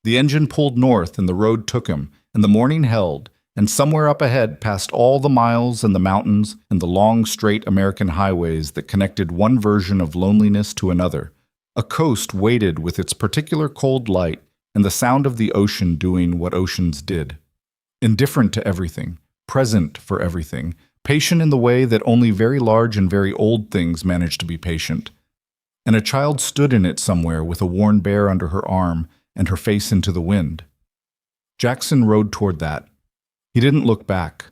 The engine pulled north and the road took him, and the morning held, and somewhere up ahead, past all the miles and the mountains and the long, straight American highways that connected one version of loneliness to another, a coast waited with its particular cold light and the sound of the ocean doing what oceans did. Indifferent to everything, present for everything, patient in the way that only very large and very old things manage to be patient. And a child stood in it somewhere with a worn bear under her arm and her face into the wind. Jackson rode toward that. He didn't look back.